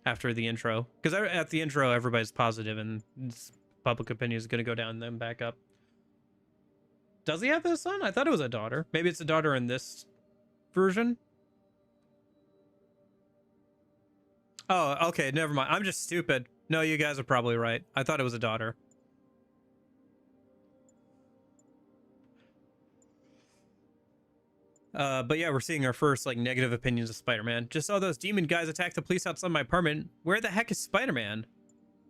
after the intro. Because at the intro, everybody's positive, and public opinion is going to go down, then back up. Does he have a son? I thought it was a daughter. Maybe it's a daughter in this version. Oh, okay. Never mind. I'm just stupid. No, you guys are probably right. I thought it was a daughter. But yeah, we're seeing our first like negative opinions of Spider-Man. Just saw those demon guys attack the police outside my apartment. Where the heck is Spider-Man?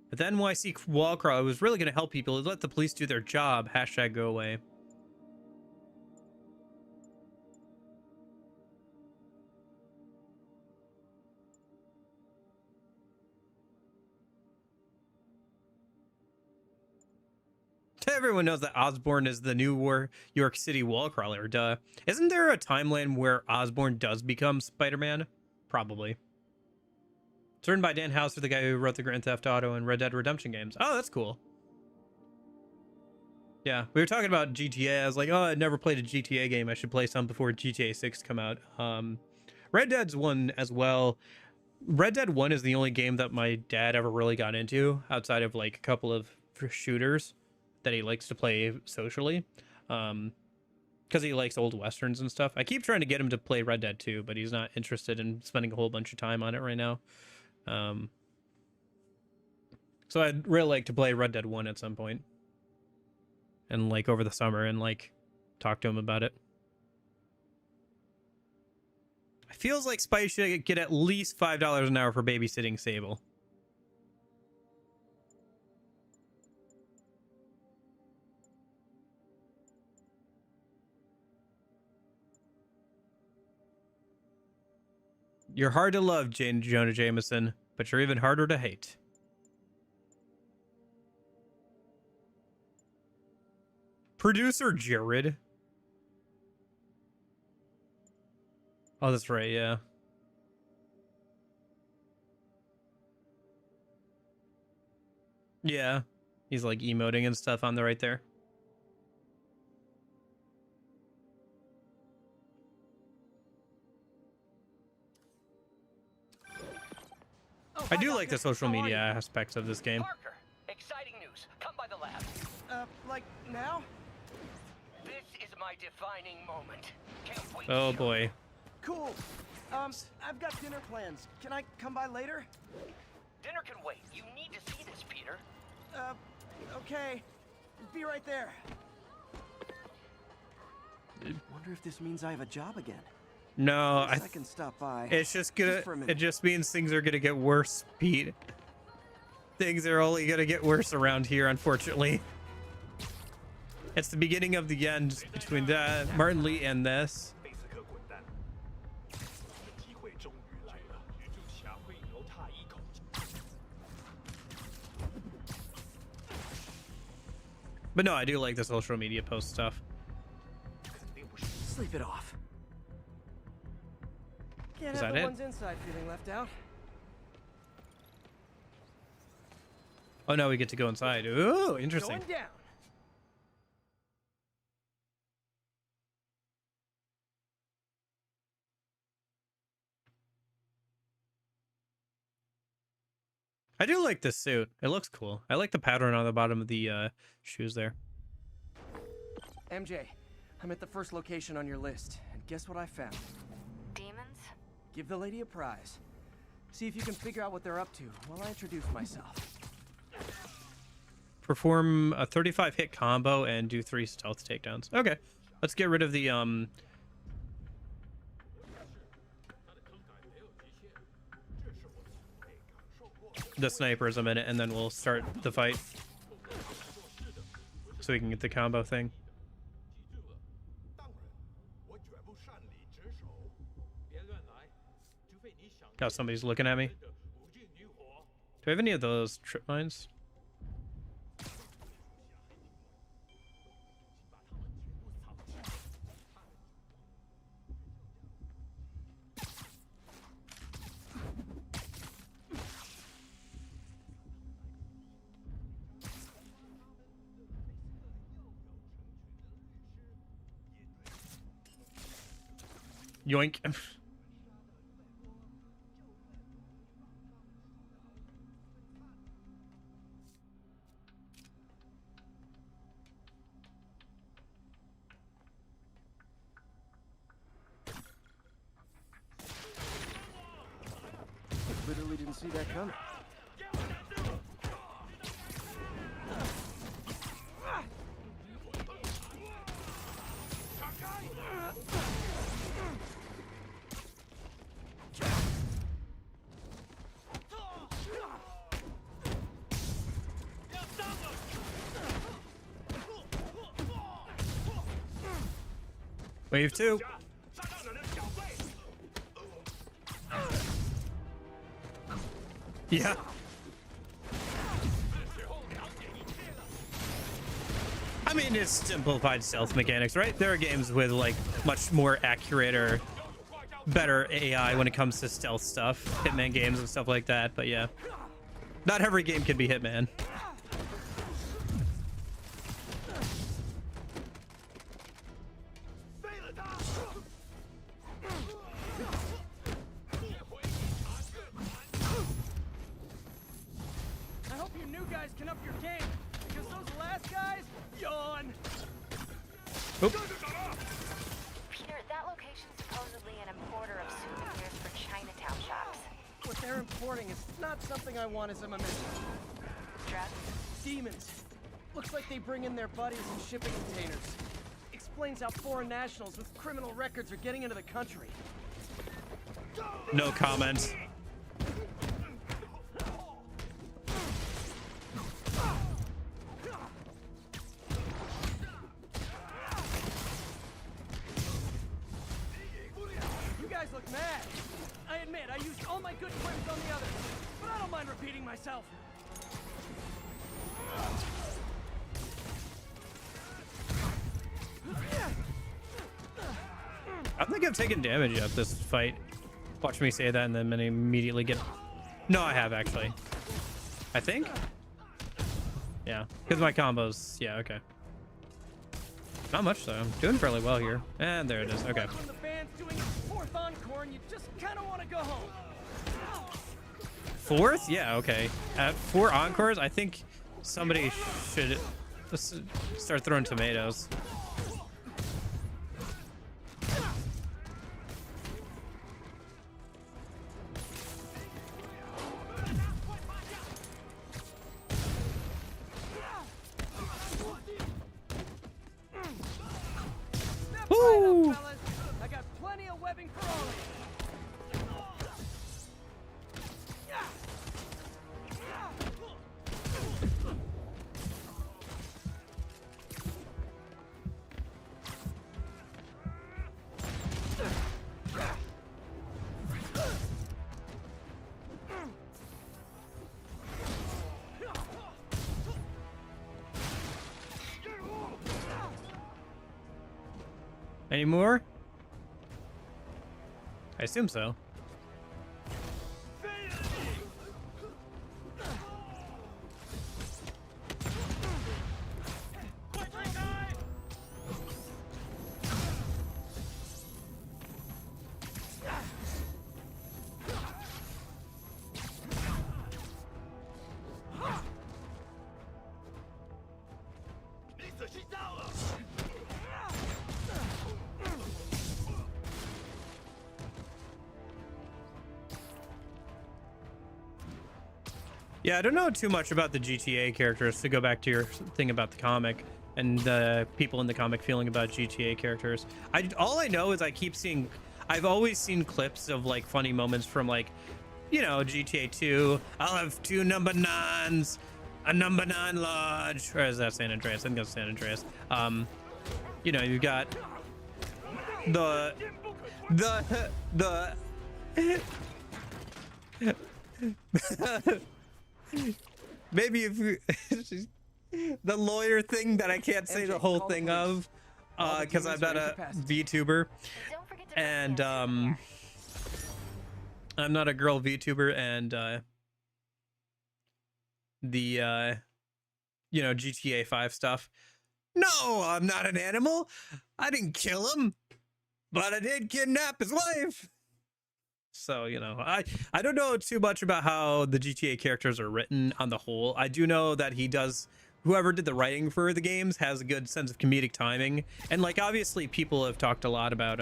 But then when I see wall crawl, it was really going to help people. Let the police do their job. Hashtag go away. Everyone knows that Osborn is the new York City wall crawler, duh. Isn't there a timeline where Osborn does become Spider-Man? Probably. It's written by Dan Houser, the guy who wrote the Grand Theft Auto and Red Dead Redemption games. Oh, that's cool. Yeah, we were talking about GTA. I was like, oh, I never played a GTA game. I should play some before GTA 6 come out. Red Dead's one as well. Red Dead 1 is the only game that my dad ever really got into outside of like a couple of shooters that he likes to play socially, because he likes old westerns and stuff. I keep trying to get him to play Red Dead 2, but he's not interested in spending a whole bunch of time on it right now. So I'd really like to play Red Dead 1 at some point, and like over the summer, and like talk to him about it. It feels like Spidey should get at least $5 an hour for babysitting Sable. You're hard to love, Jonah Jameson, but you're even harder to hate. Producer Jared. Oh, that's right, yeah. Yeah. He's like emoting and stuff on the right there. I do like the social media aspects of this game. Parker, exciting news. Come by the lab. Like now? This is my defining moment. Can't wait. Oh boy. Cool. I've got dinner plans. Can I come by later? Dinner can wait. You need to see this, Peter. Okay. Be right there. Wonder if this means I have a job again. No, I can stop by. It's just gonna. It just means things are gonna get worse, Pete. Things are only gonna get worse around here, unfortunately. It's the beginning of the end between that Martin Li and this. But no, I do like the social media post stuff. Sleep it off. Can't Is have that the it? ones inside feeling left out. Oh, no, we get to go inside. Ooh, interesting. Going down. I do like this suit. It looks cool. I like the pattern on the bottom of the shoes there. MJ, I'm at the first location on your list, and guess what I found? Demons? Give the lady a prize. See if you can figure out what they're up to while I introduce myself. Perform a 35 hit combo and do 3 stealth takedowns. Okay, let's get rid of the snipers a minute, and then we'll start the fight so we can get the combo thing. Oh, somebody's looking at me. Do I have any of those trip mines? Yoink. Literally didn't see that coming. Wave 2. Yeah. I mean, it's simplified stealth mechanics, right? There are games with like much more accurate or better AI when it comes to stealth stuff, Hitman games and stuff like that. But yeah, not every game can be Hitman. I hope you new guys can up your game, because those last guys, yawn. Oop. Peter, that location's supposedly an importer of souvenirs for Chinatown shops. What they're importing is not something I want as a mission. Drugs? Demons. Looks like they bring in their buddies in shipping containers. Explains how foreign nationals with criminal records are getting into the country. No comment. You guys look mad. I admit, I used all my good quips on the others, but I don't mind repeating myself. I don't think I've taken damage yet this fight. Watch me say that and then immediately get... No, I have actually. I think? Yeah, because my combos... Yeah, okay. Not much though. I'm doing fairly well here. And there it is. Okay. When the band's doing its fourth encore and you just kind of want to go home. Fourth? Yeah, okay. At 4 encores, I think somebody should start throwing tomatoes. Woo! I got plenty of webbing for all of you. Any more? I assume so. Yeah, I don't know too much about the GTA characters, to go back to your thing about the comic and the people in the comic feeling about GTA characters. All I know is I've always seen clips of like funny moments from like, you know, GTA 2. I'll have 2 number 9s, a number 9 large, or is that San Andreas? I think that's San Andreas. You know, you've got the maybe if you the lawyer thing that I can't say the whole thing of because I'm not a VTuber and I'm not a girl VTuber, and the you know, GTA 5 stuff. No, I'm not an animal. I didn't kill him. but I did kidnap his wife. So, you know, I don't know too much about how the GTA characters are written on the whole. I do know that whoever did the writing for the games has a good sense of comedic timing. And like, obviously people have talked a lot about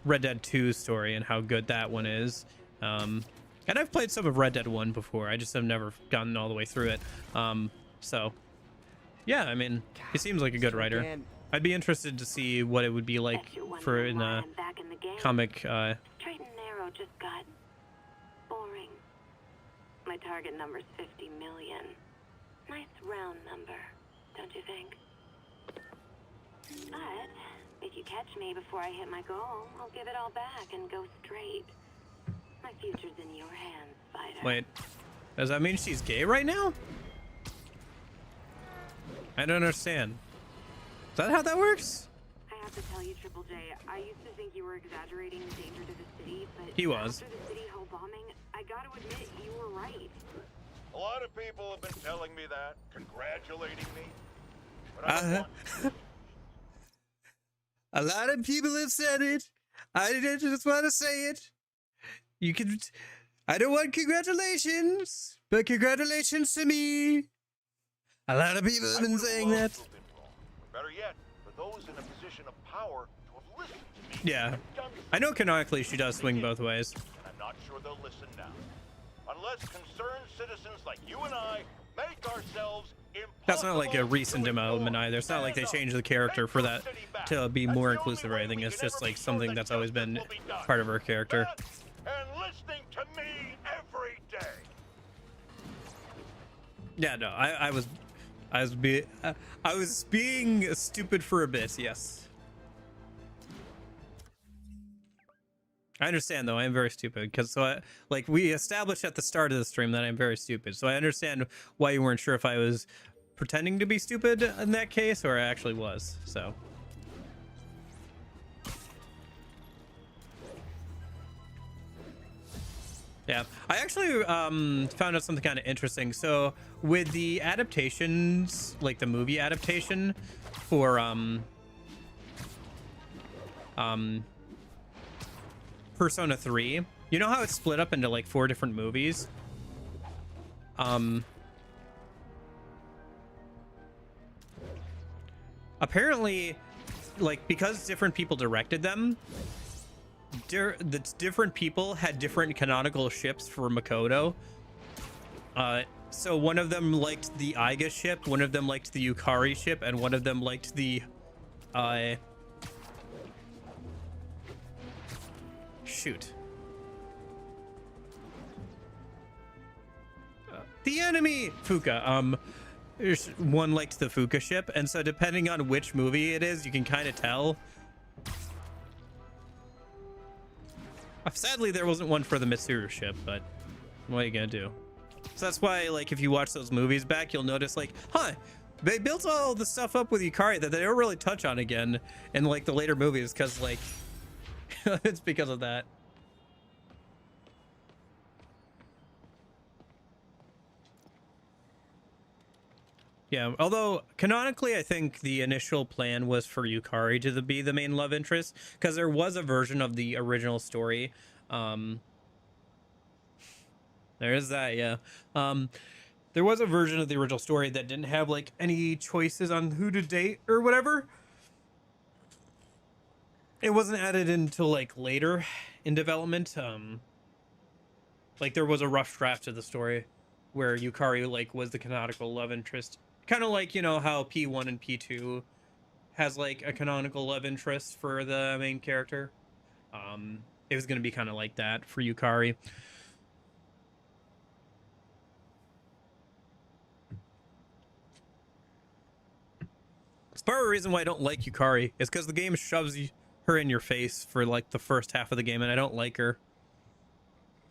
Red Dead 2's story and how good that one is. And I've played some of Red Dead 1 before. I just have never gotten all the way through it. So yeah, I mean, he seems like a good writer. I'd be interested to see what it would be like for in a comic. Straight and narrow just got boring. My target number's 50 million. Nice round number, don't you think? But if you catch me before I hit my goal, I'll give it all back and go straight. My future's in your hands, Spider. Wait, does that mean she's gay right now? I don't understand. Is that how that works? I have to tell you, Triple J, I used to think you were exaggerating the danger to the city, but he was. After the City Hall bombing, I gotta admit, you were right. A lot of people have been telling me that, congratulating me. But I don't want a lot of people have said it. I just want to say it. You can. I don't want congratulations, but congratulations to me. A lot of people have been saying that. Better yet, for those in a position of power to have listened to me. Yeah, I know canonically she does swing both ways. And I'm not sure they'll listen now. Unless concerned citizens like you and I make ourselves impossible. That's not like a recent development either. It's not like they changed the character for that to be more inclusive or anything. It's just like something that's always been part of her character. And listening to me every day. Yeah, no, I was being stupid for a bit. Yes, I understand though. I am very stupid because like we established at the start of the stream that I'm very stupid. So I understand why you weren't sure if I was pretending to be stupid in that case or I actually was. So. Yeah, I actually found out something kind of interesting. So with the adaptations, like the movie adaptation for Persona 3, you know how it's split up into like 4 different movies? Apparently, like, because different people directed them, the different people had different canonical ships for Makoto. So one of them liked the Aiga ship, one of them liked the Yukari ship, and one of them liked the the enemy Fuka. One liked the Fuka ship, and so depending on which movie it is, you can kind of tell. Sadly, there wasn't one for the Mitsuru ship, but what are you gonna do? So that's why, like, if you watch those movies back, you'll notice, like, huh, they built all the stuff up with Yukari that they don't really touch on again in, like, the later movies, because, like, it's because of that. Yeah, although canonically, I think the initial plan was for Yukari to be the main love interest, because there was a version of the original story. There is that, yeah. There was a version of the original story that didn't have like any choices on who to date or whatever. It wasn't added until like later in development. Like there was a rough draft of the story where Yukari like was the canonical love interest. Kind of like, you know, how P1 and P2 has like a canonical love interest for the main character. It was going to be kind of like that for Yukari. It's part of the reason why I don't like Yukari is because the game shoves her in your face for like the first half of the game, and I don't like her.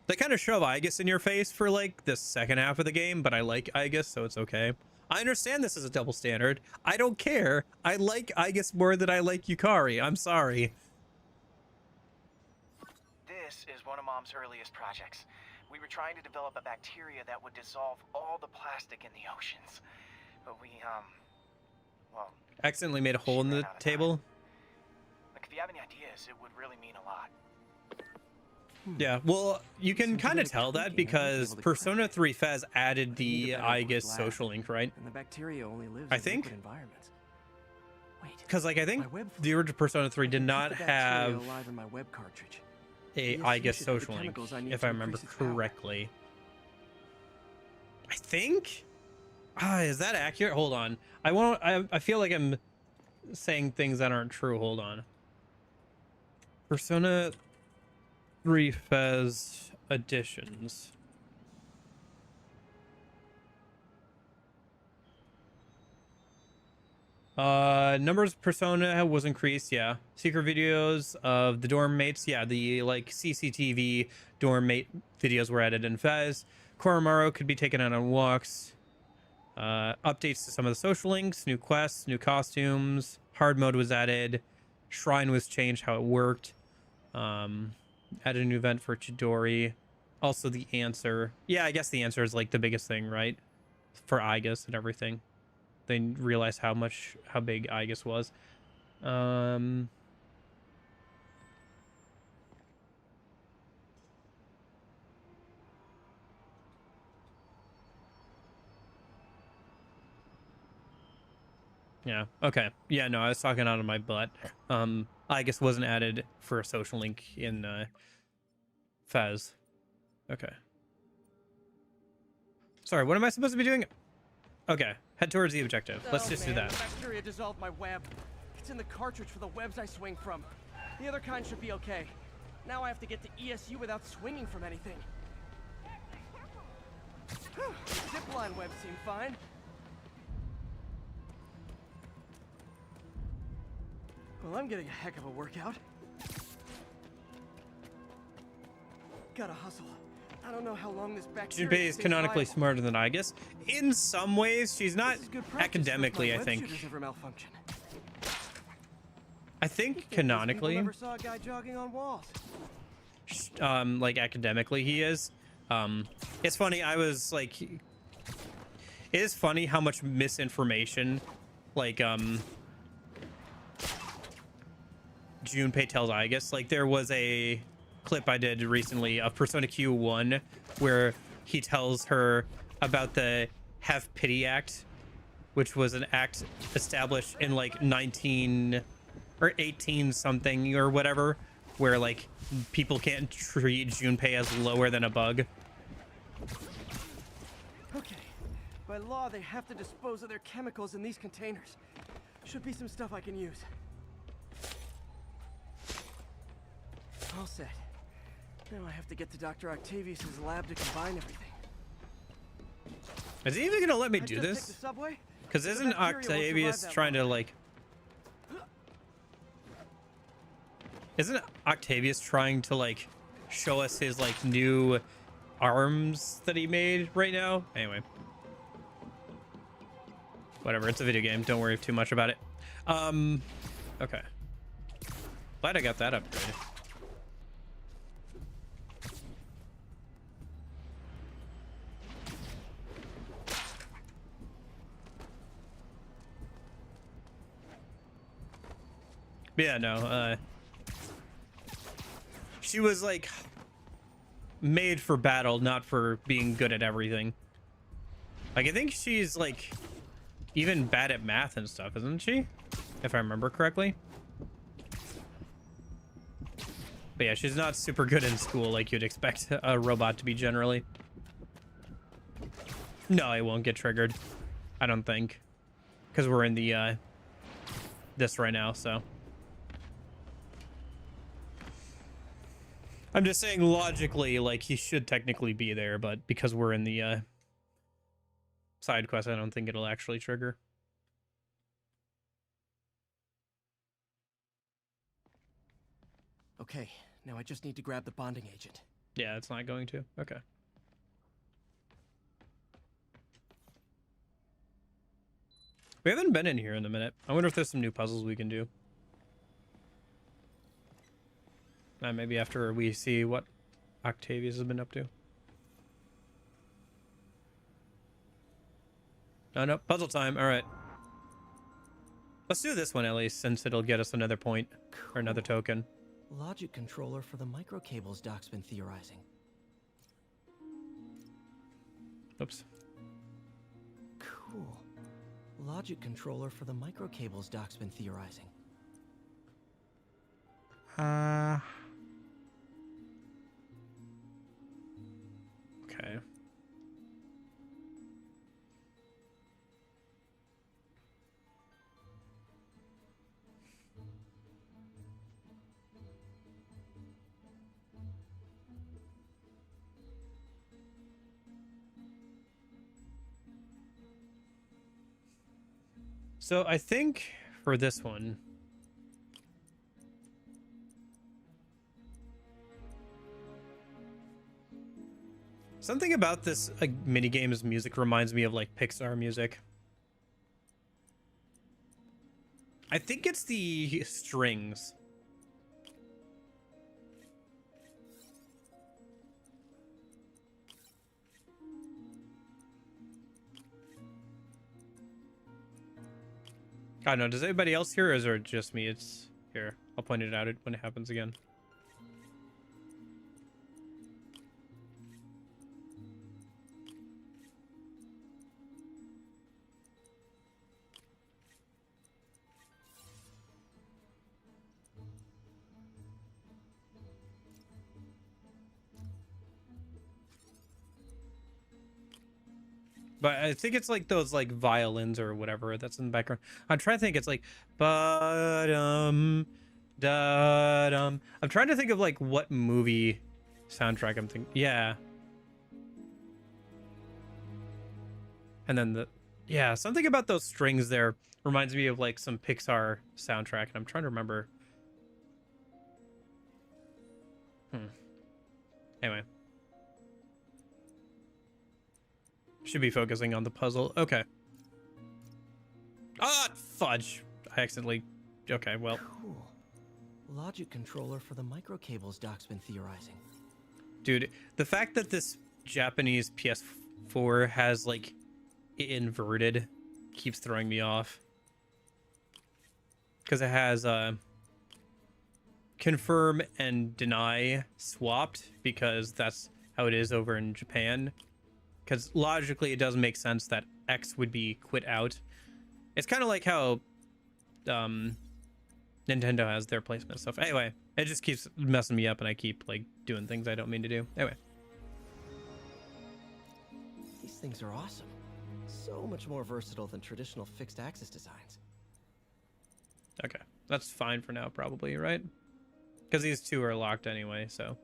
They kind of shove Aegis in your face for like the second half of the game, but I like Aegis, so it's okay. I understand this is a double standard. I don't care. I like Aegis more than I like Yukari. I'm sorry. This is one of Mom's earliest projects. We were trying to develop a bacteria that would dissolve all the plastic in the oceans. But we, well... Accidentally made a hole in the table. Look, if you have any ideas, this, it would really mean a lot. Yeah, well, you can kind of tell that because Persona 3 Fez added the IGUS social link, right? And the bacteria only lives I in think. liquid environments. Wait. Because like I think the original Persona 3 did not The bacteria have alive in my web cartridge. a The ESU IGUS should have the social link, chemicals I need if to I remember increase its power. correctly. I think. Is that accurate? Hold on. I feel like I'm saying things that aren't true. Hold on. Persona 3 Fez editions. Numbers of Persona was increased, yeah. Secret videos of the dorm mates, yeah, the like CCTV dorm mate videos were added in Fez. Koromaru could be taken out on walks. Updates to some of the social links, new quests, new costumes, hard mode was added, shrine was changed how it worked. Added a new event for Chidori. Also the answer. Yeah, I guess the answer is like the biggest thing, right? For IGUS and everything. They realized how big IGUS was. Yeah, okay. Yeah, no, I was talking out of my butt. IGUS wasn't added for a social link in Fez. Okay. Sorry, what am I supposed to be doing? Okay, head towards the objective. Let's just do that. The bacteria dissolved my web. It's in the cartridge for the webs I swing from. The other kind should be okay. Now I have to get to ESU without swinging from anything. Zipline webs seem fine. Well, I'm getting a heck of a workout. Gotta hustle. I don't know how long this bacteria Junpei is stays canonically viable. smarter than IGUS. In some ways, she's not academically, I think. I think canonically, Never saw a guy jogging on walls. like academically he is. It's funny, I was like, it is funny how much misinformation, like, Junpei tells IGUS. Like, there was a clip I did recently of Persona Q1 where he tells her about the Have Pity Act, which was an act established in like 19 or 18 something or whatever, where like people can't treat Junpei as lower than a bug. Okay. By law, they have to dispose of their chemicals in these containers. Should be some stuff I can use. All set. Now I have to get to Dr. Octavius's lab to combine everything. Is he even gonna let me I do just take this? the subway? Because The isn't bacteria won't survive Octavius that trying to like... Isn't Octavius trying to like show us his like new arms that he made right now? Anyway. Whatever, it's a video game. Don't worry too much about it. Okay. Glad I got that upgrade. Yeah, no, she was like made for battle, not for being good at everything. Like, I think she's like even bad at math and stuff, isn't she? If I remember correctly. But yeah, she's not super good in school like you'd expect a robot to be generally. No, it won't get triggered. I don't think. Because we're in the, this right now, so. I'm just saying logically, like, he should technically be there, but because we're in the, side quest, I don't think it'll actually trigger. Okay, now I just need to grab the bonding agent. Yeah, it's not going to. Okay. We haven't been in here in a minute. I wonder if there's some new puzzles we can do. Maybe after we see what Octavius has been up to. Oh, no. Puzzle time. All right. Let's do this one at least, since it'll get us another point or another token. Logic controller for the microcables Doc's been theorizing. Oops. Cool. Logic controller for the microcables Doc's been theorizing. Okay. So I think for this one, something about this minigame's music reminds me of like Pixar music. I think it's the strings. I don't know. Does anybody else hear, or is it just me? It's here. I'll point it out when it happens again. But I think it's like those like violins or whatever that's in the background. I'm trying to think. It's like ba-dum, da-dum. I'm trying to think of like what movie soundtrack I'm thinking. Yeah. And then yeah, something about those strings there reminds me of like some Pixar soundtrack, and I'm trying to remember. Anyway. Should be focusing on the puzzle. Okay. Ah, fudge. I accidentally... Okay, well. Cool. Logic controller for the microcables Doc's been theorizing. Dude, the fact that this Japanese PS4 has, like, it inverted keeps throwing me off. Because it has, confirm and deny swapped, because that's how it is over in Japan. Because logically, it doesn't make sense that X would be quit out. It's kind of like how Nintendo has their placement stuff. Anyway, it just keeps messing me up, and I keep like doing things I don't mean to do. Anyway. These things are awesome. So much more versatile than traditional fixed axis designs. Okay, that's fine for now, probably, right? Because these two are locked anyway, so...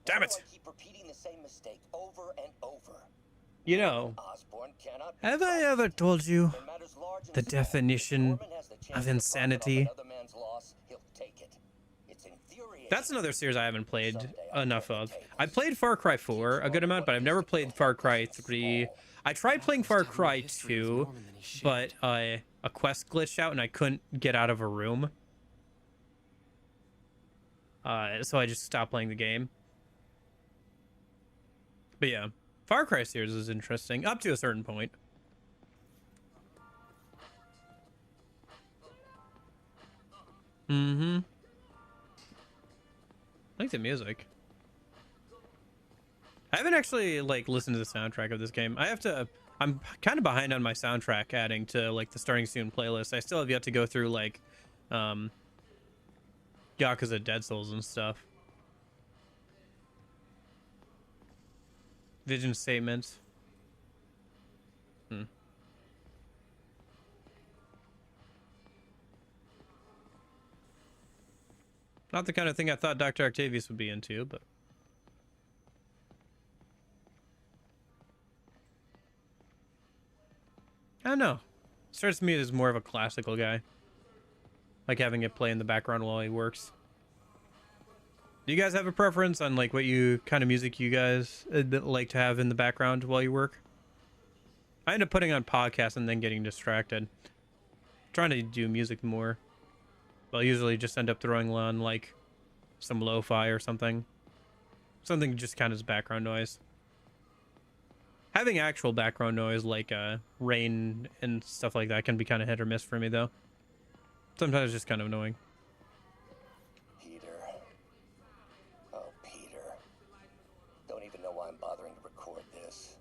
Damn it! I keep repeating the same mistake over and over. You know, have I ever told you the definition of insanity? That's another series I haven't played enough of. I played Far Cry 4 a good amount, but I've never played Far Cry 3. I tried playing Far Cry 2, but a quest glitched out and I couldn't get out of a room. So I just stopped playing the game. But yeah, Far Cry series is interesting up to a certain point. I like the music. I haven't actually like listened to the soundtrack of this game. I'm kind of behind on my soundtrack adding to like the starting soon playlist. I still have yet to go through like Yakuza Dead Souls and stuff. Vision statements. Not the kind of thing I thought Dr. Octavius would be into, but... I don't know. Starts to me as more of a classical guy. Like having it play in the background while he works. Do you guys have a preference on like what kind of music you guys like to have in the background while you work? I end up putting on podcasts and then getting distracted. Trying to do music more. But I'll usually just end up throwing on like some lo-fi or something Something just kind of as background noise. Having actual background noise like rain and stuff like that can be kind of hit or miss for me, though. Sometimes it's just kind of annoying. Peter. Oh, Peter. Don't even know why I'm bothering to record this.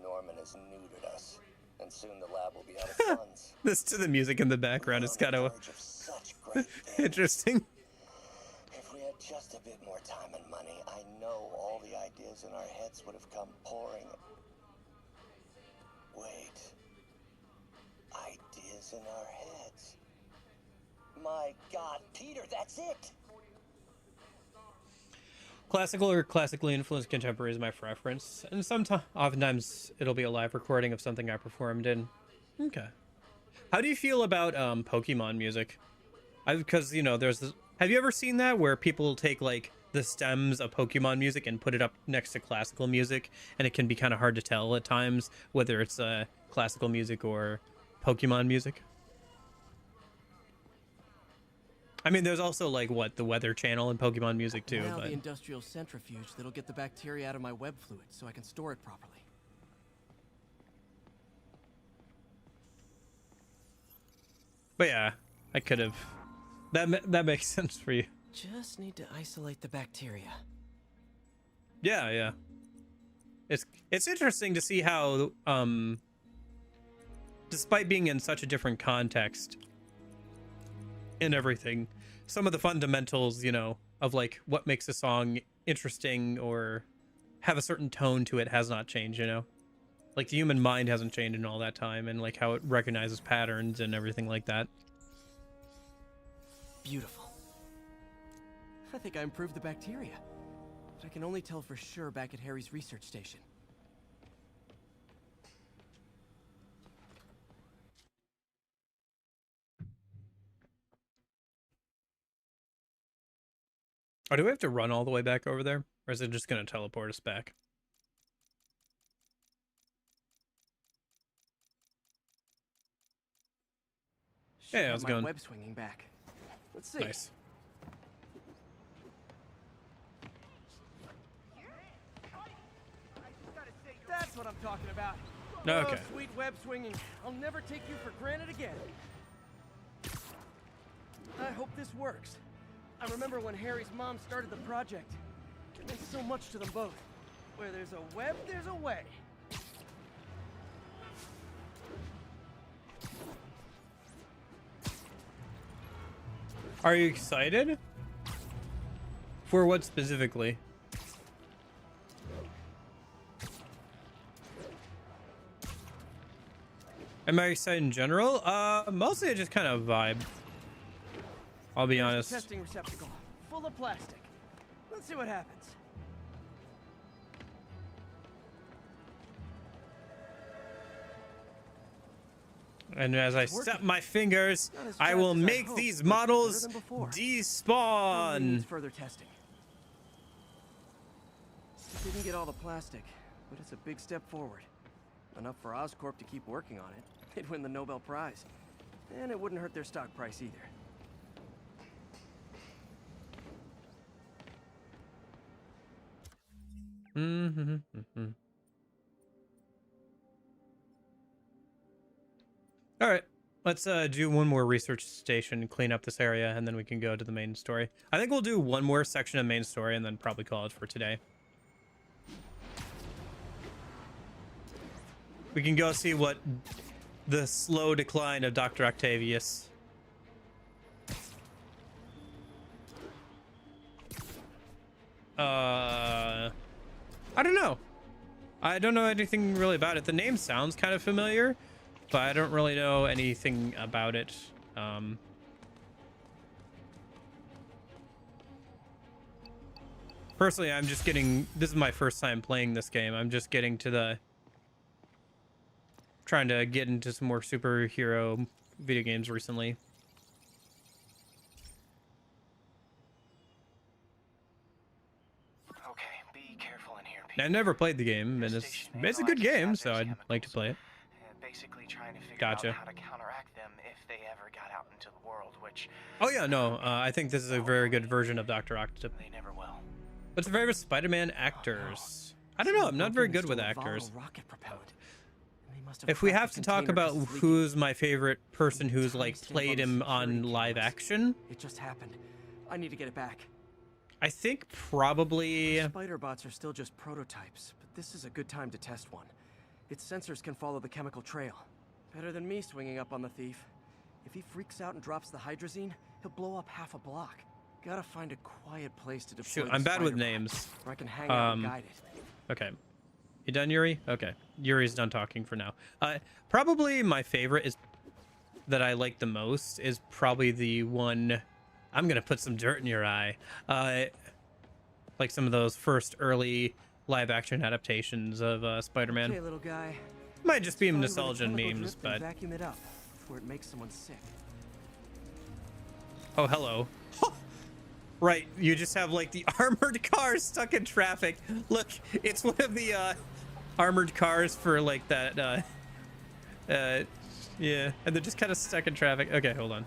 Norman has neutered us, and soon the lab will be out of funds. This to the music in the background is kind of interesting. If we had just a bit more time and money, I know all the ideas in our heads would have come pouring. Wait. Ideas in our heads. My God, Peter, that's it! Classical or classically influenced contemporary is my preference, and oftentimes it'll be a live recording of something I performed in. Okay. How do you feel about Pokemon music? Because, you know, there's this... Have you ever seen that where people take like the stems of Pokemon music and put it up next to classical music, and it can be kind of hard to tell at times whether it's classical music or Pokemon music? I mean, there's also like the Weather Channel and Pokemon music too. Now but the industrial centrifuge that'll get the bacteria out of my web fluid so I can store it properly. But yeah, I could have. That makes sense for you. Just need to isolate the bacteria. Yeah. It's interesting to see how despite being in such a different context and everything, some of the fundamentals, you know, of like what makes a song interesting or have a certain tone to it has not changed, you know? Like the human mind hasn't changed in all that time, and like how it recognizes patterns and everything like that. Beautiful. I think I improved the bacteria. But I can only tell for sure back at Harry's research station. Oh, do we have to run all the way back over there? Or is it just going to teleport us back? Should Yeah, how's it have my going? web swinging back. Let's see. Nice. That's what I'm talking about. Okay. Oh, sweet web swinging. I'll never take you for granted again. I hope this works. I remember when Harry's mom started the project. It meant so much to them both. Where there's a web, there's a way. Are you excited? For what specifically? Am I excited in general? Mostly I just kind of vibe. I'll be honest. Testing receptacle, full of plastic. Let's see what happens. And as I snap my fingers, I will make these models despawn. Needs further testing. Didn't get all the plastic, but it's a big step forward. Enough for Oscorp to keep working on it. They'd win the Nobel Prize. And it wouldn't hurt their stock price either. All right, let's do one more research station, clean up this area, and then we can go to the main story. I think we'll do one more section of main story and then probably call it for today. We can go see what the slow decline of Dr. Octavius. I don't know. I don't know anything really about it. The name sounds kind of familiar, but I don't really know anything about it. Personally, I'm just getting... This is my first time playing this game. I'm just getting to the... Trying to get into some more superhero video games recently. Okay, be careful in here, Peter. I've never played the game, and it's a good game, so I'd like to play it. Basically trying to figure out how to counteract them if they ever got out into the world, which... Oh yeah, no, I think this is a very good version of Dr. Octopus. They never will. What's your favorite Spider-Man actors? I don't know. I'm not very good with actors. If we have to talk about who's my favorite person who's like played him on live action, It just happened. I need to get it back. I think probably. Spider bots are still just prototypes, but this is a good time to test one. Its sensors can follow the chemical trail. Better than me swinging up on the thief. If he freaks out and drops the hydrazine, he'll blow up half a block. Gotta find a quiet place to deploy. Shoot, I'm bad with names. Where I can hang out and guide it. Okay. You done, Yuri? Okay. Yuri's done talking for now. Probably my favorite is that I like the most is probably the one. I'm gonna put some dirt in your eye. Like some of those first early live action adaptations of Spider-Man. Okay, little guy. Might just be Find where the nostalgia chemical memes, drip and but vacuum it up before it makes someone sick. oh, hello. Right, you just have like the armored cars stuck in traffic. Look, it's one of the armored cars for like that yeah, and they're just kind of stuck in traffic. Okay, hold on.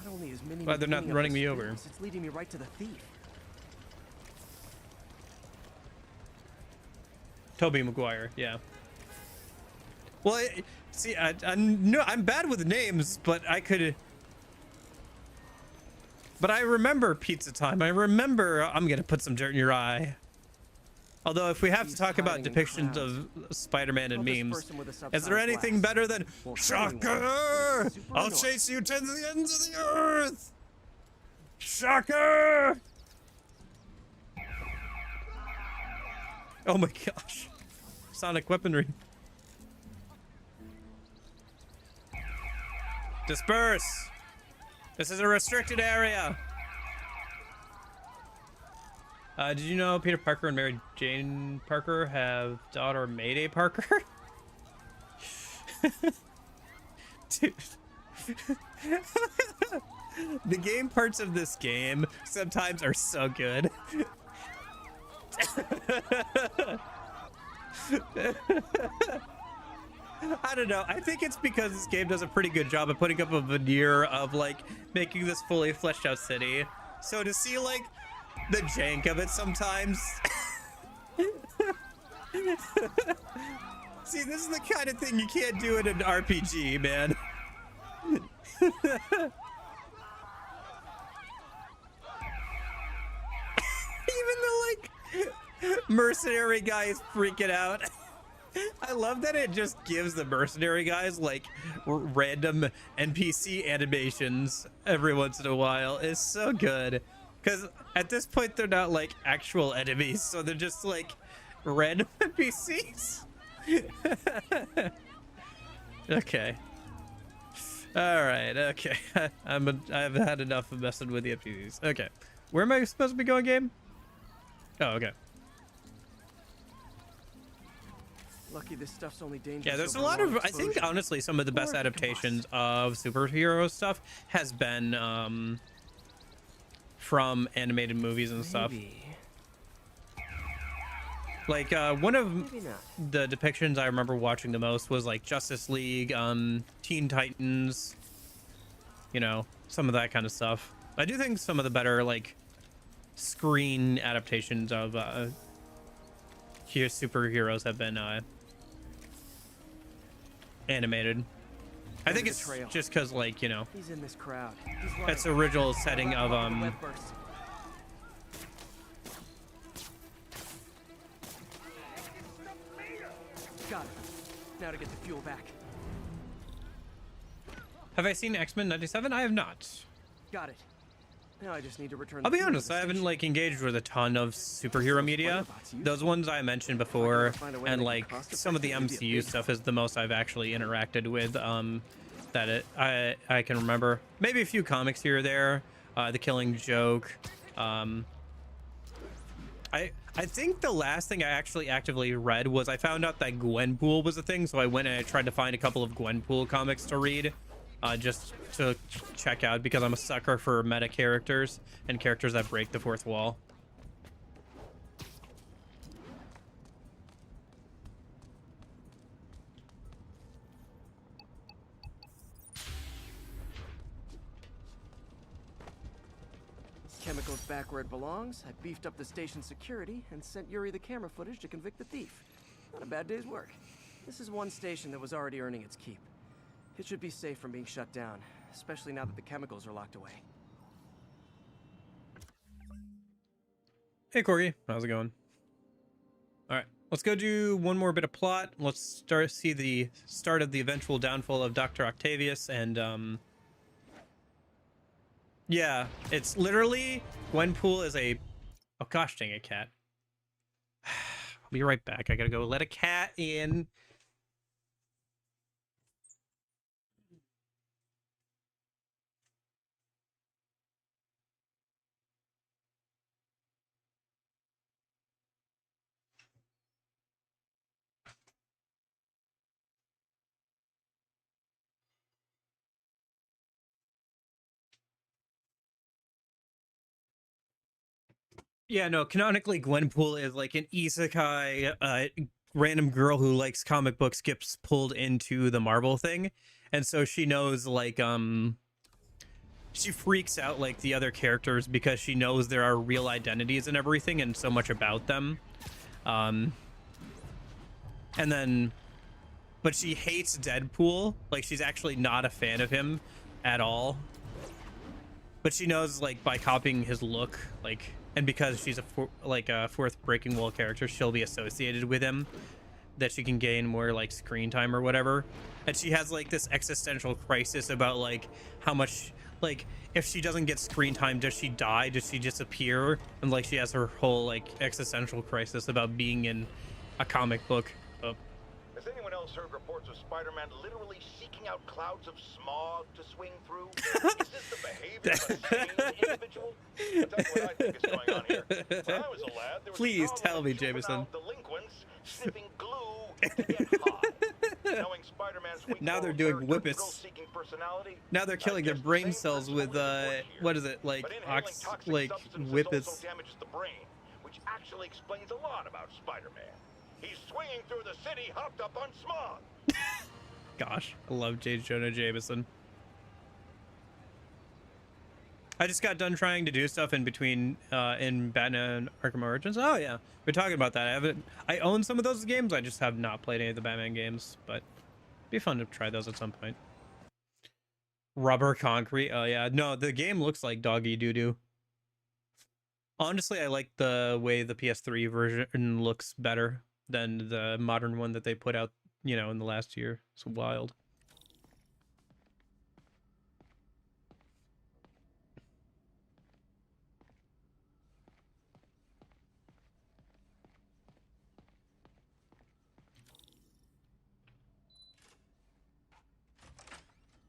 Not only is Minnie Well, they're not cleaning up running the me over. streets, it's leading me right to the thief. Tobey Maguire, yeah. Well, see, I'm bad with names, but I could. But I remember Pizza Time. I remember I'm gonna put some dirt in your eye. Although, if we have to talk about depictions of Spider-Man and memes, is there anything better than Shocker? I'll chase you to the ends of the earth. Shocker! Oh my gosh. Sonic weaponry. Disperse! This is a restricted area! Did you know Peter Parker and Mary Jane Parker have daughter Mayday Parker? Dude. The game parts of this game sometimes are so good. I don't know. I think it's because this game does a pretty good job of putting up a veneer of like making this fully fleshed out city. So to see like the jank of it sometimes. See, this is the kind of thing you can't do in an RPG, man. Even the like mercenary guy is freaking out. I love that it just gives the mercenary guys like random NPC animations every once in a while. It's so good because at this point they're not like actual enemies, so they're just like random NPCs. Okay. All right. Okay. I've had enough of messing with the NPCs. Okay. Where am I supposed to be going, game? Oh, okay. Lucky this stuff's only dangerous. Yeah, there's a lot of, I think, honestly, some of the best adaptations of superhero stuff has been from animated movies and stuff. Like, one of the depictions I remember watching the most was, like, Justice League, Teen Titans, you know, some of that kind of stuff. I do think some of the better, like, screen adaptations of superheroes have been animated. I think it's just because, like, you know, he's in this crowd. that's the original setting of Got it. Now to get the fuel back. Have I seen X-Men 97? I have not. Got it. Now I just need to return. I'll be honest, I haven't like engaged with a ton of superhero media. Those ones I mentioned before, and like some of the MCU stuff is the most I've actually interacted with. I can remember. Maybe a few comics here or there. The Killing Joke. I think the last thing I actually actively read was I found out that Gwenpool was a thing, so I went and I tried to find a couple of Gwenpool comics to read. Just to check out because I'm a sucker for meta characters and characters that break the fourth wall. chemicals back where it belongs, I beefed up the station's security and sent Yuri the camera footage to convict the thief. Not a bad day's work. This is one station that was already earning its keep. It should be safe from being shut down, especially now that the chemicals are locked away. Hey Corey, how's it going? All right, let's go do one more bit of plot. Let's see the start of the eventual downfall of Dr. Octavius, and yeah, it's literally Gwenpool is a, oh gosh dang it, cat. I'll be right back. I gotta go let a cat in. Yeah, no, canonically Gwenpool is like an isekai random girl who likes comic books gets pulled into the Marvel thing. And so she knows like she freaks out like the other characters because she knows there are real identities and everything and so much about them. And then but she hates Deadpool. Like she's actually not a fan of him at all. But she knows like by copying his look, like, and because she's a fourth Breaking Wall character, she'll be associated with him, that she can gain more like screen time or whatever. And she has like this existential crisis about like how much, like, if she doesn't get screen time, does she die? Does she disappear? And like she has her whole like existential crisis about being in a comic book. Has anyone else heard reports of Spider-Man literally seeking out clouds of smog to swing through? Is this the behavior of a sane individual? I'll tell you what I think is going on here. When I was a lad, there was Please tell me, Jameson. delinquents sniffing glue to get high. Knowing Spider-Man's weak Now they're doing whippets. thrill-seeking personality, Now they're killing their brain cells with what is it, like whippets. also damages the brain, which actually explains a lot about Spider-Man. He's swinging through the city hopped up on smog. Gosh, I love J. Jonah Jameson. I just got done trying to do stuff in between in Batman Arkham Origins. Oh yeah, we're talking about that. I own some of those games. I just have not played any of the Batman games, but it'd be fun to try those at some point. Rubber concrete. Oh yeah, no, the game looks like doggy doo doo. Honestly, I like the way the PS3 version looks better than the modern one that they put out, you know, in the last year. It's wild.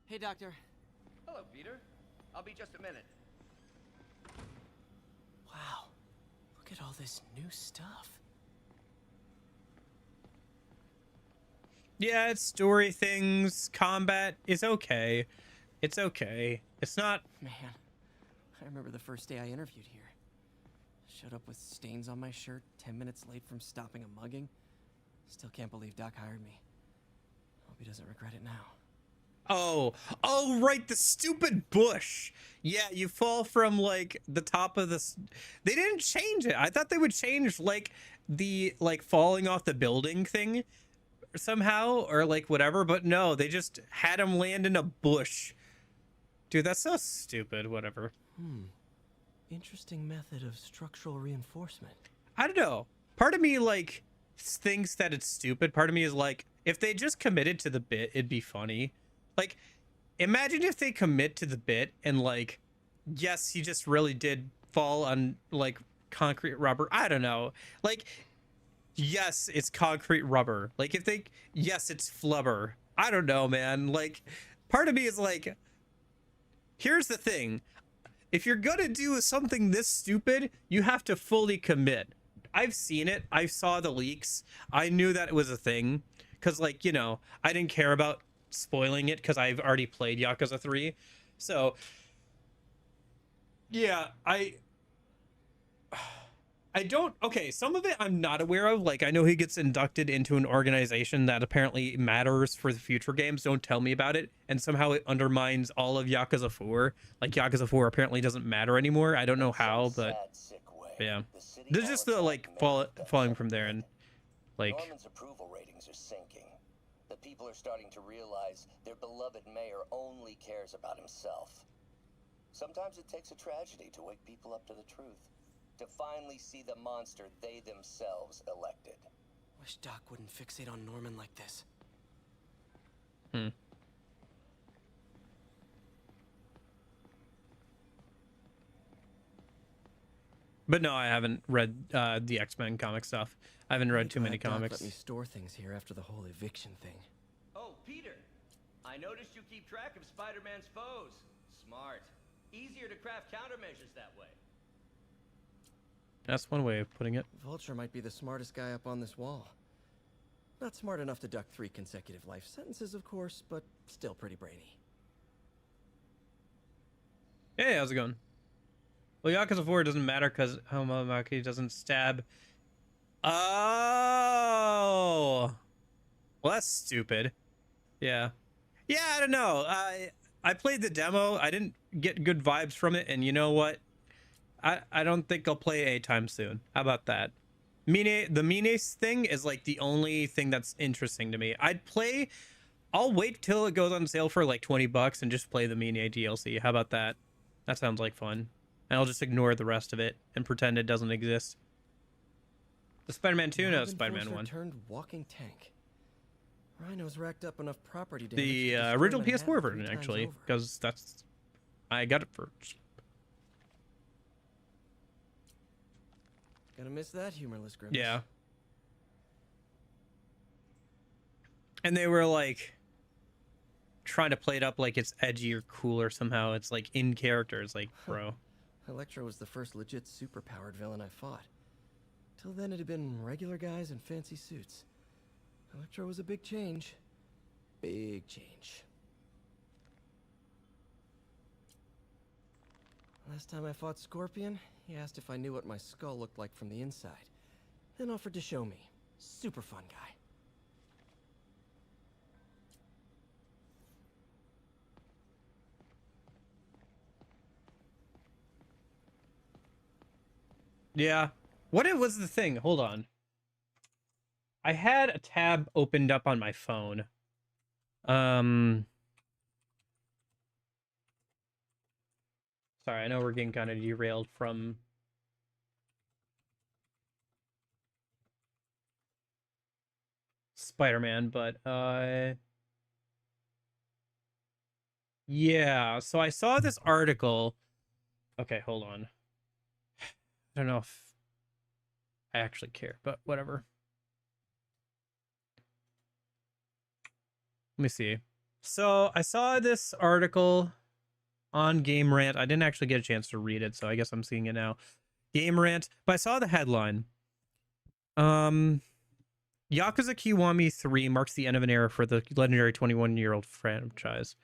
Hey, Doctor. Hello, Peter. I'll be just a minute. Wow. Look at all this new stuff. Yeah, it's story things. Combat is okay. It's okay. It's not... Man, I remember the first day I interviewed here. Showed up with stains on my shirt, 10 minutes late from stopping a mugging. Still can't believe Doc hired me. Hope he doesn't regret it now. Oh, right, the stupid bush. Yeah, you fall from, like, the top of this. They didn't change it. I thought they would change, like, the, like, falling off the building thing somehow, or, like, whatever, but no, they just had him land in a bush. Dude, that's so stupid, whatever. Interesting method of structural reinforcement. I don't know. Part of me, like, thinks that it's stupid. Part of me is like, if they just committed to the bit, it'd be funny. Like, imagine if they commit to the bit and, like, yes, he just really did fall on, like, concrete rubber. I don't know. Like, yes, it's concrete rubber. Like, if they, yes, it's flubber. I don't know, man. Like, part of me is like, here's the thing. If you're gonna do something this stupid, you have to fully commit. I've seen it. I saw the leaks. I knew that it was a thing. Because, like, you know, I didn't care about spoiling it because I've already played Yakuza 3. So, yeah, I I don't. Okay, some of it I'm not aware of. Like, I know he gets inducted into an organization that apparently matters for the future games. Don't tell me about it. And somehow it undermines all of Yakuza 4. Like, Yakuza 4 apparently doesn't matter anymore. I don't know how, but yeah. There's just the like falling from there and like. Norman's approval ratings are sinking. The people are starting to realize their beloved mayor only cares about himself. Sometimes it takes a tragedy to wake people up to the truth. To finally see the monster they themselves elected. Wish Doc wouldn't fixate on Norman like this. But no, I haven't read the X-Men comic stuff. I haven't read too many comics. Let me store things here after the whole eviction thing. Oh, Peter. I noticed you keep track of Spider-Man's foes. Smart. Easier to craft countermeasures that way. That's one way of putting it. Vulture might be the smartest guy up on this wall. Not smart enough to duck 3 consecutive life sentences, of course, but still pretty brainy. Hey, how's it going? Well, Yakuza 4 doesn't matter because Homomaki doesn't stab. Oh! Well, that's stupid. Yeah. Yeah, I don't know. I played the demo. I didn't get good vibes from it, and you know what? I don't think I'll play anytime soon. How about that? The Mine thing is like the only thing that's interesting to me. I'll wait till it goes on sale for like $20 and just play the Mine DLC. How about that? That sounds like fun. And I'll just ignore the rest of it and pretend it doesn't exist. The Spider-Man 2? No, Spider-Man 1. Turned walking tank. Rhino's racked up enough property damage. The original PS4 version, actually, because I got it first. Gonna miss that humorless grimace. Yeah. And they were like trying to play it up like it's edgy or cool or somehow it's like in character. It's like, bro. Electro was the first legit superpowered villain I fought. Till then it had been regular guys in fancy suits. Electro was a big change. Big change. Last time I fought Scorpion, he asked if I knew what my skull looked like from the inside. Then offered to show me. Super fun guy. Yeah. What was the thing? Hold on. I had a tab opened up on my phone. Sorry, I know we're getting kind of derailed from Spider-Man, but yeah, so I saw this article. Okay, hold on. I don't know if I actually care, but whatever. Let me see. So I saw this article on Game Rant. I didn't actually get a chance to read it, so I guess I'm seeing it now. Game Rant, but I saw the headline. Yakuza Kiwami 3 marks the end of an era for the legendary 21-year-old franchise.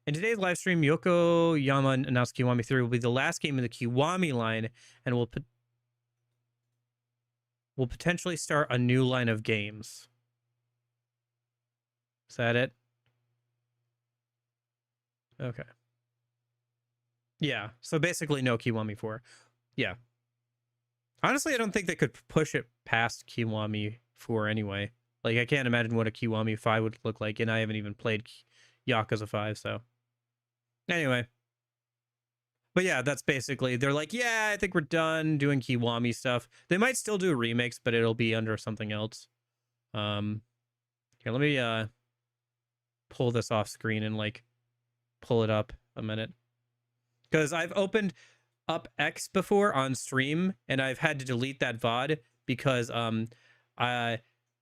In today's live stream, Yokoyama announced Kiwami 3 will be the last game in the Kiwami line and will potentially start a new line of games. Is that it? Okay. Yeah, so basically no Kiwami 4. Yeah. Honestly, I don't think they could push it past Kiwami 4 anyway. Like, I can't imagine what a Kiwami 5 would look like, and I haven't even played Yakuza 5, so... Anyway. But yeah, that's basically... They're like, yeah, I think we're done doing Kiwami stuff. They might still do remakes, but it'll be under something else. Here, let me pull this off screen and, like, pull it up a minute. Because I've opened up X before on stream, and I've had to delete that VOD because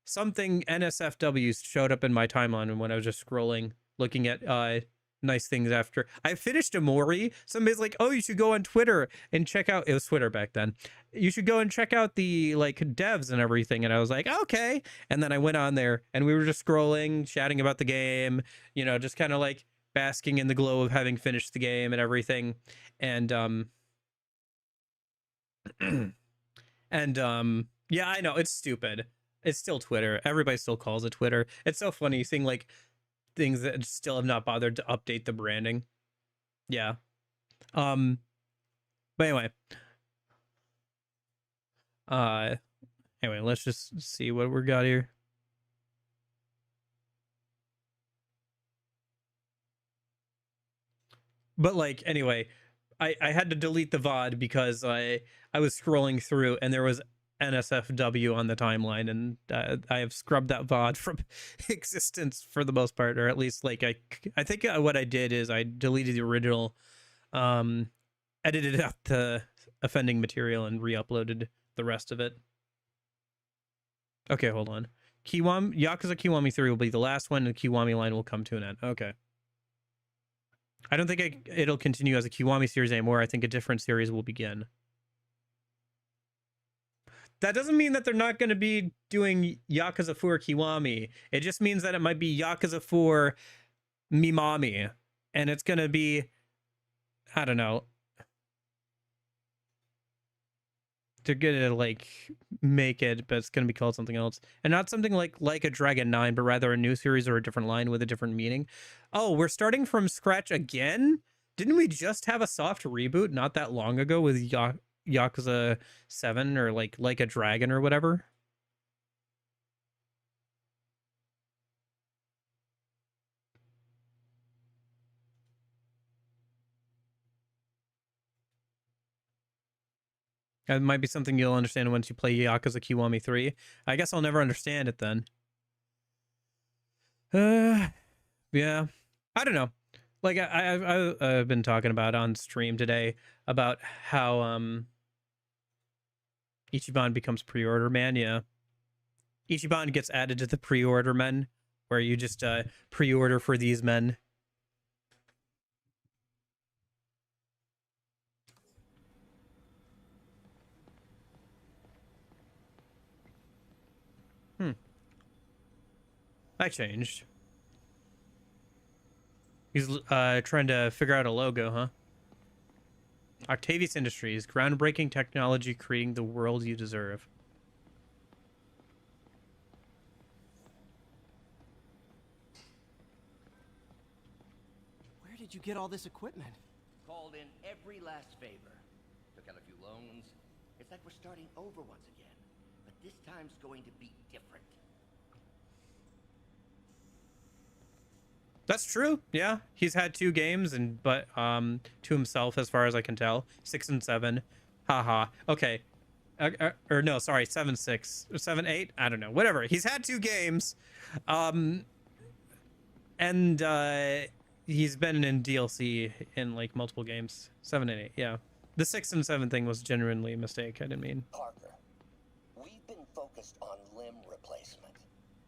something NSFW showed up in my timeline when I was just scrolling, looking at nice things after I finished Amori. Somebody's like, "Oh, you should go on Twitter and check out." It was Twitter back then. You should go and check out the like devs and everything. And I was like, "Okay." And then I went on there and we were just scrolling, chatting about the game. You know, just kind of like basking in the glow of having finished the game and everything. And and yeah, I know it's stupid. It's still Twitter. Everybody still calls it Twitter. It's so funny seeing like things that still have not bothered to update the branding. Yeah. But anyway. Anyway, let's just see what we got here. But like anyway, I had to delete the VOD because I was scrolling through and there was NSFW on the timeline, and I have scrubbed that VOD from existence for the most part, or at least like I think what I did is I deleted the original, edited out the offending material and re-uploaded the rest of it. Okay, hold on. Yakuza Kiwami 3 will be the last one, and the Kiwami line will come to an end. Okay. I don't think it'll continue as a Kiwami series anymore. I think a different series will begin. That doesn't mean that they're not going to be doing Yakuza 4 Kiwami. It just means that it might be Yakuza 4 Mimami. And it's going to be, I don't know. They're going to like make it, but it's going to be called something else. And not something like a Dragon 9, but rather a new series or a different line with a different meaning. Oh, we're starting from scratch again? Didn't we just have a soft reboot not that long ago with Yakuza 7 or like a Dragon or whatever? That might be something you'll understand once you play Yakuza Kiwami 3. I guess I'll never understand it then. Yeah. I don't know. Like I've been talking about on stream today about how Ichiban becomes pre-order man. Yeah. Ichiban gets added to the pre-order men, where you just pre-order for these men. That changed. He's trying to figure out a logo, huh? Octavius Industries, groundbreaking technology creating the world you deserve. Where did you get all this equipment? Called in every last favor. Took out a few loans. It's like we're starting over once again. But this time's going to be different. That's true. Yeah, he's had 2 games, but to himself, as far as I can tell, 6 and 7. Haha. Okay. Or no, sorry, 7, 6 or 7, 8. I don't know. Whatever. He's had 2 games, and he's been in DLC in like multiple games. 7 and 8. Yeah. The 6 and 7 thing was genuinely a mistake. I didn't mean. Parker, we've been focused on limb replacement,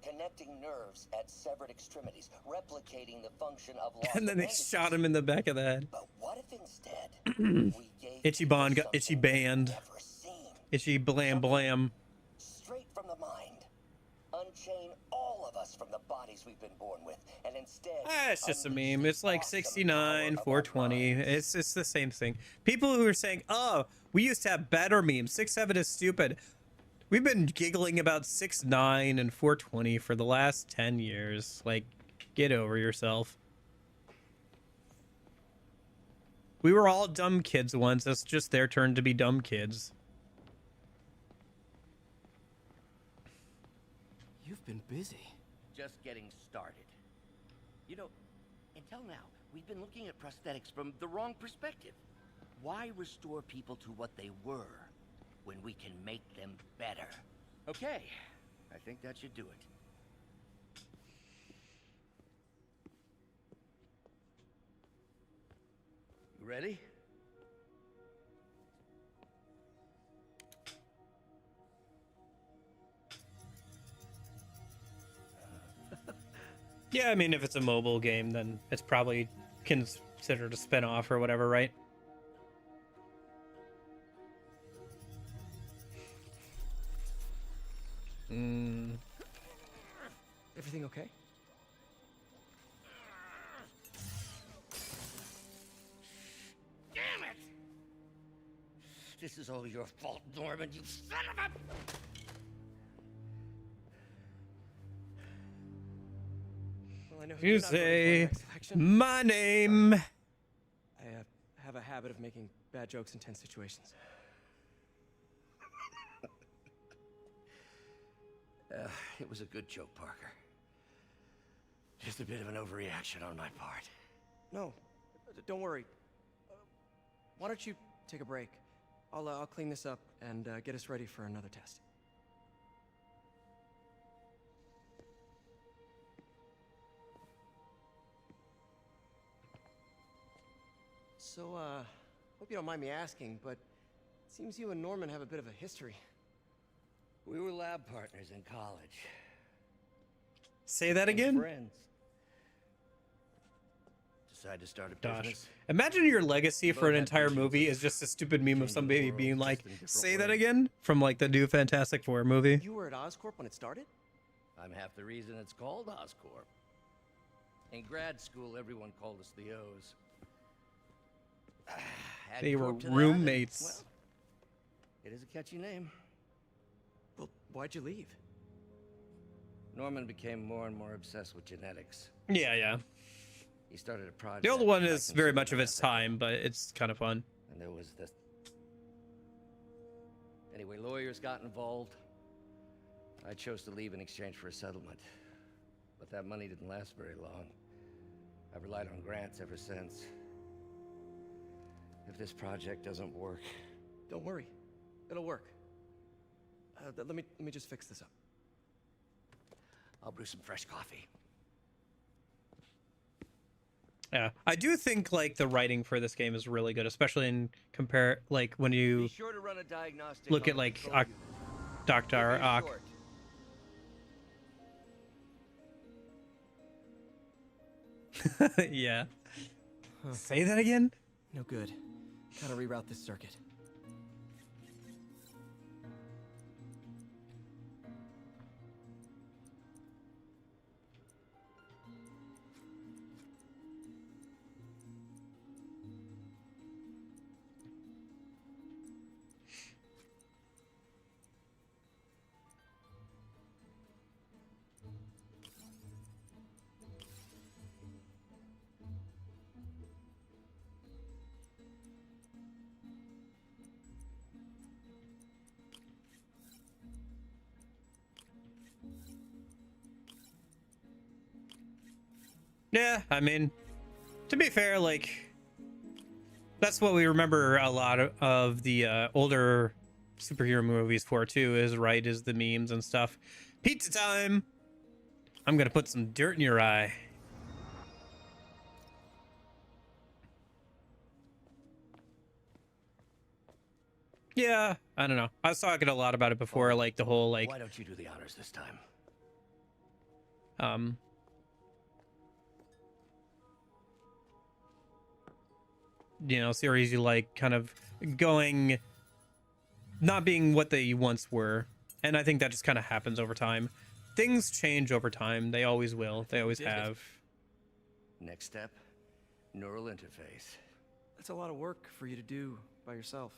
connecting nerves at severed extremities, replicating the function of lost And then they shot him in the back of the head. But what if instead we gave Ichiban got Itchy banned. Itchy blam blam. Straight from the mind. Unchain all of us from the bodies we've been born with, and instead It's just a meme. It's like 69, 420. It's the same thing. People who are saying, "Oh, we used to have better memes. 6-7 is stupid." We've been giggling about 6-9 and 420 for the last 10 years. Like, get over yourself. We were all dumb kids once. It's just their turn to be dumb kids. You've been busy. Just getting started. You know, until now, we've been looking at prosthetics from the wrong perspective. Why restore people to what they were when we can make them better? Okay, I think that should do it. You ready? Yeah, I mean, if it's a mobile game, then it's probably considered a spin-off or whatever, right? Everything okay? Damn it! This is all your fault, Norman, you son of a... Well, I know You you're not voting for the say next election. my name. I have a habit of making bad jokes in tense situations. It was a good joke, Parker. Just a bit of an overreaction on my part. No, don't worry. Why don't you take a break? I'll clean this up and get us ready for another test. So, hope you don't mind me asking, but it seems you and Norman have a bit of a history. We were lab partners in college. Say that again? Friends. Decided to start a Gosh. business. Imagine your legacy for an entire movie is just a stupid meme of some baby being like, say that again? From like the new Fantastic Four movie. You were at Oscorp when it started? I'm half the reason it's called Oscorp. In grad school, everyone called us the O's. Add They were Corp to that, roommates. well, it is a catchy name. Well, why'd you leave? Norman became more and more obsessed with genetics. Yeah. He started a project. The old one that is very considered much of its ethical. time, but it's kind of fun. And there was this. Anyway, lawyers got involved. I chose to leave in exchange for a settlement. But that money didn't last very long. I've relied on grants ever since. If this project doesn't work... Don't worry. It'll work. Let me just fix this up. I'll brew some fresh coffee. Yeah, I do think like the writing for this game is really good, especially in compare like when you Be sure to run a diagnostic look on at the like control unit. Dr. Keep it Ock. short. Yeah. Say that again? No good. Gotta reroute this circuit. Yeah, I mean, to be fair, like that's what we remember a lot of the older superhero movies for too, is the memes and stuff. Pizza time. I'm gonna put some dirt in your eye. Yeah, I don't know. I was talking a lot about it before, like the whole like Why don't you do the honors this time? Series you like kind of going not being what they once were. And I think that just kind of happens over time. Things change over time. They always will. They always have. Next step, neural interface. That's a lot of work for you to do by yourself.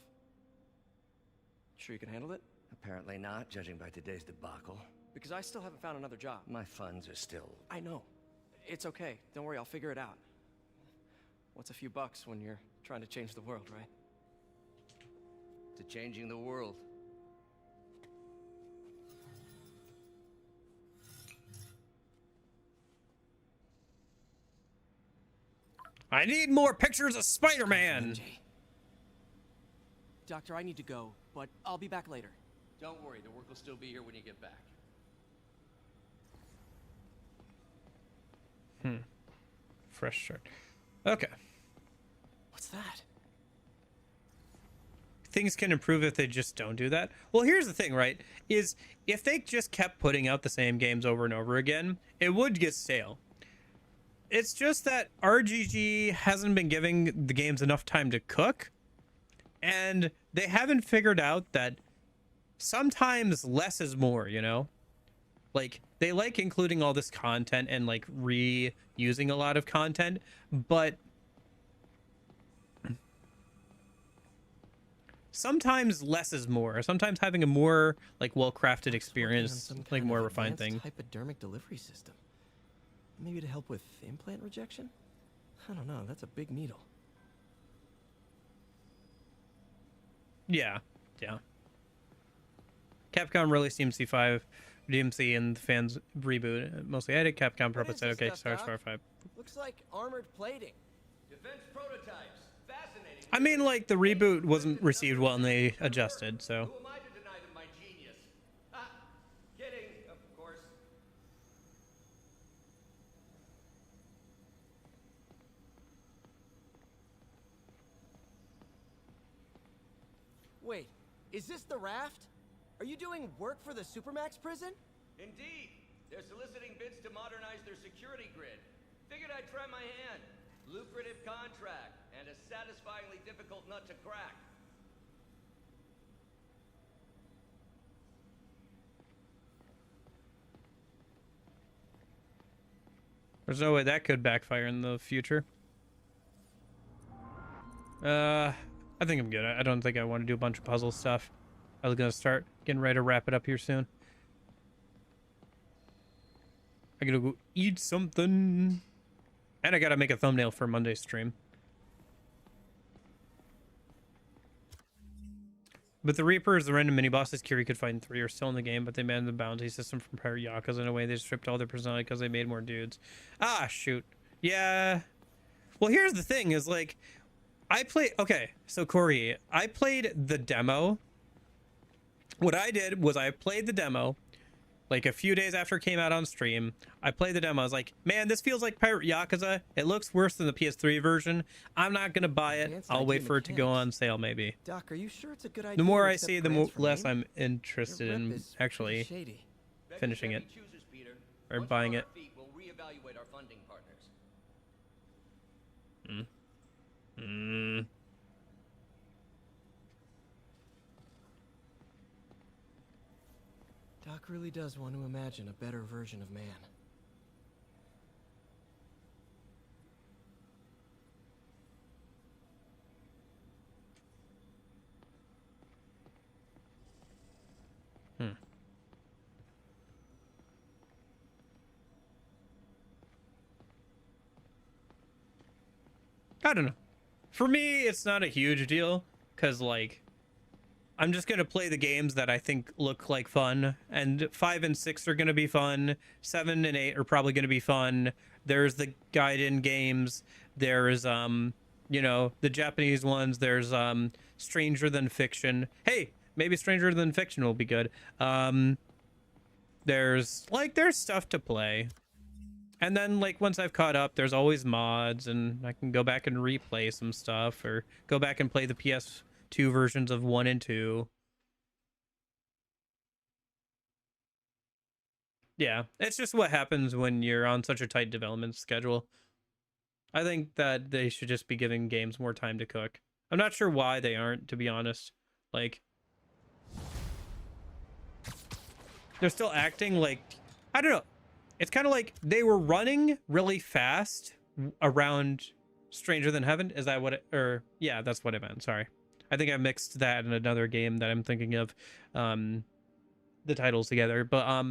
Sure you can handle it? Apparently not, judging by today's debacle. Because I still haven't found another job. My funds are still... I know. It's okay. Don't worry, I'll figure it out. What's a few bucks when you're trying to change the world, right? To changing the world. I need more pictures of Spider-Man. Doctor, I need to go, but I'll be back later. Don't worry, the work will still be here when you get back. Fresh start. Okay. What's that? Things can improve if they just don't do that. Well, here's the thing, right? Is if they just kept putting out the same games over and over again, it would get stale. It's just that RGG hasn't been giving the games enough time to cook, and they haven't figured out that sometimes less is more, you know? Like, they like including all this content and like reusing a lot of content, but sometimes less is more. Sometimes having a more like well-crafted experience, like more refined thing. Hypodermic delivery system. Maybe to help with implant rejection? I don't know, that's a big needle. Yeah, yeah. Capcom released DMC and the fans reboot. Mostly edit. Capcom purpose said, okay, Star Wars 5. Looks like armored plating. Defense prototypes. Fascinating. I mean, like, the reboot wasn't received well and they adjusted, so. Who am I to deny them my genius? Ah, kidding, of course. Wait, is this the raft? Are you doing work for the Supermax prison? Indeed. They're soliciting bids to modernize their security grid. Figured I'd try my hand. Lucrative contract, and a satisfyingly difficult nut to crack. There's no way that could backfire in the future. I think I'm good. I don't think I want to do a bunch of puzzle stuff. I was gonna start getting ready to wrap it up here soon. I gotta go eat something. And I gotta make a thumbnail for Monday's stream. But the Reapers, the random mini-bosses Kiri could find 3 are still in the game, but they banned the bounty system from prior Yakuza in a way. They stripped all their personality because they made more dudes. Ah, shoot. Yeah. Well, here's the thing, is like, okay, so Corey, I played the demo. What I did was I played the demo, like a few days after it came out on stream. I played the demo. I was like, man, this feels like Pirate Yakuza. It looks worse than the PS3 version. I'm not going to buy it. I'll wait for it to go on sale, maybe. Doc, are you sure it's a good idea? The more I see, the less I'm interested in actually finishing it or buying it. We'll reevaluate our funding partners. Doc really does want to imagine a better version of man. I don't know. For me, it's not a huge deal because, like, I'm just going to play the games that I think look like fun. And 5 and 6 are going to be fun. 7 and 8 are probably going to be fun. There's the Gaiden games. There's, you know, the Japanese ones. There's Stranger Than Fiction. Hey, maybe Stranger Than Fiction will be good. There's stuff to play. And then, like, once I've caught up, there's always mods, and I can go back and replay some stuff, or go back and play the PS2 versions of 1 and 2. Yeah, it's just what happens when you're on such a tight development schedule. I think that they should just be giving games more time to cook. I'm not sure why they aren't, to be honest. Like, they're still acting like, I don't know. It's kind of like they were running really fast around Stranger Than Heaven. Is that what it, or yeah, that's what I meant. Sorry. I think I mixed that in another game that I'm thinking of, the titles together, but,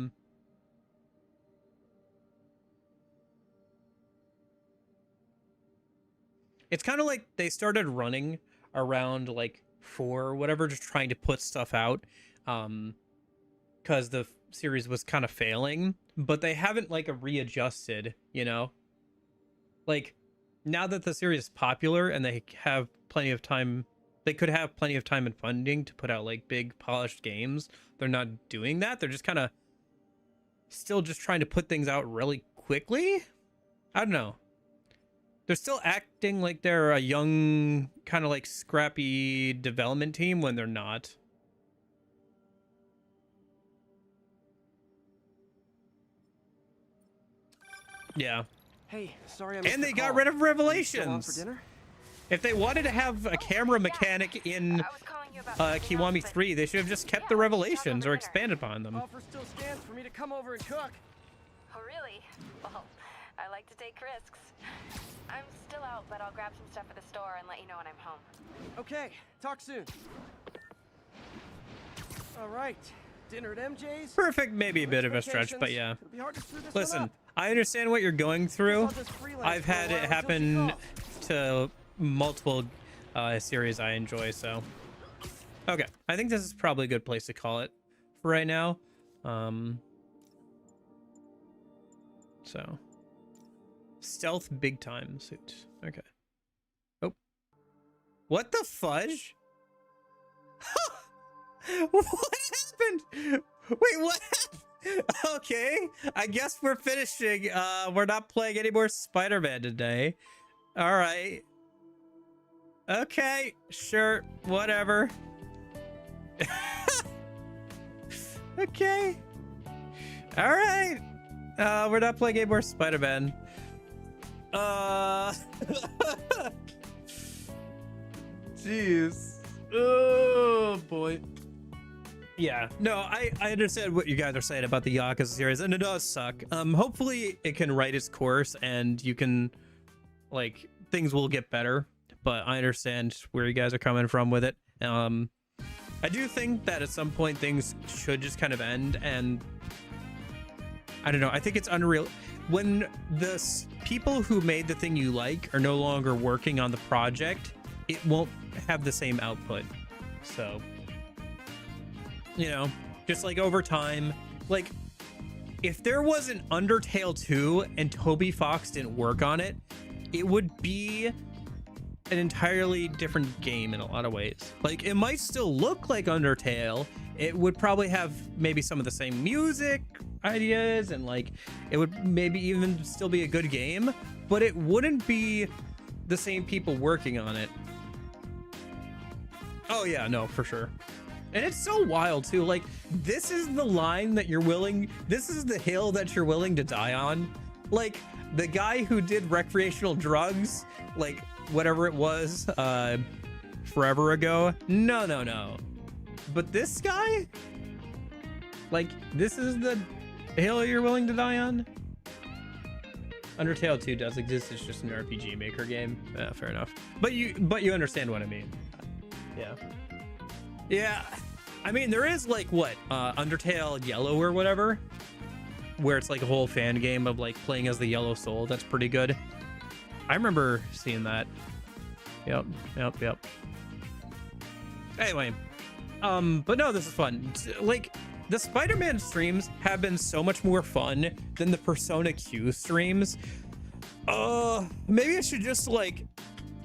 it's kind of like they started running around like 4 or whatever, just trying to put stuff out, because the series was kind of failing, but they haven't like readjusted, you know, like now that the series is popular and they have plenty of time, they could have plenty of time and funding to put out like big polished games. They're not doing that. They're just kind of still just trying to put things out really quickly. I don't know. They're still acting like they're a young, kind of like scrappy development team when they're not. Yeah. Hey, sorry I And they got rid of Revelations. For dinner? If they wanted to have a camera mechanic in Kiwami 3, they should have just kept the Revelations or expanded upon them. Offer still stands for me to come over and cook. Oh, really? Well, I like to take risks. I'm still out, but I'll grab some stuff at the store and let you know when I'm home. Okay, talk soon. All right, dinner at MJ's. Perfect, maybe a bit of a stretch, but yeah. Listen, I understand what you're going through. I've had it happen to multiple series I enjoy, so. Okay, I think this is probably a good place to call it for right now. So. Stealth big time suit. Okay. Oh. What the fudge? What happened? Wait, what happened? Okay, I guess we're finishing. We're not playing any more Spider-Man today. All right. Okay, sure, whatever. Okay. All right. We're not playing any more Spider-Man. Jeez. Oh boy. Yeah, no, I understand what you guys are saying about the Yakuza series, and it does suck. Hopefully it can right its course and you can, like, things will get better, but I understand where you guys are coming from with it. I do think that at some point things should just kind of end, and I don't know, I think it's unreal when the people who made the thing you like are no longer working on the project, it won't have the same output. So, you know, just like over time, like if there was an Undertale 2 and Toby Fox didn't work on it, it would be an entirely different game in a lot of ways. Like it might still look like Undertale, it would probably have maybe some of the same music ideas, and like it would maybe even still be a good game, but it wouldn't be the same people working on it. Oh yeah, no, for sure. And it's so wild too, like this is the line that you're willing, this is the hill that you're willing to die on. Like the guy who did recreational drugs, like whatever it was, forever ago, no, but this guy, like this is the hill you're willing to die on. Undertale 2 does exist, it's just an RPG Maker game. Yeah, fair enough, but you understand what I mean. Yeah, I mean there is like what Undertale Yellow or whatever, where it's like a whole fan game of like playing as the Yellow Soul. That's pretty good. I remember seeing that. Yep. Anyway, but no, this is fun. Like the Spider-Man streams have been so much more fun than the Persona Q streams. Maybe I should just like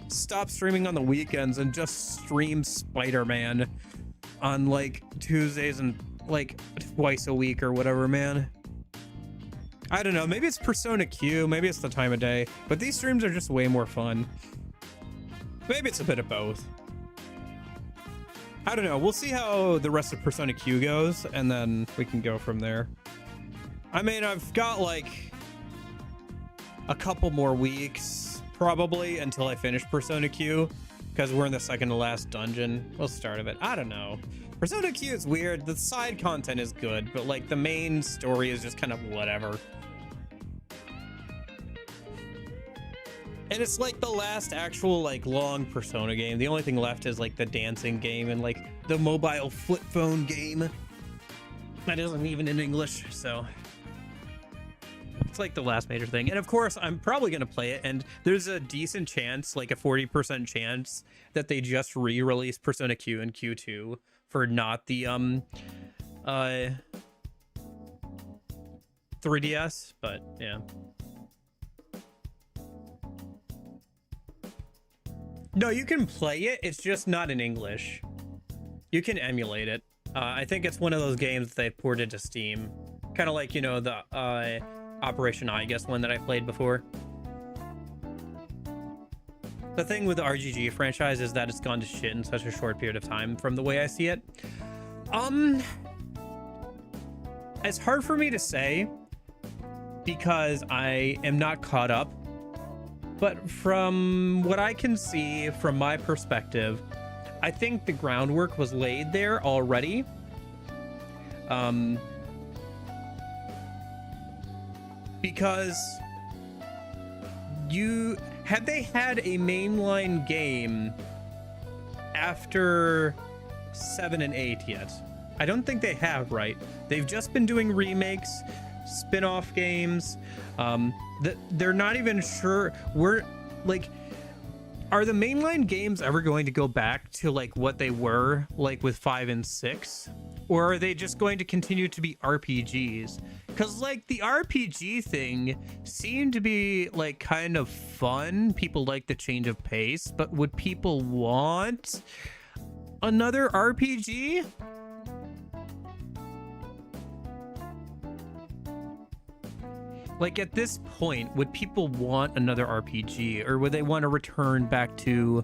stop streaming on the weekends and just stream Spider-Man on like Tuesdays and like twice a week or whatever, man. I don't know, maybe it's Persona Q, maybe it's the time of day, but these streams are just way more fun. Maybe it's a bit of both. I don't know, we'll see how the rest of Persona Q goes, and then we can go from there. I mean, I've got like a couple more weeks probably until I finish Persona Q, because we're in the second to last dungeon. Well, start of it, I don't know. Persona Q is weird, the side content is good, but like the main story is just kind of whatever. And it's like the last actual like long Persona game. The only thing left is like the dancing game and like the mobile flip phone game. That isn't even in English, so it's like the last major thing. And of course, I'm probably gonna play it, and there's a decent chance, like a 40% chance, that they just re-release Persona Q and Q2 for not the 3DS, but yeah. No, you can play it, it's just not in English. You can emulate it. I think it's one of those games that they ported to Steam. Kind of like, you know, the Operation I guess one that I played before. The thing with the RGG franchise is that it's gone to shit in such a short period of time from the way I see it. It's hard for me to say. because I am not caught up. But from what I can see from my perspective, I think the groundwork was laid there already. Because had they had a mainline game after 7 and 8 yet? I don't think they have, right? They've just been doing remakes, spin-off games. They're not even sure. Are the mainline games ever going to go back to like what they were like with 5 and 6? Or are they just going to continue to be RPGs? Because like the RPG thing seemed to be like kind of fun. People like the change of pace, but would people want another RPG? Like at this point, would people want another RPG, or would they want to return back to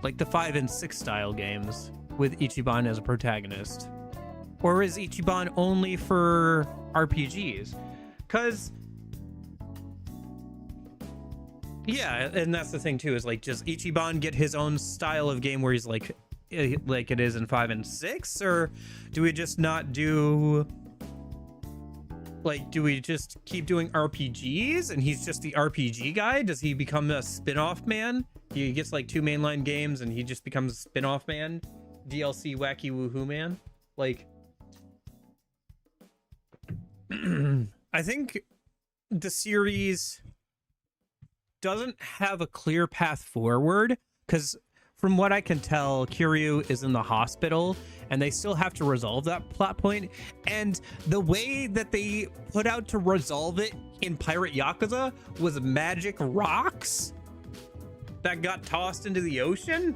like the 5 and 6 style games with Ichiban as a protagonist? Or is Ichiban only for RPGs? Because yeah, and that's the thing too, is like, does Ichiban get his own style of game where he's like it is in 5 and 6, or do we just not do, like, do we just keep doing RPGs and he's just the RPG guy? Does he become a spin-off man? He gets like 2 mainline games and he just becomes a spin-off man, DLC wacky woohoo man. Like, I think the series doesn't have a clear path forward, because from what I can tell, Kiryu is in the hospital and they still have to resolve that plot point. And the way that they put out to resolve it in Pirate Yakuza was magic rocks that got tossed into the ocean.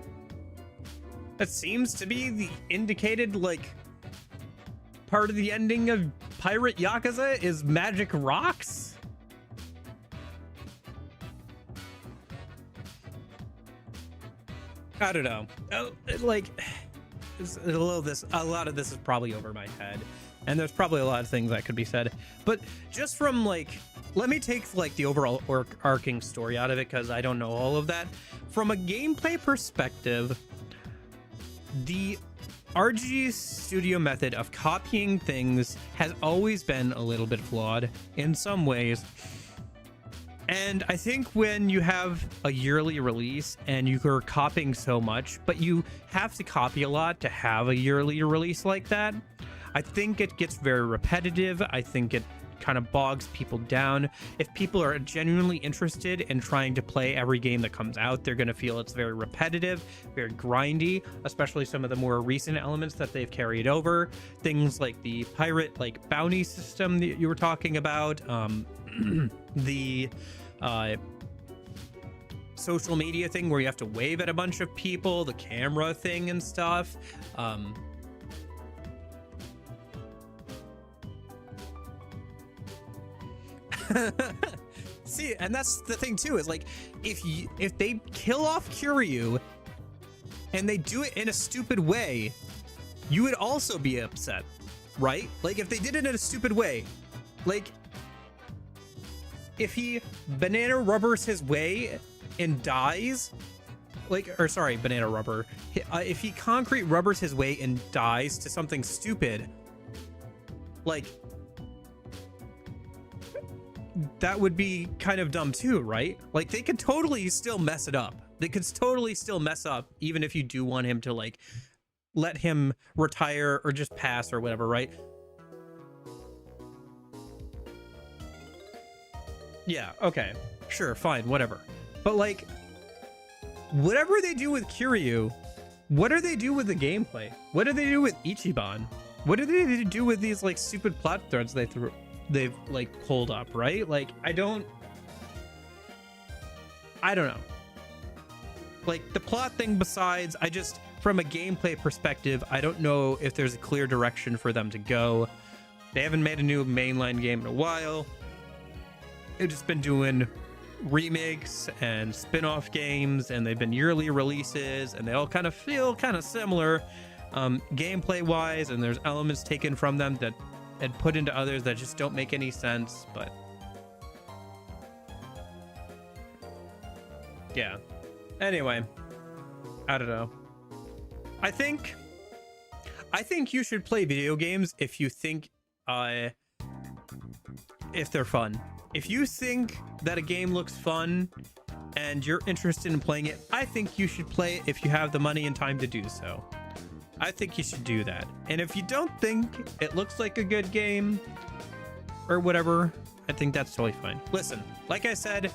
That seems to be the indicated, like, part of the ending of Pirate Yakuza is magic rocks. I don't know. Like, a lot of this is probably over my head, and there's probably a lot of things that could be said. But just from like, let me take like the overall arcing story out of it, because I don't know all of that. From a gameplay perspective, the RG Studio method of copying things has always been a little bit flawed in some ways. And I think when you have a yearly release and you are copying so much, but you have to copy a lot to have a yearly release like that, I think it gets very repetitive. I think it kind of bogs people down. If people are genuinely interested in trying to play every game that comes out, they're going to feel it's very repetitive, very grindy, especially some of the more recent elements that they've carried over. Things like the pirate like bounty system that you were talking about, the social media thing where you have to wave at a bunch of people, the camera thing and stuff. See, and that's the thing too, is like, if they kill off Kiryu and they do it in a stupid way, you would also be upset, right? Like, if they did it in a stupid way, like if he banana rubbers his way and dies, like, or sorry, banana rubber, if he concrete rubbers his way and dies to something stupid, like, that would be kind of dumb too, right? Like, they could totally still mess it up. They could totally still mess up, even if you do want him to, like, let him retire or just pass or whatever, right? Yeah, okay, sure, fine, whatever. But like, whatever they do with Kiryu, what do they do with the gameplay? What do they do with Ichiban? What do they do with these like stupid plot threads they've like pulled up, right? Like, I don't know. Like, the plot thing besides, from a gameplay perspective, I don't know if there's a clear direction for them to go. They haven't made a new mainline game in a while. They've just been doing remakes and spin-off games, and they've been yearly releases, and they all kind of feel kind of similar gameplay wise, and there's elements taken from them that and put into others that just don't make any sense. But yeah. Anyway, I don't know. I think you should play video games if you think if they're fun. If you think that a game looks fun and you're interested in playing it, I think you should play it if you have the money and time to do so. I think you should do that. And if you don't think it looks like a good game or whatever, I think that's totally fine. Listen, like I said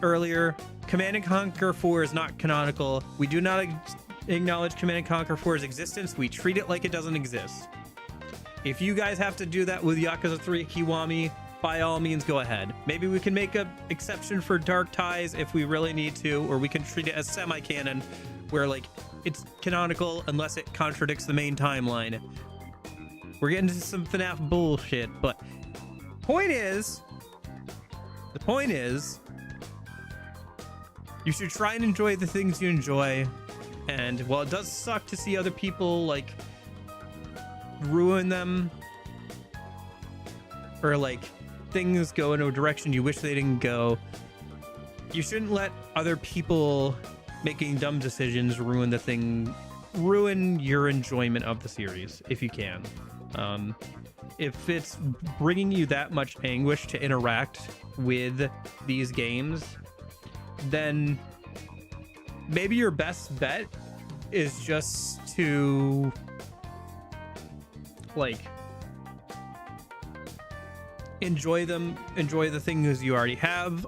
earlier, Command & Conquer 4 is not canonical. We do not acknowledge Command & Conquer 4's existence. We treat it like it doesn't exist. If you guys have to do that with Yakuza 3 Kiwami, by all means, go ahead. Maybe we can make an exception for Dark Ties if we really need to, or we can treat it as semi-canon, where like it's canonical unless it contradicts the main timeline. We're getting into some FNAF bullshit, but the point is, you should try and enjoy the things you enjoy. And while it does suck to see other people like ruin them, or like things go in a direction you wish they didn't go, you shouldn't let other people making dumb decisions ruin your enjoyment of the series if you can. If it's bringing you that much anguish to interact with these games, then maybe your best bet is just to like enjoy the things you already have.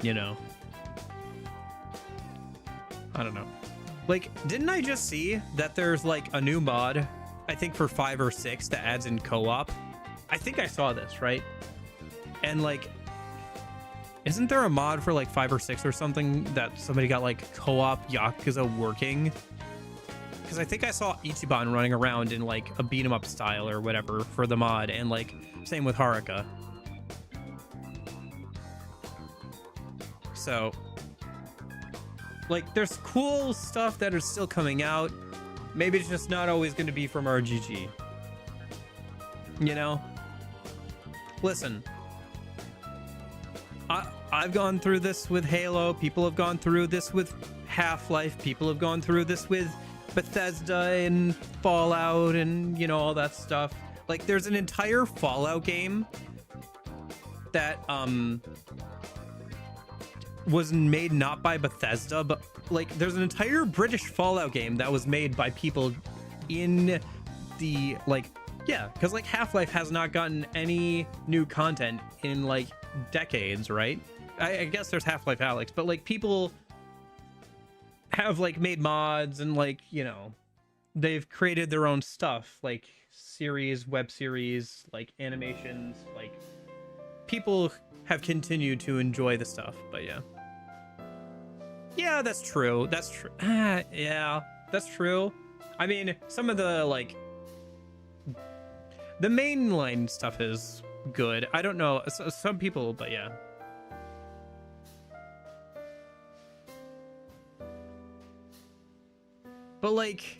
You know, I don't know. Like, didn't I just see that there's like a new mod, I think for 5 or 6, that adds in co-op? I think I saw this, right? And like, isn't there a mod for like 5 or 6 or something that somebody got like co-op Yakuza working? Because I think I saw Ichiban running around in like a beat 'em up style or whatever for the mod, and like same with Haruka. So like, there's cool stuff that is still coming out. Maybe it's just not always going to be from RGG. You know? Listen, I've gone through this with Halo. People have gone through this with Half-Life. People have gone through this with Bethesda and Fallout and, you know, all that stuff. Like, there's an entire Fallout game that was made not by Bethesda, but like there's an entire British Fallout game that was made by people in the like, yeah, because like Half-Life has not gotten any new content in like decades, right? I guess there's Half-Life Alyx, but like people have like made mods and like, you know, they've created their own stuff, like series, web series, like animations, like people have continued to enjoy the stuff. But yeah, that's true. That's true. Yeah, that's true. I mean, some of the like the mainline stuff is good. I don't know some people, but yeah. But like,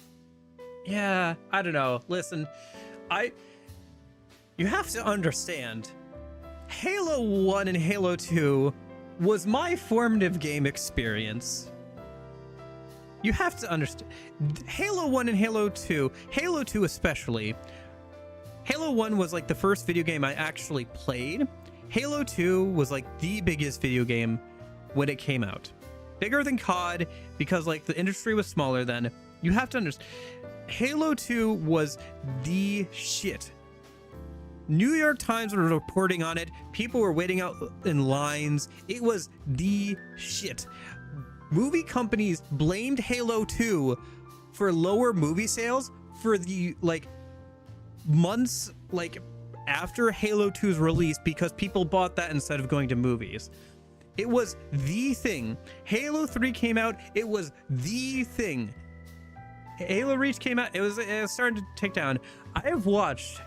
yeah, I don't know. Listen, you have to understand, Halo 1 and Halo 2 was my formative game experience. You have to understand, Halo 1 and Halo 2 especially, Halo 1 was like the first video game I actually played. Halo 2 was like the biggest video game when it came out. Bigger than COD because like the industry was smaller then. You have to understand, Halo 2 was the shit. New York Times were reporting on it. People were waiting out in lines. It was the shit. Movie companies blamed Halo 2 for lower movie sales for the like months like after Halo 2's release because people bought that instead of going to movies. It was the thing. Halo 3 came out. It was the thing. Halo Reach came out. It was starting to take down. I have watched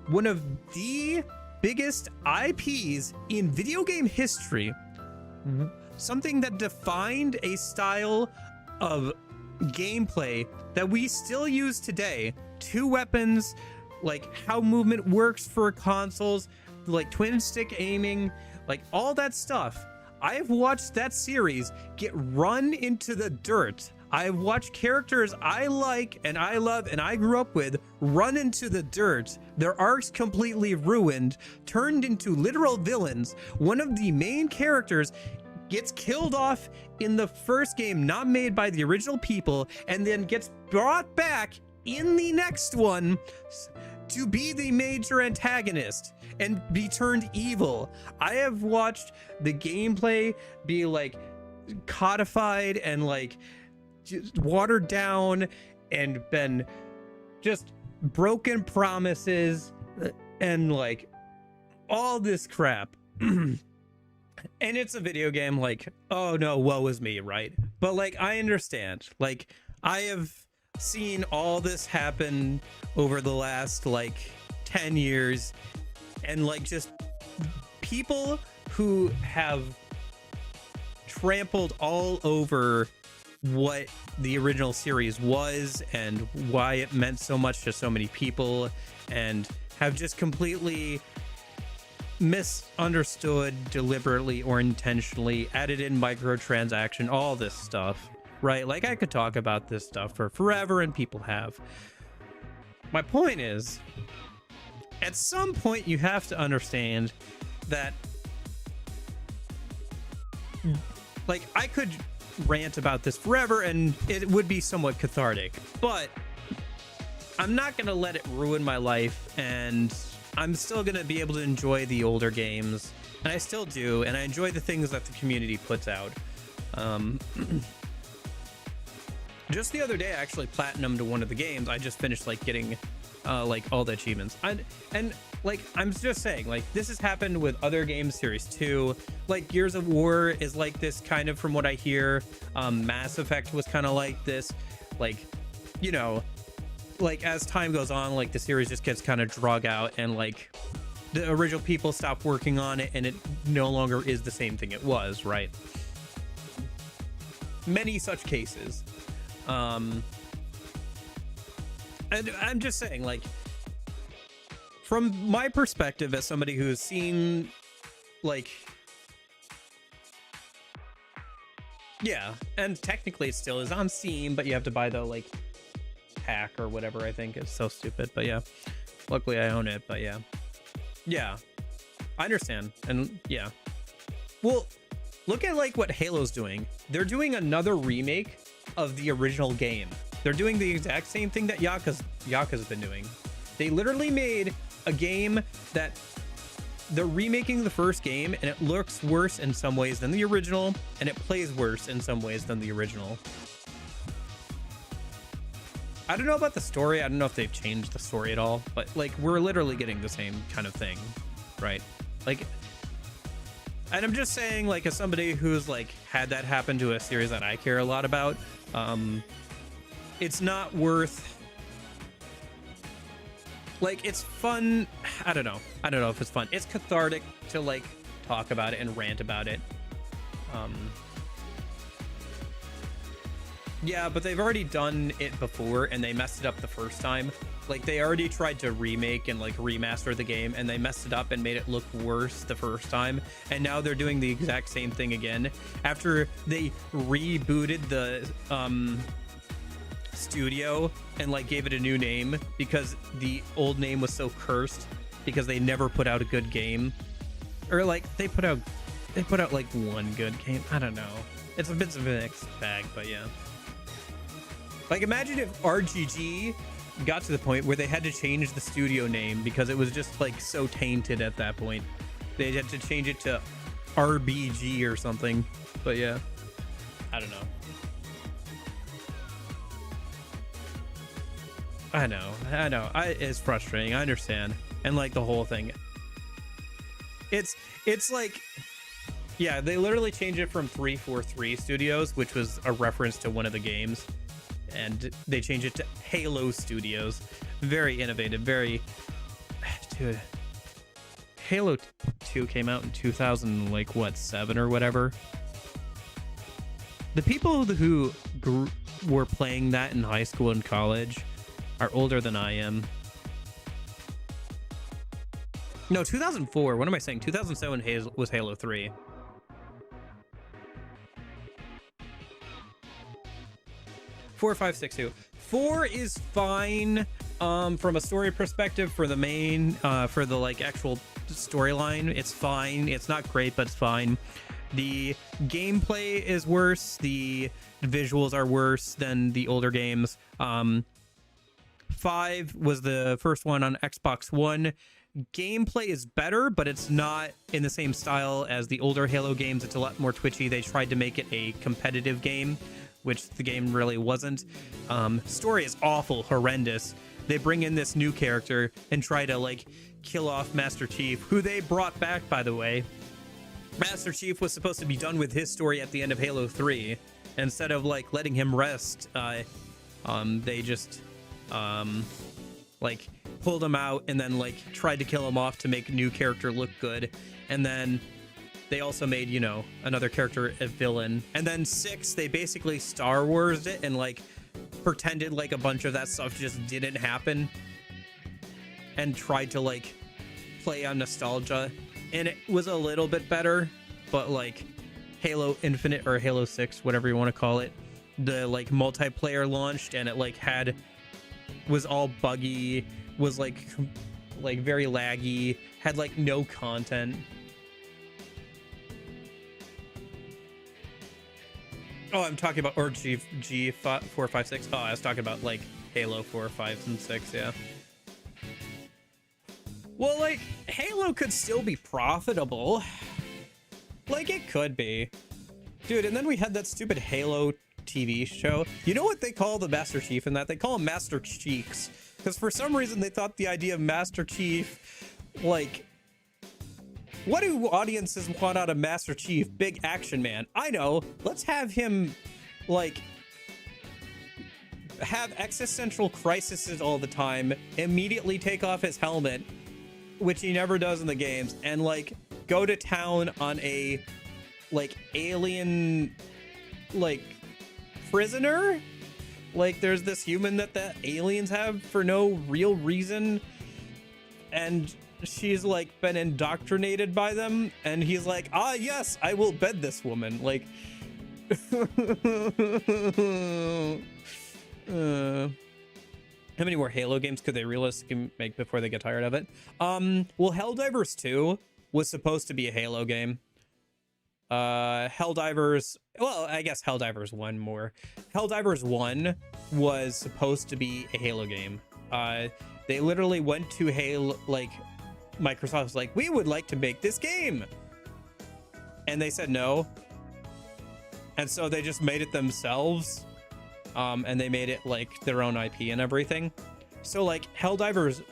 one of the biggest IPs in video game history, something that defined a style of gameplay that we still use today. 2 weapons, like how movement works for consoles, like twin stick aiming, like all that stuff. I have watched that series get run into the dirt. I have watched characters I like and I love and I grew up with run into the dirt, their arcs completely ruined, turned into literal villains. One of the main characters gets killed off in the first game, not made by the original people, and then gets brought back in the next one to be the major antagonist and be turned evil. I have watched the gameplay be like codified and like just watered down and been just broken promises and like all this crap. And it's a video game, like, oh no, woe is me, right? But like, I understand. Like, I have seen all this happen over the last like 10 years, and like just people who have trampled all over what the original series was and why it meant so much to so many people, and have just completely misunderstood, deliberately or intentionally, added in microtransaction, all this stuff, right? Like, I could talk about this stuff for forever, and people have. My point is, at some point you have to understand that, like, I could rant about this forever and it would be somewhat cathartic, but I'm not gonna let it ruin my life, and I'm still going to be able to enjoy the older games, and I still do, and I enjoy the things that the community puts out. Just the other day, I actually platinumed one of the games. I just finished like getting like all the achievements. And like, I'm just saying, like, this has happened with other games, Series 2. Like, Gears of War is like this, kind of, from what I hear. Mass Effect was kind of like this. Like, you know, like, as time goes on, like, the series just gets kind of drug out, and like the original people stop working on it, and it no longer is the same thing it was, right? Many such cases. And I'm just saying, like, from my perspective as somebody who's seen, like, yeah, and technically it still is on Steam, but you have to buy the like pack or whatever. I think it's so stupid, but yeah, luckily I own it. But yeah, I understand. And yeah, well, look at like what Halo's doing. They're doing another remake of the original game. They're doing the exact same thing that Yakuza's been doing. They literally made a game that they're remaking the first game, and it looks worse in some ways than the original, and it plays worse in some ways than the original. I don't know about the story. I don't know if they've changed the story at all, but like, we're literally getting the same kind of thing, right? Like, and I'm just saying, like, as somebody who's like had that happen to a series that I care a lot about, it's not worth, like, it's fun. I don't know if it's fun. It's cathartic to like talk about it and rant about it. Yeah, but they've already done it before, and they messed it up the first time. Like, they already tried to remake and like remaster the game, and they messed it up and made it look worse the first time. And now they're doing the exact same thing again after they rebooted the studio and like gave it a new name because the old name was so cursed because they never put out a good game. Or like, they put out like one good game. I don't know. It's a bit of a mixed bag, but yeah. Like, imagine if RGG got to the point where they had to change the studio name because it was just like so tainted at that point. They had to change it to RBG or something. But yeah, I don't know. I know. It's frustrating. I understand. And like the whole thing, it's like, yeah, they literally changed it from 343 Studios, which was a reference to one of the games, and they changed it to Halo Studios. Very innovative. Very, dude. Halo 2 came out in 2000, like what, 7 or whatever. The people who were playing that in high school and college are older than I am. No, 2004. What am I saying? 2007 was Halo 3. 4, 5, 6, 2. 4 is fine from a story perspective for the main, for the like actual storyline. It's fine. It's not great, but it's fine. The gameplay is worse. The visuals are worse than the older games. 5 was the first one on Xbox One. Gameplay is better, but it's not in the same style as the older Halo games. It's a lot more twitchy. They tried to make it a competitive game, which the game really wasn't. Story is awful, horrendous. They bring in this new character and try to like kill off Master Chief, who they brought back, by the way. Master Chief was supposed to be done with his story at the end of Halo 3. Instead of like letting him rest, they just like pulled him out and then like tried to kill him off to make a new character look good. And then they also made, you know, another character a villain. And then 6, they basically Star Wars'd it and like pretended like a bunch of that stuff just didn't happen and tried to like play on nostalgia. And it was a little bit better, but like Halo Infinite or Halo 6, whatever you want to call it, the like multiplayer launched and it like was all buggy, was like very laggy, had like no content. Oh, I'm talking about, or G 4, 5, 6. Oh, I was talking about like Halo 4, 5, and 6. Yeah. Well, like Halo could still be profitable. Like it could be, dude. And then we had that stupid Halo TV show. You know what they call the Master Chief in that? They call him Master Cheeks, because for some reason they thought the idea of Master Chief, like, what do audiences want out of Master Chief? Big action man. I know. Let's have him like have existential crises all the time, immediately take off his helmet, which he never does in the games, and like go to town on a like alien like prisoner. Like there's this human that the aliens have for no real reason, and she's like been indoctrinated by them, and he's like, ah yes, I will bed this woman. Like how many more Halo games could they realistically make before they get tired of it? Well, Helldivers 2 was supposed to be a Halo game. Helldivers, well, I guess Helldivers 1 more. Helldivers 1 was supposed to be a Halo game. They literally went to Halo, like, Microsoft was like, we would like to make this game. And they said no. And so they just made it themselves. And they made it like their own IP and everything. So like Helldivers,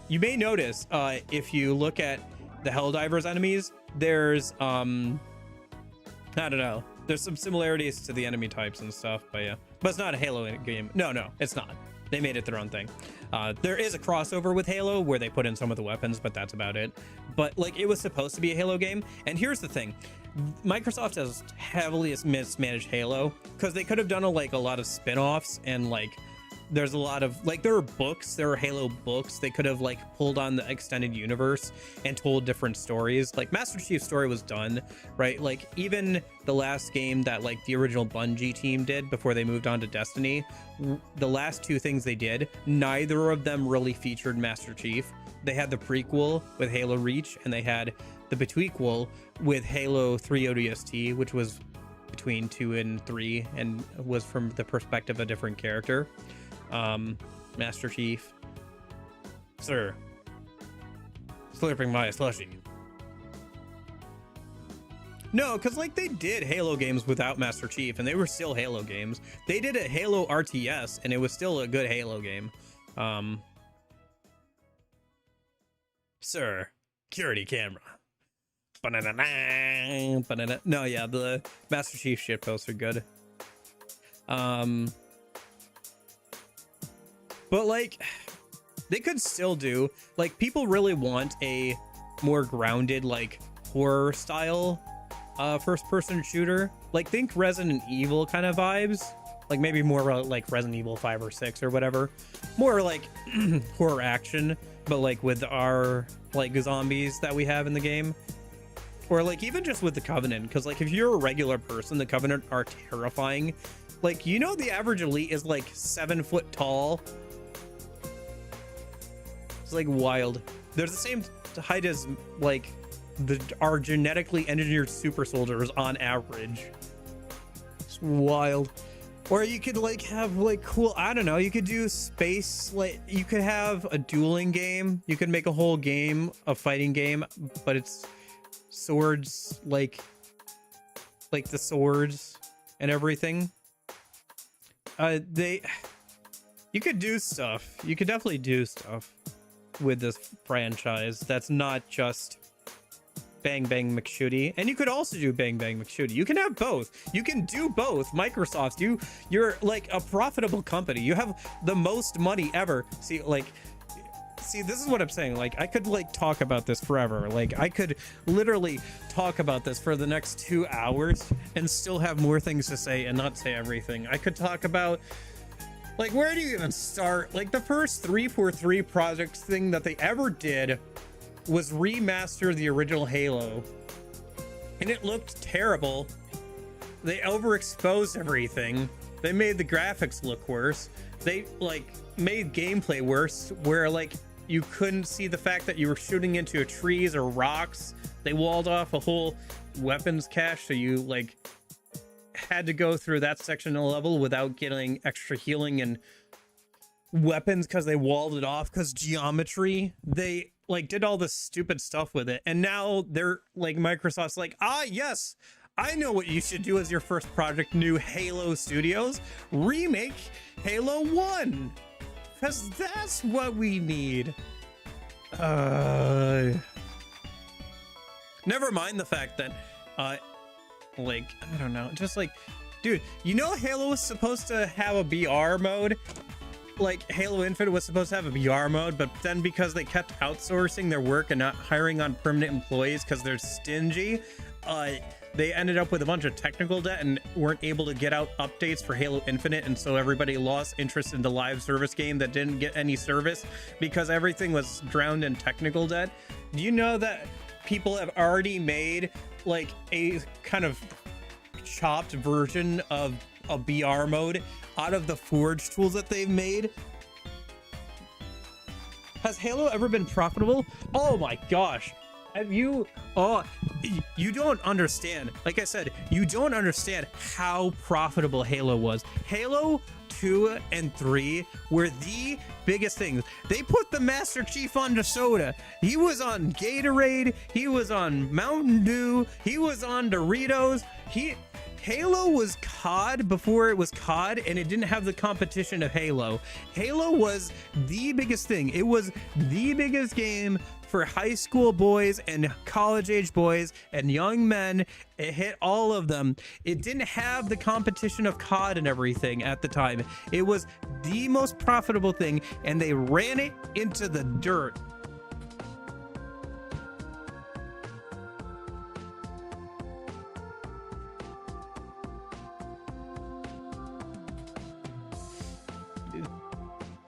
you may notice if you look at the Helldivers enemies, there's I don't know, there's some similarities to the enemy types and stuff, but yeah, but it's not a Halo game. No, it's not. They made it their own thing. There is a crossover with Halo where they put in some of the weapons, but that's about it. But like it was supposed to be a Halo game. And here's the thing, Microsoft has heavily mismanaged Halo, because they could have done a lot of spin-offs, and like there's a lot of like, there are Halo books. They could have like pulled on the extended universe and told different stories. Like Master Chief's story was done, right? Like even the last game that like the original Bungie team did before they moved on to Destiny, the last 2 things they did, neither of them really featured Master Chief. They had the prequel with Halo Reach, and they had the betweequel with Halo 3 ODST, which was between 2 and 3 and was from the perspective of a different character. Master Chief, sir, slurping my slushy. No, because like they did Halo games without Master Chief, and they were still Halo games. They did a Halo RTS, and it was still a good Halo game. Sir, security camera. No, yeah, the Master Chief shitposts are good. But like they could still do, like, people really want a more grounded like horror style first person shooter. Like think Resident Evil kind of vibes, like maybe more like Resident Evil 5 or 6 or whatever, more like horror action, but like with our like zombies that we have in the game. Or like even just with the Covenant, because like if you're a regular person, the Covenant are terrifying Like, you know, the average elite is like 7 foot tall. It's like wild. They're the same height as like our genetically engineered super soldiers on average. It's wild. Or you could like have like cool, I don't know, you could do space, like you could have a dueling game. You could make a whole game, a fighting game, but it's swords, like the swords and everything. You could do stuff. You could definitely do stuff with this franchise that's not just Bang Bang McShooty. And you could also do Bang Bang McShooty. You can have both. You can do both. Microsoft, you're like a profitable company. You have the most money ever. See, this is what I'm saying. Like, I could like talk about this forever. Like, I could literally talk about this for the next 2 hours and still have more things to say and not say everything. I could talk about, like, where do you even start? Like, the first 343 projects thing that they ever did was remaster the original Halo, and it looked terrible. They overexposed everything. They made the graphics look worse. They like made gameplay worse, where like you couldn't see the fact that you were shooting into trees or rocks. They walled off a whole weapons cache, so you like had to go through that section of the level without getting extra healing and weapons because they walled it off because geometry. They like did all this stupid stuff with it, and now they're like, Microsoft's like, yes, I know what you should do as your first project, new Halo Studios. Remake Halo 1, because that's what we need. Never mind the fact that like, I don't know, just like, dude, you know, Halo was supposed to have a BR mode. Like, Halo Infinite was supposed to have a BR mode, but then because they kept outsourcing their work and not hiring on permanent employees because they're stingy, they ended up with a bunch of technical debt and weren't able to get out updates for Halo Infinite, and so everybody lost interest in the live service game that didn't get any service because everything was drowned in technical debt. Do you know that people have already made like a kind of chopped version of a BR mode out of the Forge tools that they've made? Has Halo ever been profitable? Oh my gosh. Have you? Oh, you don't understand. Like I said, you don't understand how profitable Halo was. Halo 2 and 3 were the biggest things. They put the Master Chief onto soda. He was on Gatorade. He was on Mountain Dew. He was on Doritos. Halo was COD before it was COD, and it didn't have the competition of Halo. Halo was the biggest thing. It was the biggest game for high school boys and college age boys and young men. It hit all of them. It didn't have the competition of COD and everything at the time. It was the most profitable thing, and they ran it into the dirt.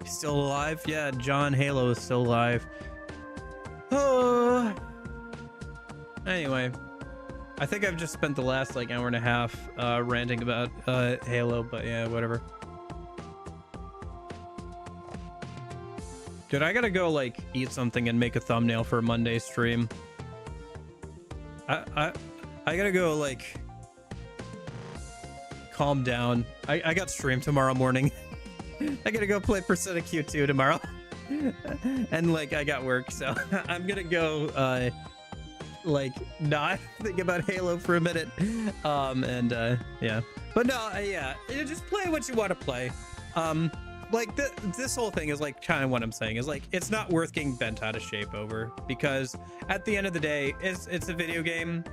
Still alive? Yeah, John Halo is still alive. Oh. Anyway, I think I've just spent the last like hour and a half ranting about Halo, but yeah, whatever. Dude, I gotta go like eat something and make a thumbnail for Monday's stream. I gotta go like calm down. I got stream tomorrow morning. I gotta go play Persona Q2 tomorrow. And like I got work, so I'm gonna go like not think about Halo for a minute. Yeah. But no, yeah, just play what you want to play. Like this whole thing is like kind of what I'm saying is like it's not worth getting bent out of shape over, because at the end of the day, it's a video game.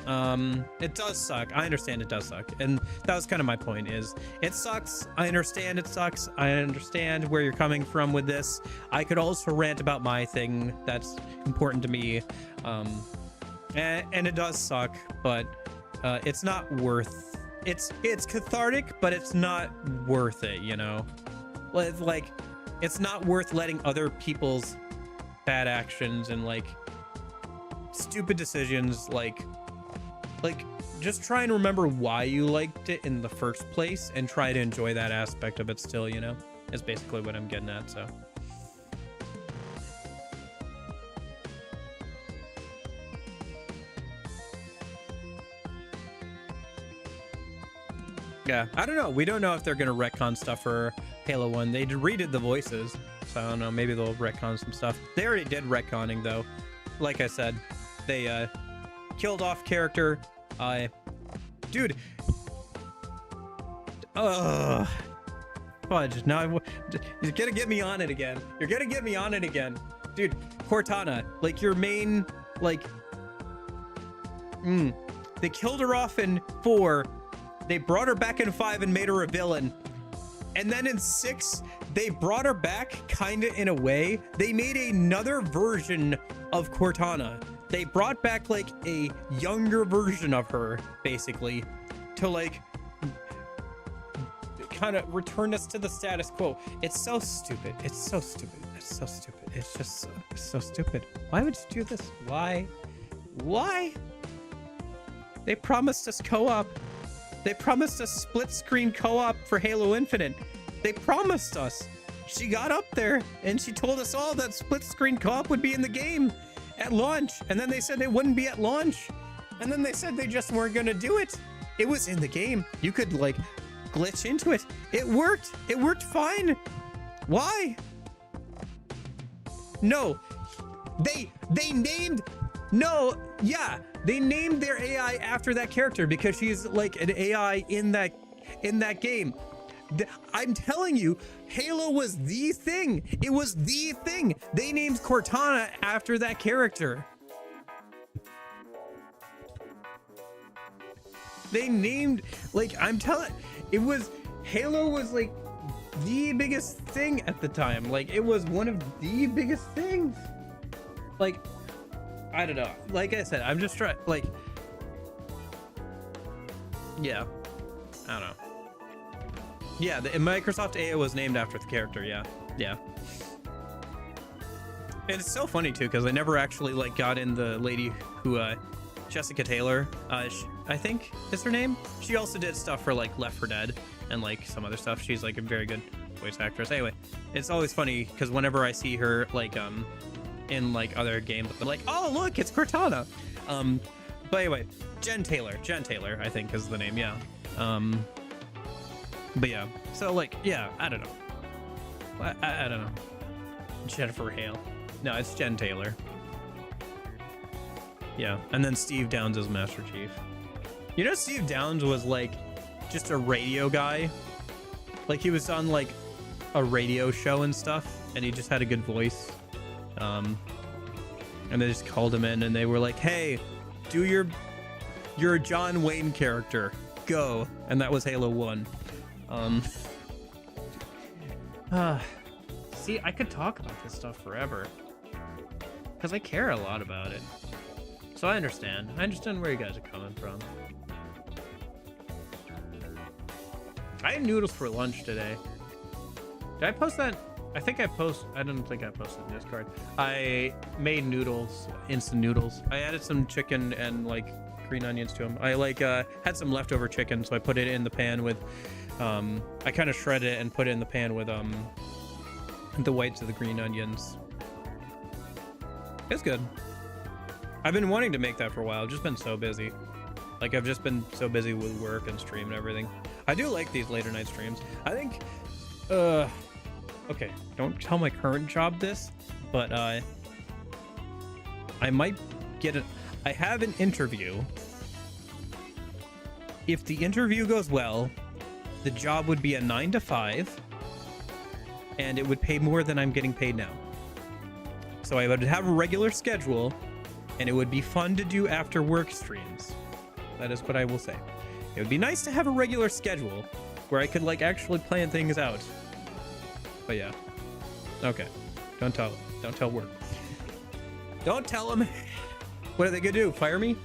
It does suck. I understand it does suck, and that was kind of my point. Is it sucks. I understand it sucks. I understand where you're coming from with this. I could also rant about my thing that's important to me, and it does suck, but it's not worth. It's cathartic, but it's not worth it. You know, like it's not worth letting other people's bad actions and like stupid decisions like like, just try and remember why you liked it in the first place and try to enjoy that aspect of it still, you know? Is basically what I'm getting at, so. Yeah, I don't know. We don't know if they're going to retcon stuff for Halo 1. They redid the voices, so I don't know. Maybe they'll retcon some stuff. They already did retconning, though. Like I said, they killed off character. Dude. Fudge. Now you're going to get me on it again. You're going to get me on it again. Dude, Cortana, like your main, like... They killed her off in 4. They brought her back in 5 and made her a villain. And then in 6, they brought her back kind of in a way. They made another version of Cortana. They brought back like a younger version of her, basically, to like kind of return us to the status quo. It's so stupid. It's so stupid. It's so stupid. It's just so stupid. Why would you do this? Why? They promised us co-op. They promised us split screen co-op for Halo Infinite. They promised us. She got up there and she told us all that split screen co-op would be in the game at launch. And then they said it wouldn't be at launch. And then they said they just weren't going to do it. It was in the game. You could like glitch into it. It worked. It worked fine. Why? No. They named... No, yeah, they named their AI after that character because she's like an AI in that game. I'm telling you, Halo was the thing. It was the thing. They named Cortana after that character. They named, like, I'm telling, it was, Halo was like the biggest thing at the time. Like, it was one of the biggest things. Like, I don't know. Like I said, I'm just trying, like, yeah, I don't know. Yeah, the Microsoft AI was named after the character. Yeah. And it's so funny too, because I never actually like got in the lady who, Jessica Taylor, I think is her name. She also did stuff for like Left 4 Dead and like some other stuff. She's like a very good voice actress. Anyway, it's always funny because whenever I see her like, in like other games, I'm like, oh look, it's Cortana. But anyway, Jen Taylor, I think is the name. Yeah. But yeah, so like, yeah, I don't know. I don't know. Jennifer Hale. No, it's Jen Taylor. Yeah, and then Steve Downes is Master Chief. You know, Steve Downes was like just a radio guy. Like he was on like a radio show and stuff, and he just had a good voice. And they just called him in and they were like, hey, do your John Wayne character, go. And that was Halo 1. See, I could talk about this stuff forever because I care a lot about it. So I understand where you guys are coming from. I had noodles for lunch today. Did I post that? I didn't think I posted in Discord. I made noodles, instant noodles. I added some chicken and like green onions to them. I like had some leftover chicken, so I put it in the pan with, I kind of shredded it and put it in the pan with the whites of the green onions. It's good. I've been wanting to make that for a while. I've just been so busy. Like I've just been so busy with work and stream and everything. I do like these later night streams. I think, okay, don't tell my current job this, but I might get it. I have an interview. If the interview goes well, the job would be a 9 to 5, and it would pay more than I'm getting paid now. So I would have a regular schedule, and it would be fun to do after work streams. That is what I will say. It would be nice to have a regular schedule where I could like actually plan things out. But yeah. Okay. Don't tell work. Don't tell them. What are they gonna do? Fire me?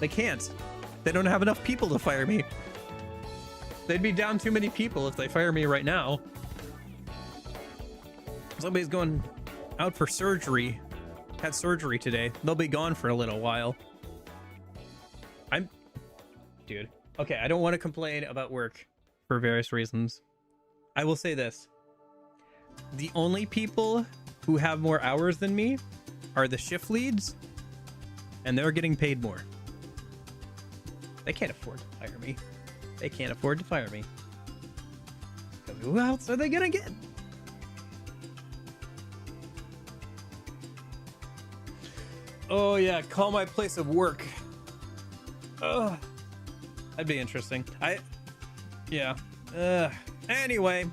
They can't. They don't have enough people to fire me. They'd be down too many people if they fire me right now. Somebody's going out for surgery. Had surgery today. They'll be gone for a little while. dude. Okay, I don't want to complain about work for various reasons. I will say this. The only people who have more hours than me are the shift leads, and they're getting paid more. They can't afford to fire me. They can't afford to fire me. Who else are they gonna get? Oh yeah, call my place of work. Oh, that'd be interesting. Yeah. Anyway.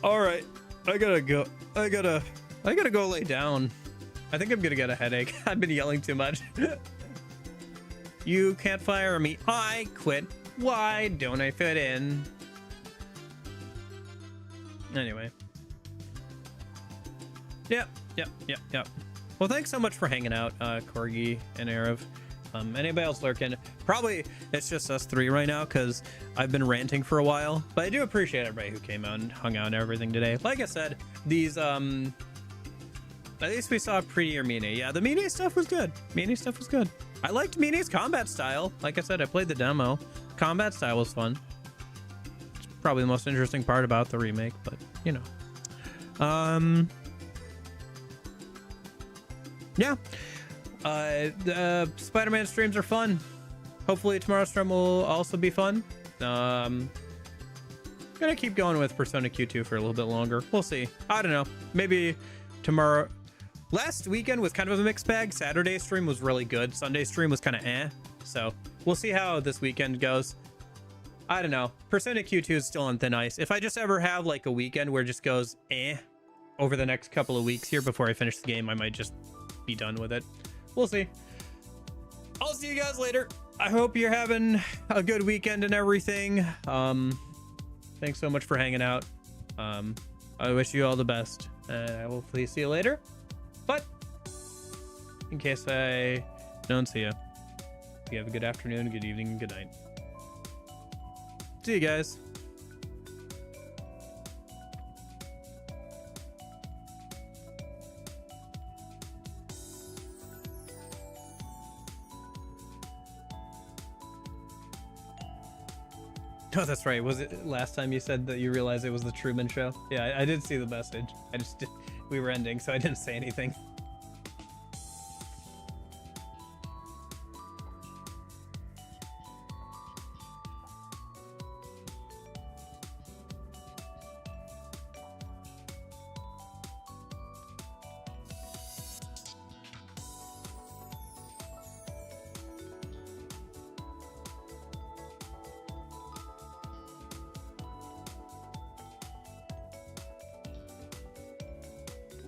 All right, I gotta go. I gotta go lay down. I think I'm gonna get a headache. I've been yelling too much. You can't fire me. I quit. Why don't I fit in? Anyway. Yep. Well, thanks so much for hanging out, Corgi and Arav. Anybody else lurking? Probably it's just us three right now because I've been ranting for a while. But I do appreciate everybody who came out and hung out and everything today. Like I said, these at least we saw prettier Mine. Yeah, the Mine stuff was good. Mine stuff was good. I liked Mine's combat style. Like I said, I played the demo. Combat style was fun. It's probably the most interesting part about the remake, but you know. Yeah. The Spider-Man streams are fun. Hopefully tomorrow's stream will also be fun. Gonna keep going with Persona Q2 for a little bit longer. We'll see. I don't know. Maybe tomorrow. Last weekend was kind of a mixed bag. Saturday stream was really good. Sunday stream was kind of eh. So we'll see how this weekend goes. I don't know. Persona Q2 is still on thin ice. If I just ever have like a weekend where it just goes eh over the next couple of weeks here before I finish the game, I might just be done with it. We'll see. I'll see you guys later. I hope you're having a good weekend and everything. Thanks so much for hanging out. I wish you all the best. I will hopefully see you later. But in case I don't see you, you have a good afternoon, good evening, and good night. See you guys. Oh, that's right. Was it last time you said that you realized it was the Truman Show? Yeah, I did see the message. We were ending, so I didn't say anything.